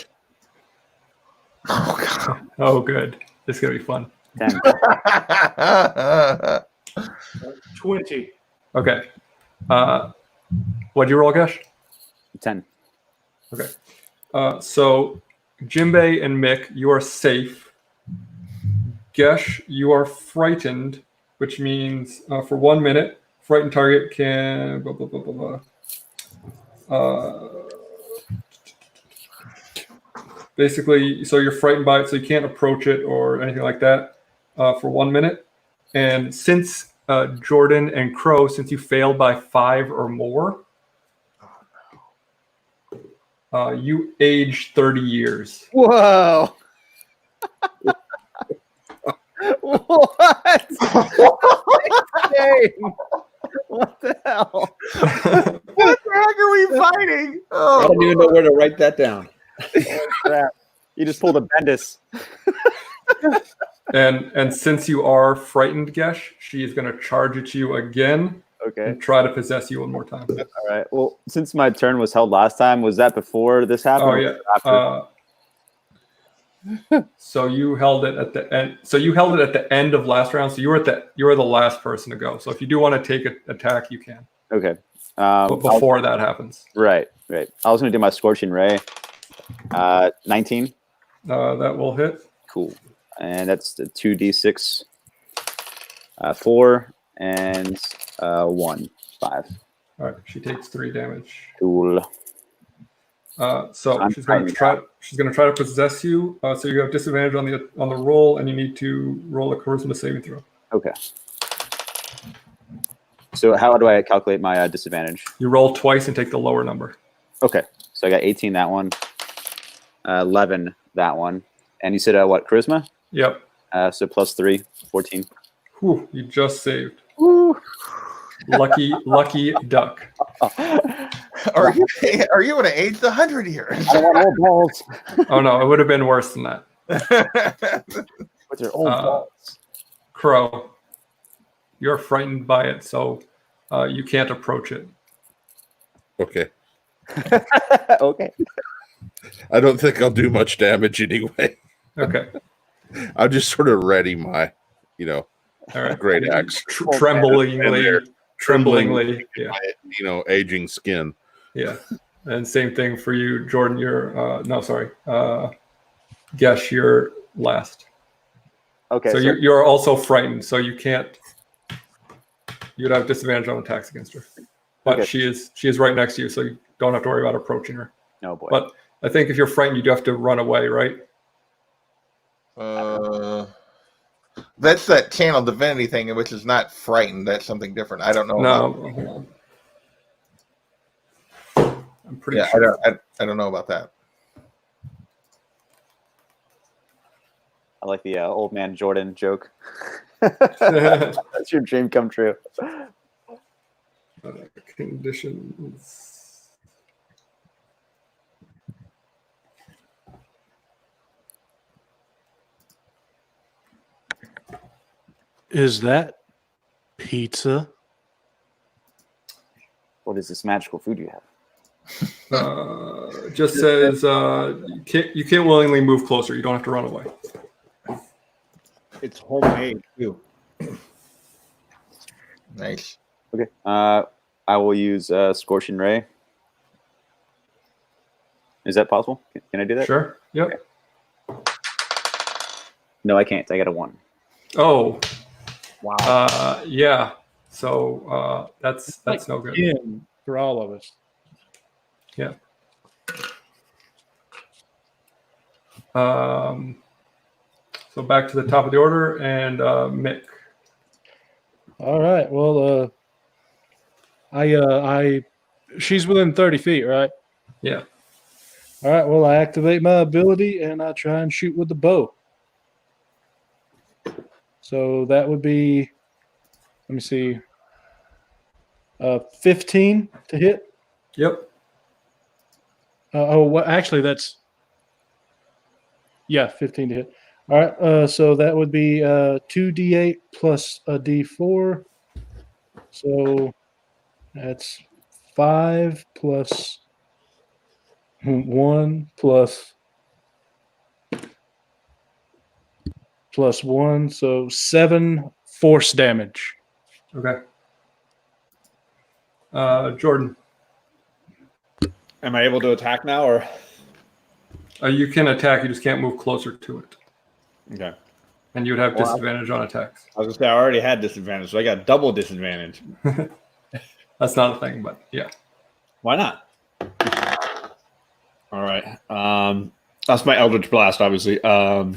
Oh, God. Oh, good. This is gonna be fun. 10. 20. Okay. What'd you roll, Gesh? 10. Okay. So Jimbei and Mick, you are safe. Gesh, you are frightened, which means for 1 minute, frightened target can blah, blah, blah, blah, blah. Basically, so you're frightened by it, so you can't approach it or anything like that for 1 minute. And since Jordan and Crow, since you failed by 5 or more, you age 30 years. Whoa. What? Dang. What the hell? What the heck are we fighting? I Oh, don't even know where to write that down. Crap. You just pulled a Bendis. And since you are frightened, Gesh, she is going to charge at you again Okay. and try to possess you one more time. All right. Well, since my turn was held last time, was that before this happened? Oh or yeah. after? So you held it at the end. So you held it at the end of last round. So you were the last person to go. So if you do want to take an attack, you can. Okay. But before that happens, Right. I was going to do my Scorching Ray. 19. that will hit. Cool. And that's the 2d6. 4 and 1. 5. All right. She takes 3 damage. Cool. So I'm she's going to try. She's going to try to possess you. So you have disadvantage on the roll, and you need to roll a charisma saving throw. Okay. So how do I calculate my disadvantage? You roll twice and take the lower number. Okay. So I got 18 that one, 11 that one, and you said what, charisma? Yep. So plus 3, 14. Whew, you just saved. Woo. Lucky duck. are you going to age the 100 years? I don't want old balls. Oh no, it would have been worse than that. What's your old balls? Crow, you're frightened by it, so you can't approach it. Okay. Okay. I don't think I'll do much damage anyway. Okay. I'll just sort of ready my, All right. great axe. Tremblingly. Yeah. My, aging skin. Yeah. And same thing for you, Jordan. You're no, sorry. Gesh, you're last. Okay. So you're also frightened, so you can't. You'd have disadvantage on attacks against her, but Okay. she is right next to you, so you don't have to worry about approaching her. Oh boy. But I think if you're frightened, you do have to run away, right? That's that channel divinity thing, which is not frightened. That's something different. I don't know. No, I'm pretty sure. I don't know about that. I like the old man Jordan joke. That's your dream come true. Conditions. Is that pizza? What is this magical food you have? Just says you can't willingly move closer. You don't have to run away. It's homemade too. Nice. Okay. I will use Scorching Ray. Is that possible? Can I do that? Sure. Yep. Okay. No, I can't. I got a 1. Oh. Wow. Yeah. So that's no good. Again, for all of us. Yeah. So back to the top of the order, and Mick. All right. Well, she's within 30 feet, right? Yeah. All right. Well, I activate my ability and I try and shoot with the bow. So that would be, let me see, 15 to hit. Yep. Actually, that's 15 to hit. All right. So that would be 2d8 plus a d4. So that's 5 plus 1 plus 1. So 7 force damage. Okay. Jordan. Am I able to attack now, or? You can attack, you just can't move closer to it. Okay. And you would have disadvantage on attacks. I was going to say, I already had disadvantage, so I got double disadvantage. That's not a thing, but yeah. Why not? All right. That's my Eldritch Blast, obviously. So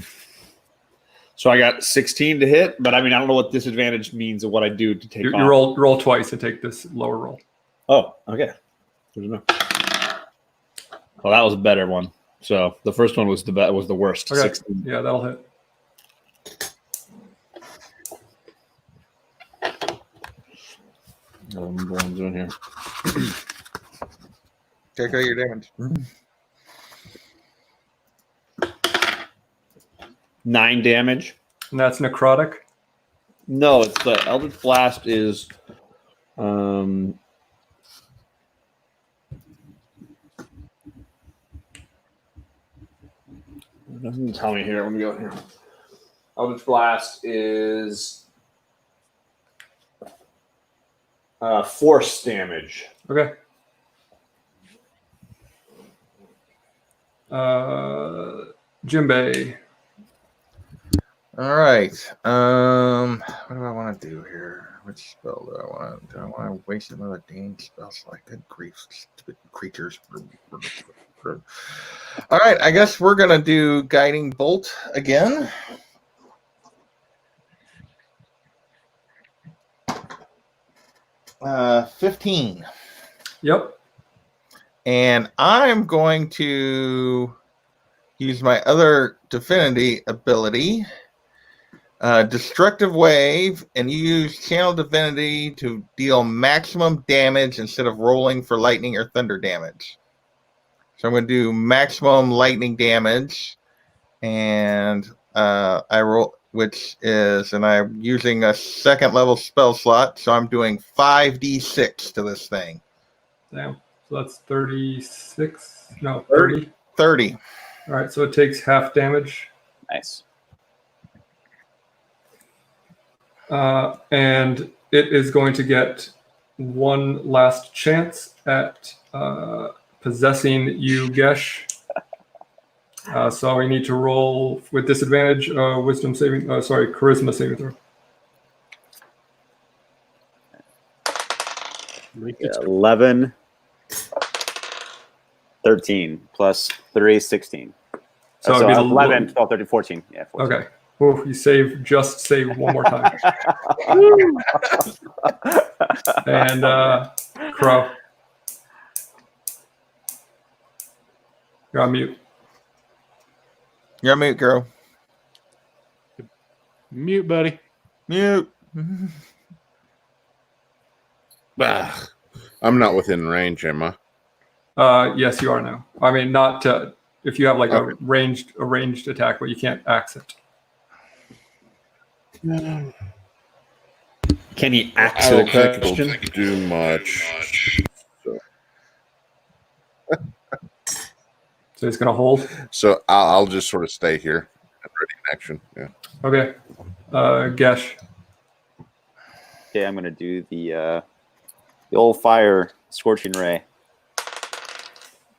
I got 16 to hit, but I mean, I don't know what disadvantage means or what I do to take You off. roll twice and take this lower roll. Oh, okay. Good to know. Well, that was a better one. So the first one was the worst. Okay. 16. Yeah, that'll hit. What I'm doing here. Check out your damage. 9 damage. And that's necrotic. No, it's the Eldritch Blast is it doesn't tell me here. Let me go here. Eldritch Blast is force damage. Okay. Jimbei. All right. What do I want to do here? Which spell do I want to? Do I want to waste another dang spell slot? Good grief, stupid creatures. All right. I guess we're gonna do Guiding Bolt again. Uh, 15. Yep. And I'm going to use my other Divinity ability, Destructive Wave, and you use Channel Divinity to deal maximum damage instead of rolling for lightning or thunder damage. So I'm going to do maximum lightning damage, and I roll, which is, and I'm using a second level spell slot, so I'm doing 5d6 to this thing. Damn. So that's 36. No, 30. 30. All right. So it takes half damage. Nice. And it is going to get one last chance at possessing you, Gesh. So we need to roll with disadvantage, charisma saving throw. Yeah, 11, 13 plus 3, 16. So So it'd be the 11, 12, 13, 14. Yeah, 14. Okay. Oh, you save one more time. And Crow. You're on mute. You're on mute, girl. Mute, buddy. Mute. Bah, I'm not within range, am I? Yes, you are now. I mean, not if you have like Okay. a ranged attack, but you can't axe it. Can he I axe don't the think question? it'll do much. So he's gonna hold. So I'll just sort of stay here and ready in action. Yeah. Okay. Gesh. Okay, I'm gonna do the old fire Scorching Ray.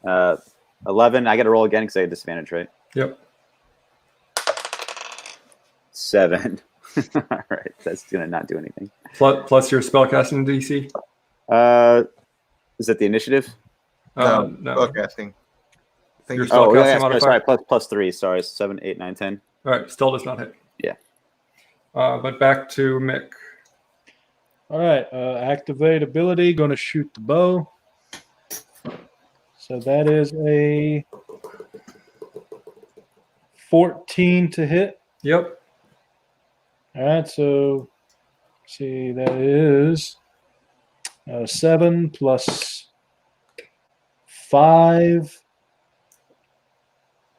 11. I got to roll again because I had disadvantage, right? Yep. 7. All right, that's gonna not do anything. Plus your spellcasting DC. Is that the initiative? No. Spellcasting. Your Oh, spellcasting yeah, modifier. sorry, plus 3. Sorry, 7, 8, 9, 10. All right, still does not hit. Yeah. But back to Mick. All right, activate ability. Going to shoot the bow. So that is a 14 to hit. Yep. All right, so see, that is 7 plus 5.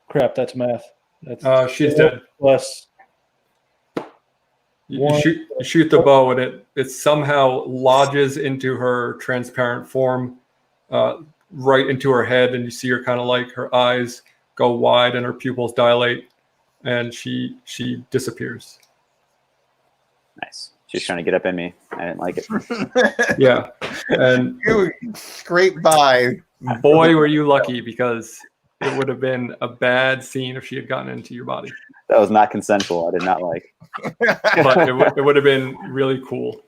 Crap, that's math. That's She's dead. plus You shoot the bow, and it somehow lodges into her transparent form, right into her head, and you see her kind of like her eyes go wide and her pupils dilate, and she disappears. Nice. She's trying to get up in me. I didn't like it. Yeah, and You scrape by. boy, were you lucky, because it would have been a bad scene if she had gotten into your body. That was not consensual. I did not like. But it would have been really cool.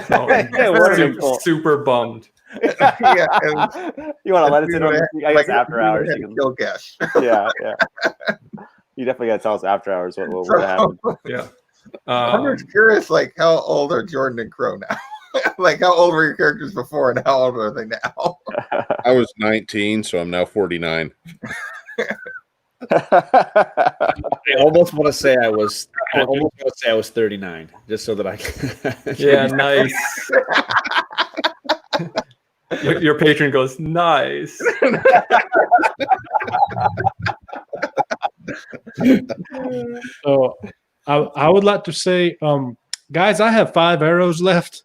So, It would've been cool. super bummed. Yeah, and You want to let us in on the, I guess like, after you hours. had You to can, kill Gesh. yeah. You definitely got to tell us after hours what happened. Yeah. I'm just curious, like, how old are Jordan and Crow now? Like, how old were your characters before, and how old are they now? I was 19, so I'm now 49. I almost want to say I was. I almost want to say I was 39, just so that I can. Yeah, nice. Your patron goes, nice. So I would like to say, guys, I have 5 arrows left.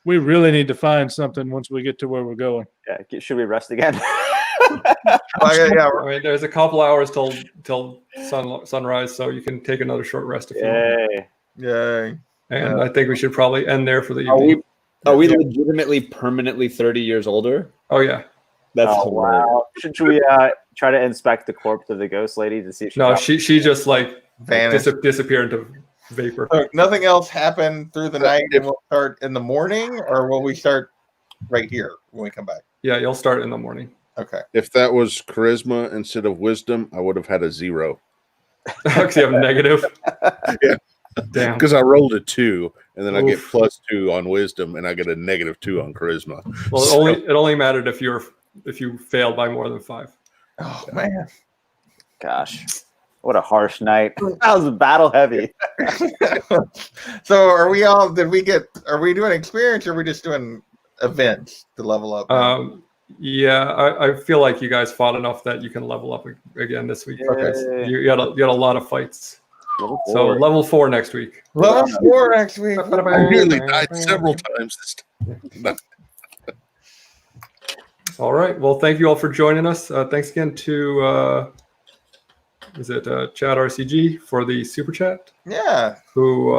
We really need to find something once we get to where we're going. Yeah. Should we rest again? Yeah, I mean, there's a couple hours till sunrise, so you can take another short rest if you want. Yay. yay. And I think we should probably end there for the evening. Are we legitimately permanently 30 years older? Oh yeah. That's Oh, wow. Should we try to inspect the corpse of the ghost lady to see if No, she just like Vanished. disappeared into vapor. So nothing else happened through the night, and we'll start in the morning, or will we start right here when we come back? Yeah, you'll start in the morning. Okay. If that was charisma instead of wisdom, I would have had a 0. Because you have negative. Yeah. Damn. Because I rolled a 2, and then I get Oof. +2 on wisdom, and I get a -2 on charisma. Well, So- it only mattered if you failed by more than 5. Oh man. Gosh, what a harsh night. That was battle heavy. So are we all? Are we doing experience, or are we just doing events to level up? Yeah, I feel like you guys fought enough that you can level up again this week. Okay. You had a lot of fights. Level So 4. level 4 next week. Level 4 next week. I nearly died several times this time. No. All right. Well, thank you all for joining us. Thanks again to Chad RCG for the super chat. Yeah. Who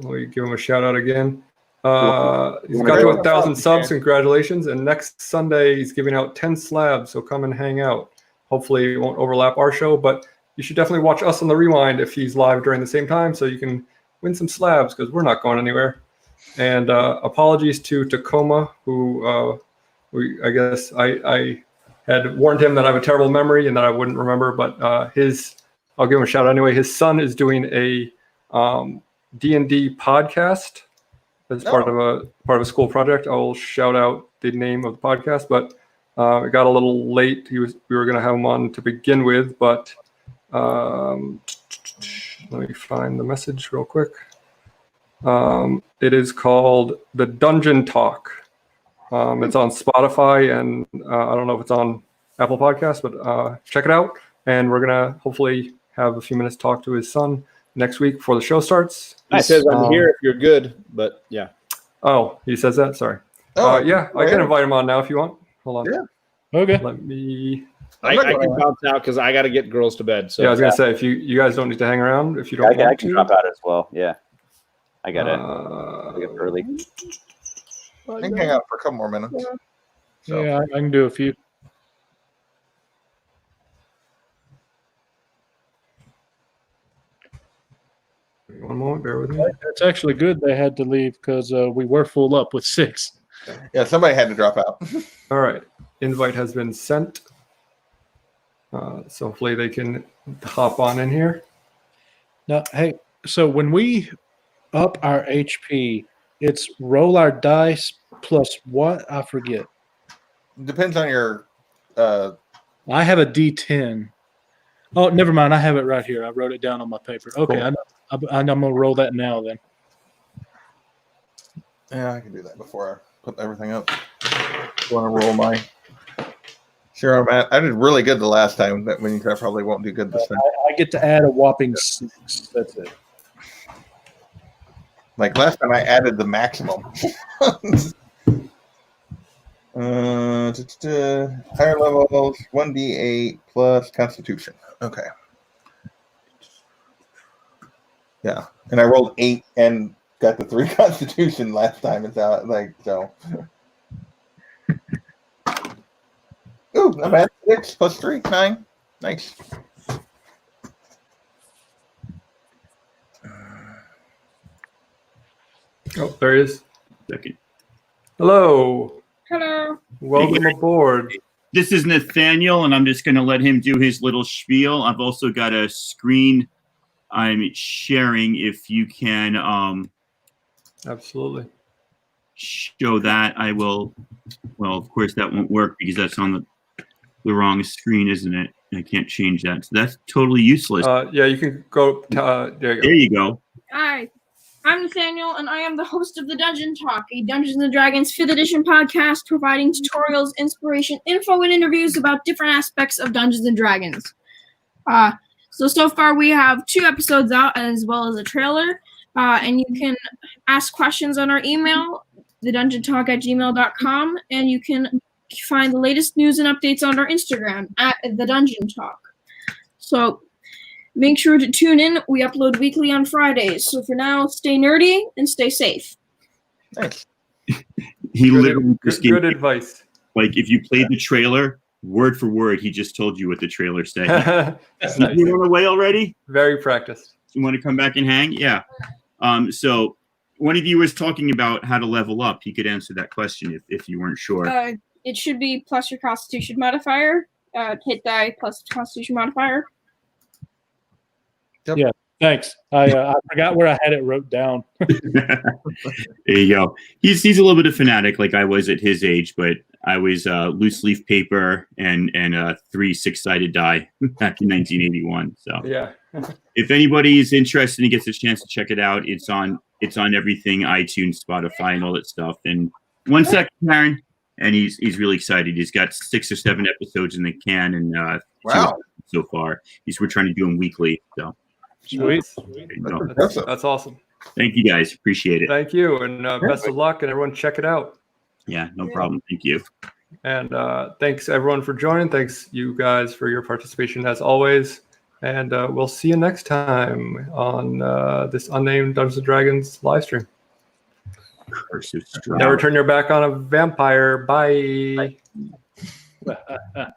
we give him a shout out again. He's wanna got to go? 1,000 subs. Congratulations! And next Sunday he's giving out 10 slabs. So come and hang out. Hopefully it won't overlap our show, but you should definitely watch us on the rewind if he's live during the same time, so you can win some slabs because we're not going anywhere. And apologies to Tacoma, who I guess I had warned him that I have a terrible memory and that I wouldn't remember, but I'll give him a shout out anyway. His son is doing a D&D podcast as part of a school project. I will shout out the name of the podcast, but it got a little late. We were going to have him on to begin with, but let me find the message real quick. It is called The Dungeon Talk. It's on Spotify, and I don't know if it's on Apple Podcasts, but check it out. And we're going to hopefully have a few minutes to talk to his son next week before the show starts. He says I'm here if you're good, but yeah. Oh, he says that? Sorry. Yeah, I can invite him on now if you want. Hold on. Yeah. Okay. Let me... I can bounce out because I got to get girls to bed. So yeah, I was going to say, if you guys don't need to hang around, if you don't I want can to. drop out as well. Yeah. I got it. I I get early. I can hang out for a couple more minutes. So. Yeah, I can do a few. One moment, bear with me. It's actually good they had to leave because we were full up with 6. Yeah, somebody had to drop out. All right. Invite has been sent. So hopefully they can hop on in here. Now, hey, so when we up our HP, it's roll our dice plus what? I forget. Depends on your. I have a D10. Oh, never mind. I have it right here. I wrote it down on my paper. Okay, Cool. I'm going to roll that now then. Yeah, I can do that before I put everything up. Want to roll my. Sure, Matt. I did really good the last time. That means I probably won't do good this time. I get to add a whopping 6. That's it. Like last time, I added the maximum. Higher levels, 1d8 plus Constitution. Okay. Yeah, and I rolled 8 and got the 3 Constitution last time. It's out like so. Ooh, not bad. 6 plus 3, 9. Nice. Oh, there he is. Second. Hello. Hello. Welcome aboard. This is Nathaniel, and I'm just going to let him do his little spiel. I've also got a screen I'm sharing. If you can Absolutely. show that, I will. Well, of course, that won't work because that's on the wrong screen, isn't it? I can't change that. So that's totally useless. Yeah, you can go. There you go. There you go. Hi. I'm Nathaniel, and I am the host of the Dungeon Talk, a Dungeons & Dragons 5th edition podcast providing tutorials, inspiration, info, and interviews about different aspects of Dungeons & Dragons. So far we have 2 episodes out as well as a trailer, and you can ask questions on our email, thedungeontalk@gmail.com, and you can find the latest news and updates on our Instagram at The Dungeon Talk. So make sure to tune in. We upload weekly on Fridays. So for now, stay nerdy and stay safe. Nice. He Good, literally just gave good advice. like if you played the trailer word for word, he just told you what the trailer said. That's nice. You on the way already? Very practiced. You want to come back and hang? Yeah. So one of you was talking about how to level up. You could answer that question if you weren't sure. It should be plus your Constitution modifier. Hit die plus Constitution modifier. Thanks. I forgot where I had it wrote down. There you go. He's a little bit of fanatic like I was at his age, but I was loose leaf paper and 3 6-sided die back in 1981. So Yeah. if anybody is interested and gets a chance to check it out, it's on everything, iTunes, Spotify, and all that stuff. And one second, Karen, and he's really excited. He's got 6 or 7 episodes in the can, and 2 Wow. so far. We're trying to do them weekly. So Sweet. there you go. That's awesome. Thank you guys. Appreciate it. Thank you, and best of luck, and everyone check it out. Yeah, no problem. Thank you. And thanks everyone for joining. Thanks you guys for your participation as always. And we'll see you next time on this unnamed Dungeons & Dragons live stream. Curse of Strahd. Never turn your back on a vampire. Bye. Bye.